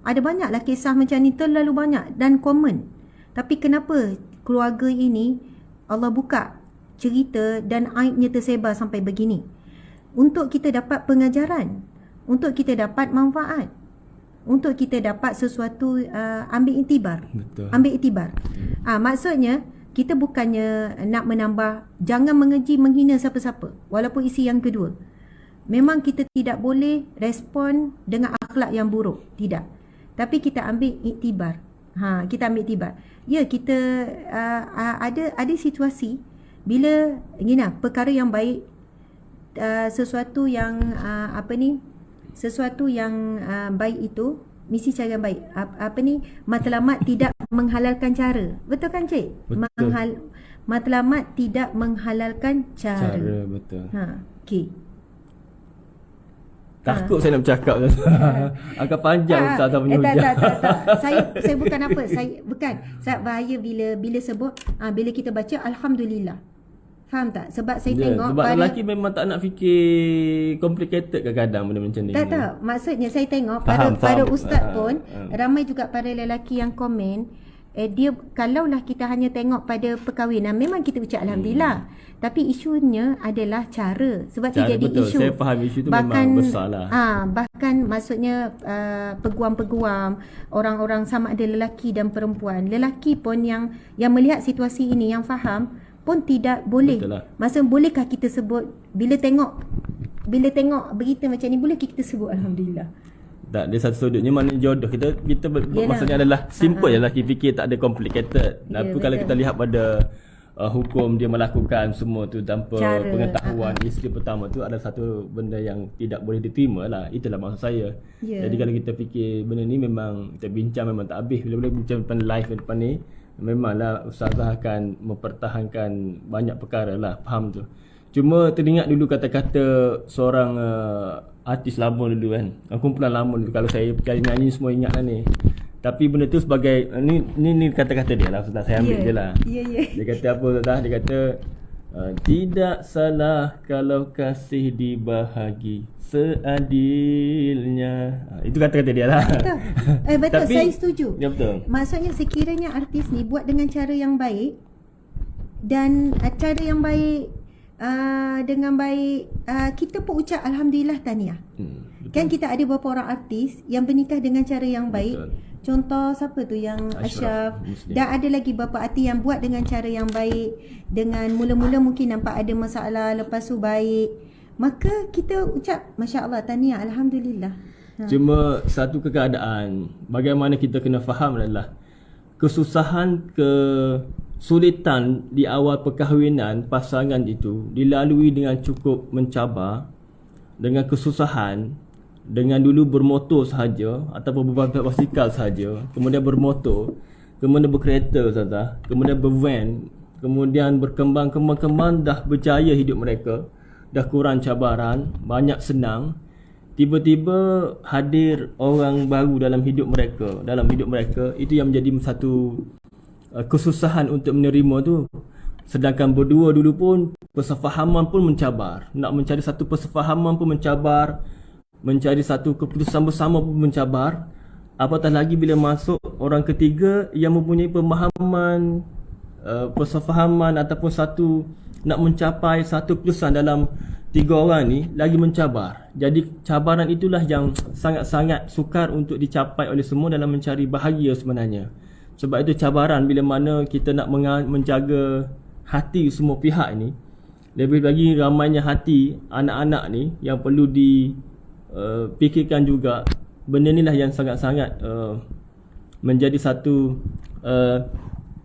Ada banyaklah kisah macam ni, terlalu banyak dan common. Tapi kenapa keluarga ini Allah buka cerita dan aibnya tersebar sampai begini? Untuk kita dapat pengajaran. Untuk kita dapat manfaat. Untuk kita dapat sesuatu, ambil iktibar. Betul. Ambil iktibar. Maksudnya, kita bukannya nak menambah, jangan mengeji, menghina siapa-siapa, walaupun isi yang kedua. Memang kita tidak boleh respon dengan akhlak yang buruk, tidak. Tapi kita ambil iktibar. Kita ambil iktibar. Ya, kita ada situasi bila perkara yang baik, sesuatu yang sesuatu yang baik itu mesti cara yang baik. Matlamat tidak menghalalkan cara. Betul kan Cik? Betul. Matlamat tidak menghalalkan cara. Betul. Okey. Takut saya nak bercakap. Agak panjang Ustazah punya hujah. Tak. Saya bukan apa. Saya bahaya bila sebut, bila kita baca Alhamdulillah. Faham tak? Sebab saya tengok sebab lelaki memang tak nak fikir complicated kadang-kadang benda macam ni. Tak. Maksudnya saya tengok faham. para ustaz pun, ramai juga para lelaki yang komen, dia kalaulah kita hanya tengok pada perkahwinan, memang kita ucap Alhamdulillah. Tapi isunya adalah cara. Sebab tu jadi betul. isu. Saya faham isu tu memang besar lah. Bahkan maksudnya peguam-peguam, orang-orang sama ada lelaki dan perempuan. Lelaki pun yang melihat situasi ini, yang faham, pun tidak boleh. Maksudnya bolehkah kita sebut bila tengok berita macam ni, boleh kita sebut Alhamdulillah? Tak, dia satu sudutnya mana jodoh kita maksudnya adalah simple je lah, kita fikir tak ada complicated. Tapi kalau kita lihat pada hukum, dia melakukan semua tu tanpa pengetahuan isteri pertama tu adalah satu benda yang tidak boleh diterima lah. Itulah maksud saya. Jadi kalau kita fikir benda ni, memang kita bincang memang tak habis. Bila-bila bincang depan live depan ni, memanglah Ustazah akan mempertahankan banyak perkara lah, faham tu. Cuma teringat dulu kata-kata seorang artis lama dulu kan, kumpulan lama dulu. Kalau saya kali nyanyi semua ingat lah ni. Tapi benda tu sebagai ni kata-kata dia lah Ustaz, saya ambil je lah. Dia kata apa Ustaz? Dia kata tidak salah kalau kasih dibahagi seadilnya. Itu kata-kata dia lah. Betul. Betul. Tapi, saya setuju. Ya betul. Maksudnya sekiranya artis ni buat dengan cara yang baik dan cara yang baik dengan baik, kita pun ucap alhamdulillah tahniah. Kan kita ada beberapa orang artis yang bernikah dengan cara yang baik. Betul. Contoh siapa tu yang Ashraf. Dan ada lagi beberapa artis yang buat dengan cara yang baik, dengan mula-mula mungkin nampak ada masalah, lepas tu baik. Maka kita ucap masya-Allah, tahniah, alhamdulillah. Cuma satu keadaan bagaimana kita kena faham adalah kesusahan, kesulitan di awal perkahwinan pasangan itu dilalui dengan cukup mencabar, dengan kesusahan, dengan dulu bermotor sahaja ataupun berbasikal sahaja, kemudian bermotor, kemudian berkereta Ustazah, kemudian bervan, kemudian berkembang dah berjaya hidup mereka, dah kurang cabaran, banyak senang. Tiba-tiba hadir orang baru dalam hidup mereka, itu yang menjadi satu kesusahan untuk menerima tu. Sedangkan berdua dulu pun persefahaman pun mencabar, nak mencari satu persefahaman pun mencabar, mencari satu keputusan bersama pun mencabar. Apatah lagi bila masuk orang ketiga yang mempunyai pemahaman, persefahaman ataupun satu nak mencapai satu keputusan dalam tiga orang ni lagi mencabar. Jadi cabaran itulah yang sangat-sangat sukar untuk dicapai oleh semua dalam mencari bahagia sebenarnya. Sebab itu cabaran bila mana kita nak menjaga hati semua pihak ni. Lebih lagi ramainya hati anak-anak ni yang perlu dipikirkan juga. Benda inilah yang sangat-sangat menjadi satu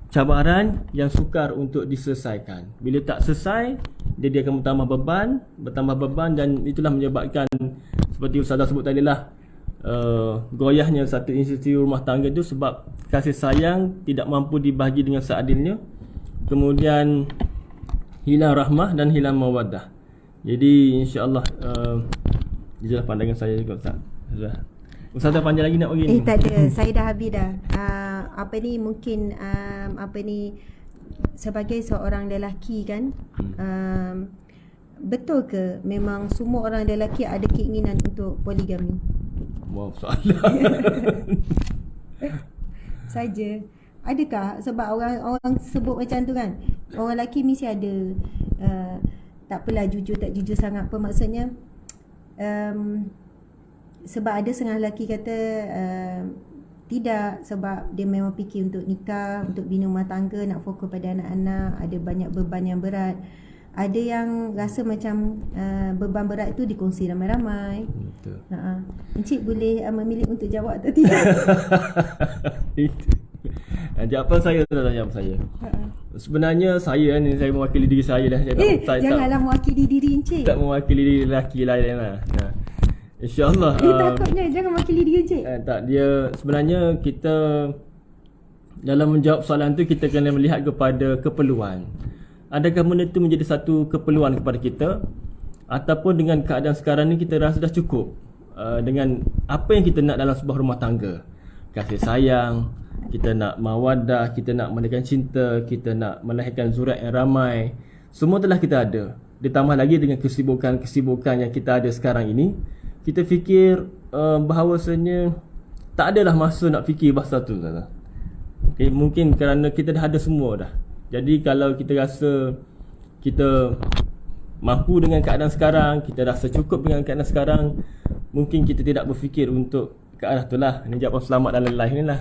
cabaran yang sukar untuk diselesaikan. Bila tak selesai, dia akan bertambah beban dan itulah menyebabkan seperti Ustazah sebut tadi lah, goyahnya satu institusi rumah tangga itu sebab kasih sayang tidak mampu dibahagi dengan seadilnya, kemudian hilang rahmah dan hilang mawaddah. Jadi insya-Allah itulah pandangan saya juga Ustaz. Ustazah panjang lagi nak bagi ni? Tak ada, saya dah habis dah. Sebagai seorang lelaki kan, betul ke memang semua orang lelaki ada keinginan untuk poligami? Wow, soalan. Saja. Adakah sebab orang sebut macam tu kan? Orang lelaki mesti ada tak apalah jujur tak jujur sangat apa maksudnya. Sebab ada setengah lelaki kata tidak, sebab dia memang fikir untuk nikah, untuk bina rumah tangga, nak fokus pada anak-anak, ada banyak beban yang berat. Ada yang rasa macam beban berat itu dikongsi ramai-ramai. Betul. Encik boleh memilih untuk jawab atau tidak? Jawapan saya adalah jawapan saya. Sebenarnya saya ni, saya mewakili diri saya lah. Janganlah mewakili diri encik. Tak mewakili diri lelaki lain lah. InsyaAllah takutnya jangan mewakili diri encik. Tak, dia sebenarnya kita dalam menjawab soalan tu kita kena melihat kepada keperluan. Adakah benda tu menjadi satu keperluan kepada kita, ataupun dengan keadaan sekarang ni kita rasa dah cukup dengan apa yang kita nak dalam sebuah rumah tangga. Kasih sayang, kita nak mawaddah, kita nak menekan cinta, kita nak melahirkan zuriat yang ramai. Semua telah kita ada. Ditambah lagi dengan kesibukan-kesibukan yang kita ada sekarang ini, kita fikir bahawasanya tak adalah masa nak fikir pasal tu. Okay, mungkin kerana kita dah ada semua dah. Jadi kalau kita rasa kita mampu dengan keadaan sekarang, kita rasa cukup dengan keadaan sekarang, mungkin kita tidak berfikir untuk ke arah tu lah. Ini jawapan selamat dalam live ni lah.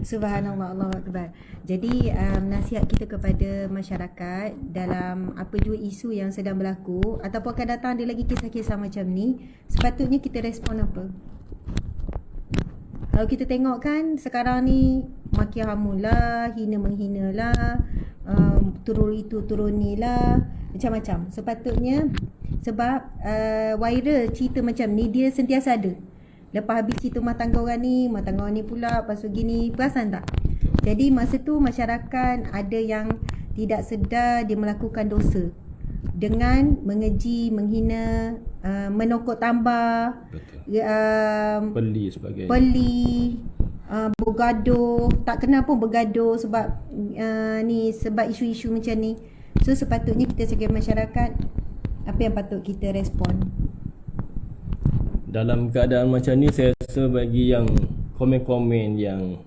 Subhanallah, Allahu Akbar. Jadi nasihat kita kepada masyarakat dalam apa jua isu yang sedang berlaku ataupun akan datang ada lagi kisah-kisah macam ni, sepatutnya kita respon apa? Kalau kita tengok kan sekarang ni maki hamun lah, hina menghina lah, turun itu turun ni lah, macam-macam. Sepatutnya sebab viral cerita macam ni dia sentiasa ada. Lepas habis cerita rumah tangga orang ni pula, lepas tu gini, perasan tak? Jadi masa tu masyarakat ada yang tidak sedar dia melakukan dosa. dengan mengeji, menghina, menokok tambah, Betul. Peli sebagainya. peli, bergaduh, tak kena pun bergaduh sebab sebab isu-isu macam ni. So sepatutnya kita sebagai masyarakat, apa yang patut kita respon? Dalam keadaan macam ni, saya rasa bagi yang komen-komen yang,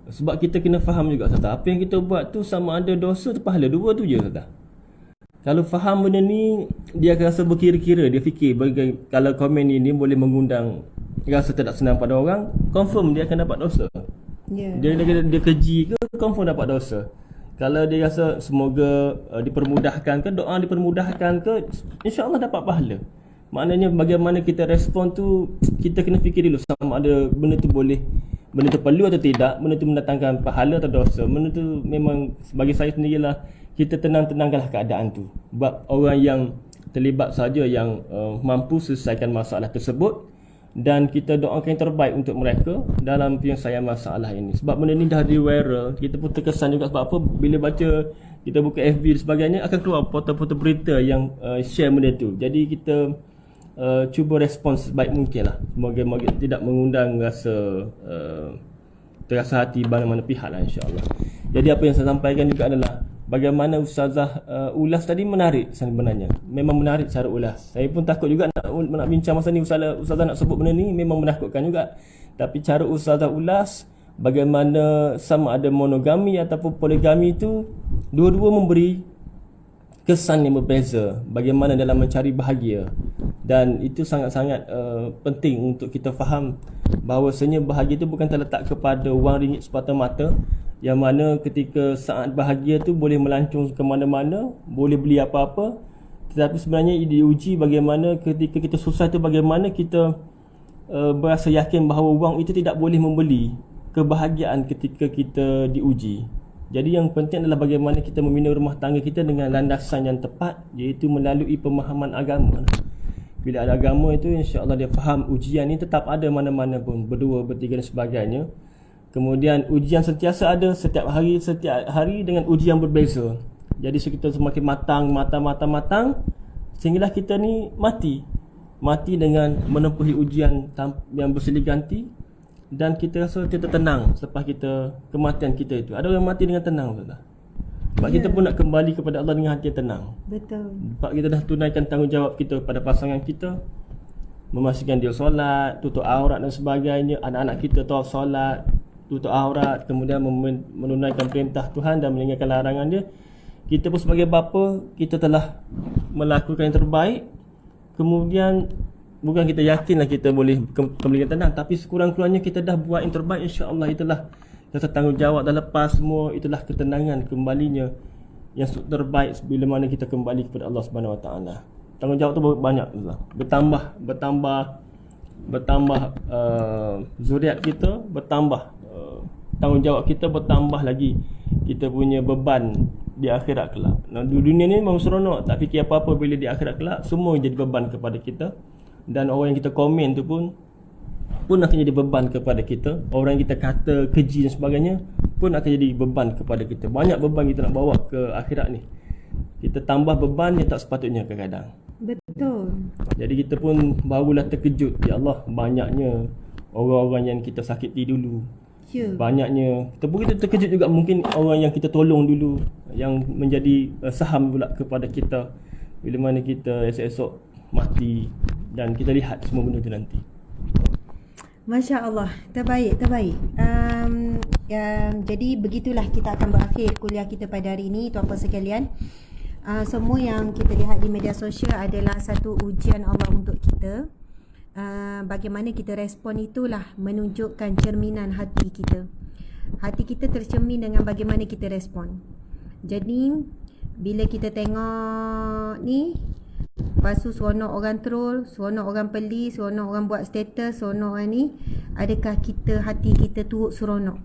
sebab kita kena faham juga Ustaz, apa yang kita buat tu sama ada dosa atau pahala, dua tu je Ustaz. Kalau faham benda ni, dia akan rasa berkira-kira, dia fikir kalau komen ini boleh mengundang rasa tidak senang pada orang, confirm dia akan dapat dosa. Dia keji ke, confirm dapat dosa. Kalau dia rasa semoga dipermudahkan ke, doa dipermudahkan ke, insya-Allah dapat pahala. Maknanya bagaimana kita respon tu, kita kena fikir dulu sama ada benda tu perlu atau tidak, benda tu mendatangkan pahala atau dosa. Benda tu memang bagi saya sendirilah, kita tenang-tenangkanlah keadaan tu. Sebab orang yang terlibat saja yang mampu selesaikan masalah tersebut, dan kita doakan yang terbaik untuk mereka dalam penyelesaian masalah ini. Sebab benda ni dah viral, kita pun terkesan juga. Sebab apa, bila baca, kita buka FB dan sebagainya, akan keluar foto-foto berita yang share benda tu. Jadi kita cuba respons sebaik mungkin lah. Semoga tidak mengundang rasa terasa hati mana-mana pihak lah, insyaAllah. Jadi apa yang saya sampaikan juga adalah bagaimana Ustazah ulas tadi menarik sebenarnya. Memang menarik cara ulas. Saya pun takut juga nak bincang masa ni. Ustazah nak sebut benda ni memang menakutkan juga. Tapi cara Ustazah ulas bagaimana sama ada monogami ataupun poligami tu, dua-dua memberi kesan yang berbeza bagaimana dalam mencari bahagia. Dan itu sangat-sangat penting untuk kita faham bahawasanya bahagia itu bukan terletak kepada wang ringgit semata-mata, yang mana ketika saat bahagia tu boleh melancong ke mana-mana, boleh beli apa-apa, tetapi sebenarnya diuji bagaimana ketika kita susah tu, bagaimana kita berasa yakin bahawa wang itu tidak boleh membeli kebahagiaan ketika kita diuji. Jadi yang penting adalah bagaimana kita membina rumah tangga kita dengan landasan yang tepat, iaitu melalui pemahaman agama. Bila ada agama itu, insya-Allah dia faham ujian ni tetap ada mana-mana pun, berdua, bertiga dan sebagainya. Kemudian ujian sentiasa ada setiap hari dengan ujian berbeza. Jadi kita semakin matang sehinggalah kita ni mati dengan menempuhi ujian yang bersilih ganti, dan kita rasa kita tenang selepas kematian kita itu. Ada orang mati dengan tenang, Ustaz. Sebab kita pun nak kembali kepada Allah dengan hati yang tenang. Betul. Sebab kita dah tunaikan tanggungjawab kita pada pasangan kita, memastikan dia solat, tutup aurat dan sebagainya. Anak-anak kita tahu solat, tutup aurat, kemudian menunaikan perintah Tuhan dan meninggalkan larangan dia. Kita pun sebagai bapa, kita telah melakukan yang terbaik. Kemudian bukan kita yakinlah kita boleh kembali tenang, tapi sekurang-kurangnya kita dah buat yang terbaik, insya-Allah. Itulah rasa tanggungjawab, dah lepas semua, itulah ketenangan kembalinya yang terbaik bila mana kita kembali kepada Allah Subhanahu Wa Taala. Tanggungjawab tu banyak, bertambah zuriat kita, bertambah tanggungjawab kita, bertambah lagi kita punya beban di akhirat kelak. Nah, di dunia ni memang seronok, tak fikir apa-apa. Bila di akhirat kelak, semua jadi beban kepada kita. Dan orang yang kita komen tu pun akan jadi beban kepada kita. Orang yang kita kata keji dan sebagainya pun akan jadi beban kepada kita. Banyak beban kita nak bawa ke akhirat ni. Kita tambah beban yang tak sepatutnya kadang-kadang. Betul. Jadi kita pun barulah terkejut, ya Allah, banyaknya orang-orang yang kita sakiti dulu. Banyaknya kita terkejut juga, mungkin orang yang kita tolong dulu yang menjadi saham pula kepada kita bila mana kita esok-esok mati, dan kita lihat semua benda tu nanti. Masya Allah, terbaik. Jadi begitulah kita akan berakhir kuliah kita pada hari ini, tuan-tuan sekalian. Semua yang kita lihat di media sosial adalah satu ujian Allah untuk kita. Bagaimana kita respon itulah menunjukkan cerminan hati kita. Hati kita tercermin dengan bagaimana kita respon. Jadi bila kita tengok ni, lepas tu seronok orang troll, seronok orang peli, seronok orang buat status, seronok orang ni, adakah hati kita turut seronok?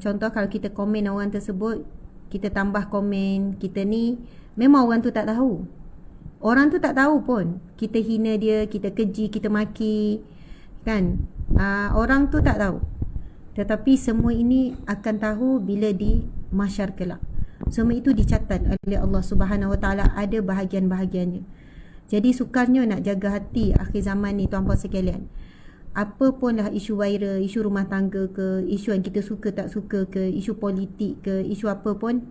Contoh kalau kita komen orang tersebut, kita tambah komen kita ni, memang orang tu tak tahu. Orang tu tak tahu pun kita hina dia, kita keji, kita maki, kan? Orang tu tak tahu. Tetapi semua ini akan tahu bila di mahsyar kelak. Semua itu dicatat oleh Allah Subhanahu Wa Taala, ada bahagian-bahagiannya. Jadi sukarnya nak jaga hati akhir zaman ni tuan-puan sekalian. Apa pun lah isu viral, isu rumah tangga ke, isu yang kita suka tak suka ke, isu politik ke, isu apa pun,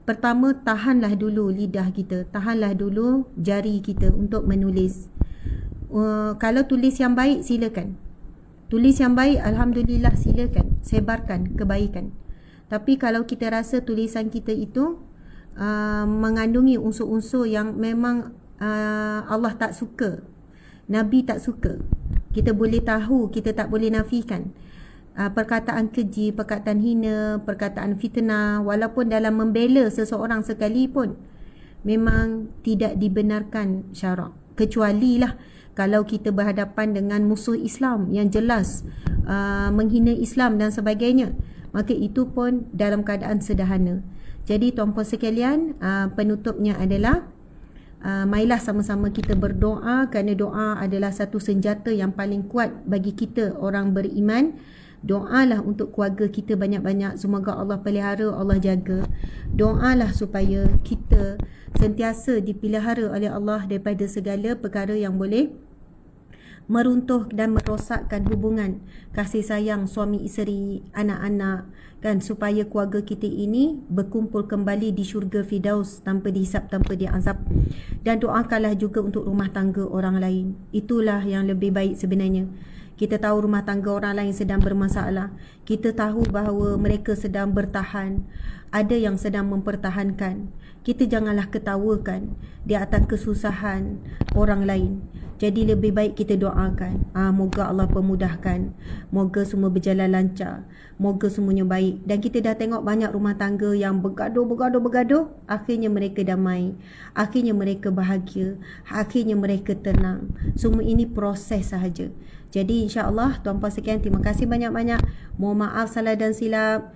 pertama tahanlah dulu lidah kita, tahanlah dulu jari kita untuk menulis. Kalau tulis yang baik silakan. Tulis yang baik, alhamdulillah, silakan sebarkan kebaikan. Tapi kalau kita rasa tulisan kita itu mengandungi unsur-unsur yang memang Allah tak suka, Nabi tak suka, kita boleh tahu, kita tak boleh nafikan. Perkataan keji, perkataan hina, perkataan fitnah, walaupun dalam membela seseorang sekalipun, memang tidak dibenarkan syarak. Kecualilah kalau kita berhadapan dengan musuh Islam yang jelas menghina Islam dan sebagainya, maka itu pun dalam keadaan sederhana. Jadi tuan-puan sekalian, penutupnya adalah marilah sama-sama kita berdoa, kerana doa adalah satu senjata yang paling kuat bagi kita orang beriman. Doalah untuk keluarga kita banyak-banyak, semoga Allah pelihara, Allah jaga. Doalah supaya kita sentiasa dipelihara oleh Allah daripada segala perkara yang boleh meruntuh dan merosakkan hubungan kasih sayang suami isteri, anak-anak, kan, supaya keluarga kita ini berkumpul kembali di syurga Firdaus tanpa dihisap, tanpa diazab. Dan doakanlah juga untuk rumah tangga orang lain. Itulah yang lebih baik sebenarnya. Kita tahu rumah tangga orang lain sedang bermasalah, kita tahu bahawa mereka sedang bertahan, ada yang sedang mempertahankan. Kita janganlah ketawakan di atas kesusahan orang lain. Jadi lebih baik kita doakan, moga Allah pemudahkan, moga semua berjalan lancar, moga semuanya baik. Dan kita dah tengok banyak rumah tangga yang bergaduh, akhirnya mereka damai, akhirnya mereka bahagia, akhirnya mereka tenang. Semua ini proses sahaja. Jadi insya-Allah tuan-puan sekalian, terima kasih banyak-banyak. Mohon maaf salah dan silap.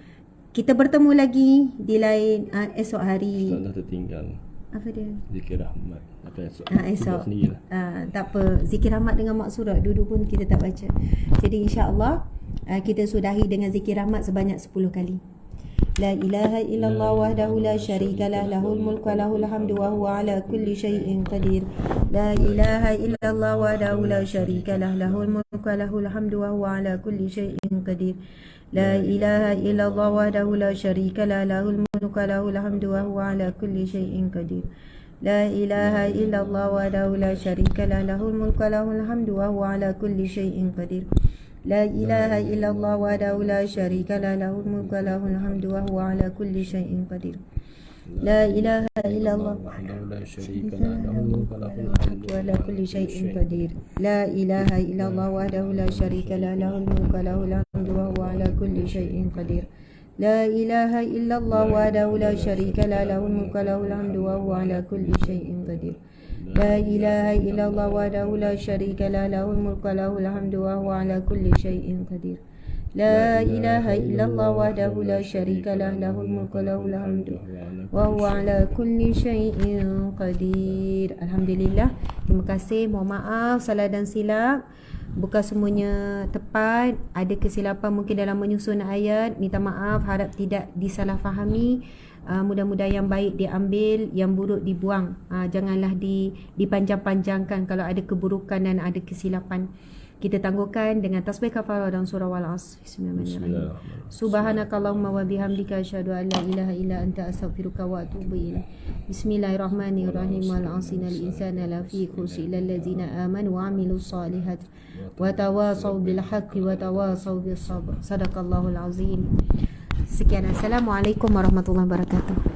Kita bertemu lagi di lain esok hari. Dah tertinggal. Apa dia? Zikir Rahmat. Apa esok? Esok. Sendirilah. Tak apa. Zikir Rahmat dengan mak surat dulu pun kita tak baca. Jadi insya-Allah kita sudahi dengan zikir rahmat sebanyak 10 kali. La ilaha illallah wahdahu la syarikalah, lahul mulku wa lahul hamdu wa huwa ala kulli syai'in qadir. La ilaha illallah wahdahu la syarikalah, lahul mulku wa lahul hamdu wa huwa ala kulli syai'in qadir. La ilaha illallah wahdahu la syarikalah, lahul mulku wa lahul hamdu wa huwa ala kulli syai'in qadir. La ilaha illallah wahdahu la syarikalah, lahul mulku wa lahul hamdu wa huwa ala kulli syai'in qadir. La ilaha illallah wahdahu la syarikalah, lahul mulku wa lahul hamdu wa huwa ala kulli syai'in qadir. La ilaha illallah wahdahu la syarikalah, lahul mulku wa lahul hamdu wa ala kulli syai'in qadir. La ilaha illallah wahdahu la syarikalah, lahul mulku wa lahul hamdu wa huwa ala kulli syai'in qadir. La ilaha illallah wahdahu la syarikalah, lahul mulku wa lahul hamdu wa huwa ala kulli syai'in qadir. La ilaha illallah wahdahu la syarikalah, lahul mulku wa lahul hamdu wa huwa ala kulli syai'in qadir. La ilaha illallah wahdahu la syarikalah, lahul mulku wa lahul hamdu wa huwa ala kulli syai'in qadir. Alhamdulillah. Terima kasih. Mohon maaf salah dan silap. Bukan semuanya tepat, ada kesilapan mungkin dalam menyusun ayat. Minta maaf, harap tidak disalahfahami. Mudah-mudahan yang baik diambil, yang buruk dibuang. Janganlah dipanjang-panjangkan kalau ada keburukan dan ada kesilapan. Kita tangguhkan dengan tasbih kafarah dan surah Wal-Asr. Bismillahirrahmanirrahim. Subhanakallahumma wa bihamdika asyhadu an la ilaha illa anta astaghfiruka wa atubu ilaik. Bismillahirrahmanirrahim. Wal 'asril insana lafi khusr illal ladzina amanu wa 'amilus solihat wa tawasaw bil haqqi wa tawasaw bis sabr. Sadaqallahul azim. Sekian, assalamualaikum warahmatullahi wabarakatuh.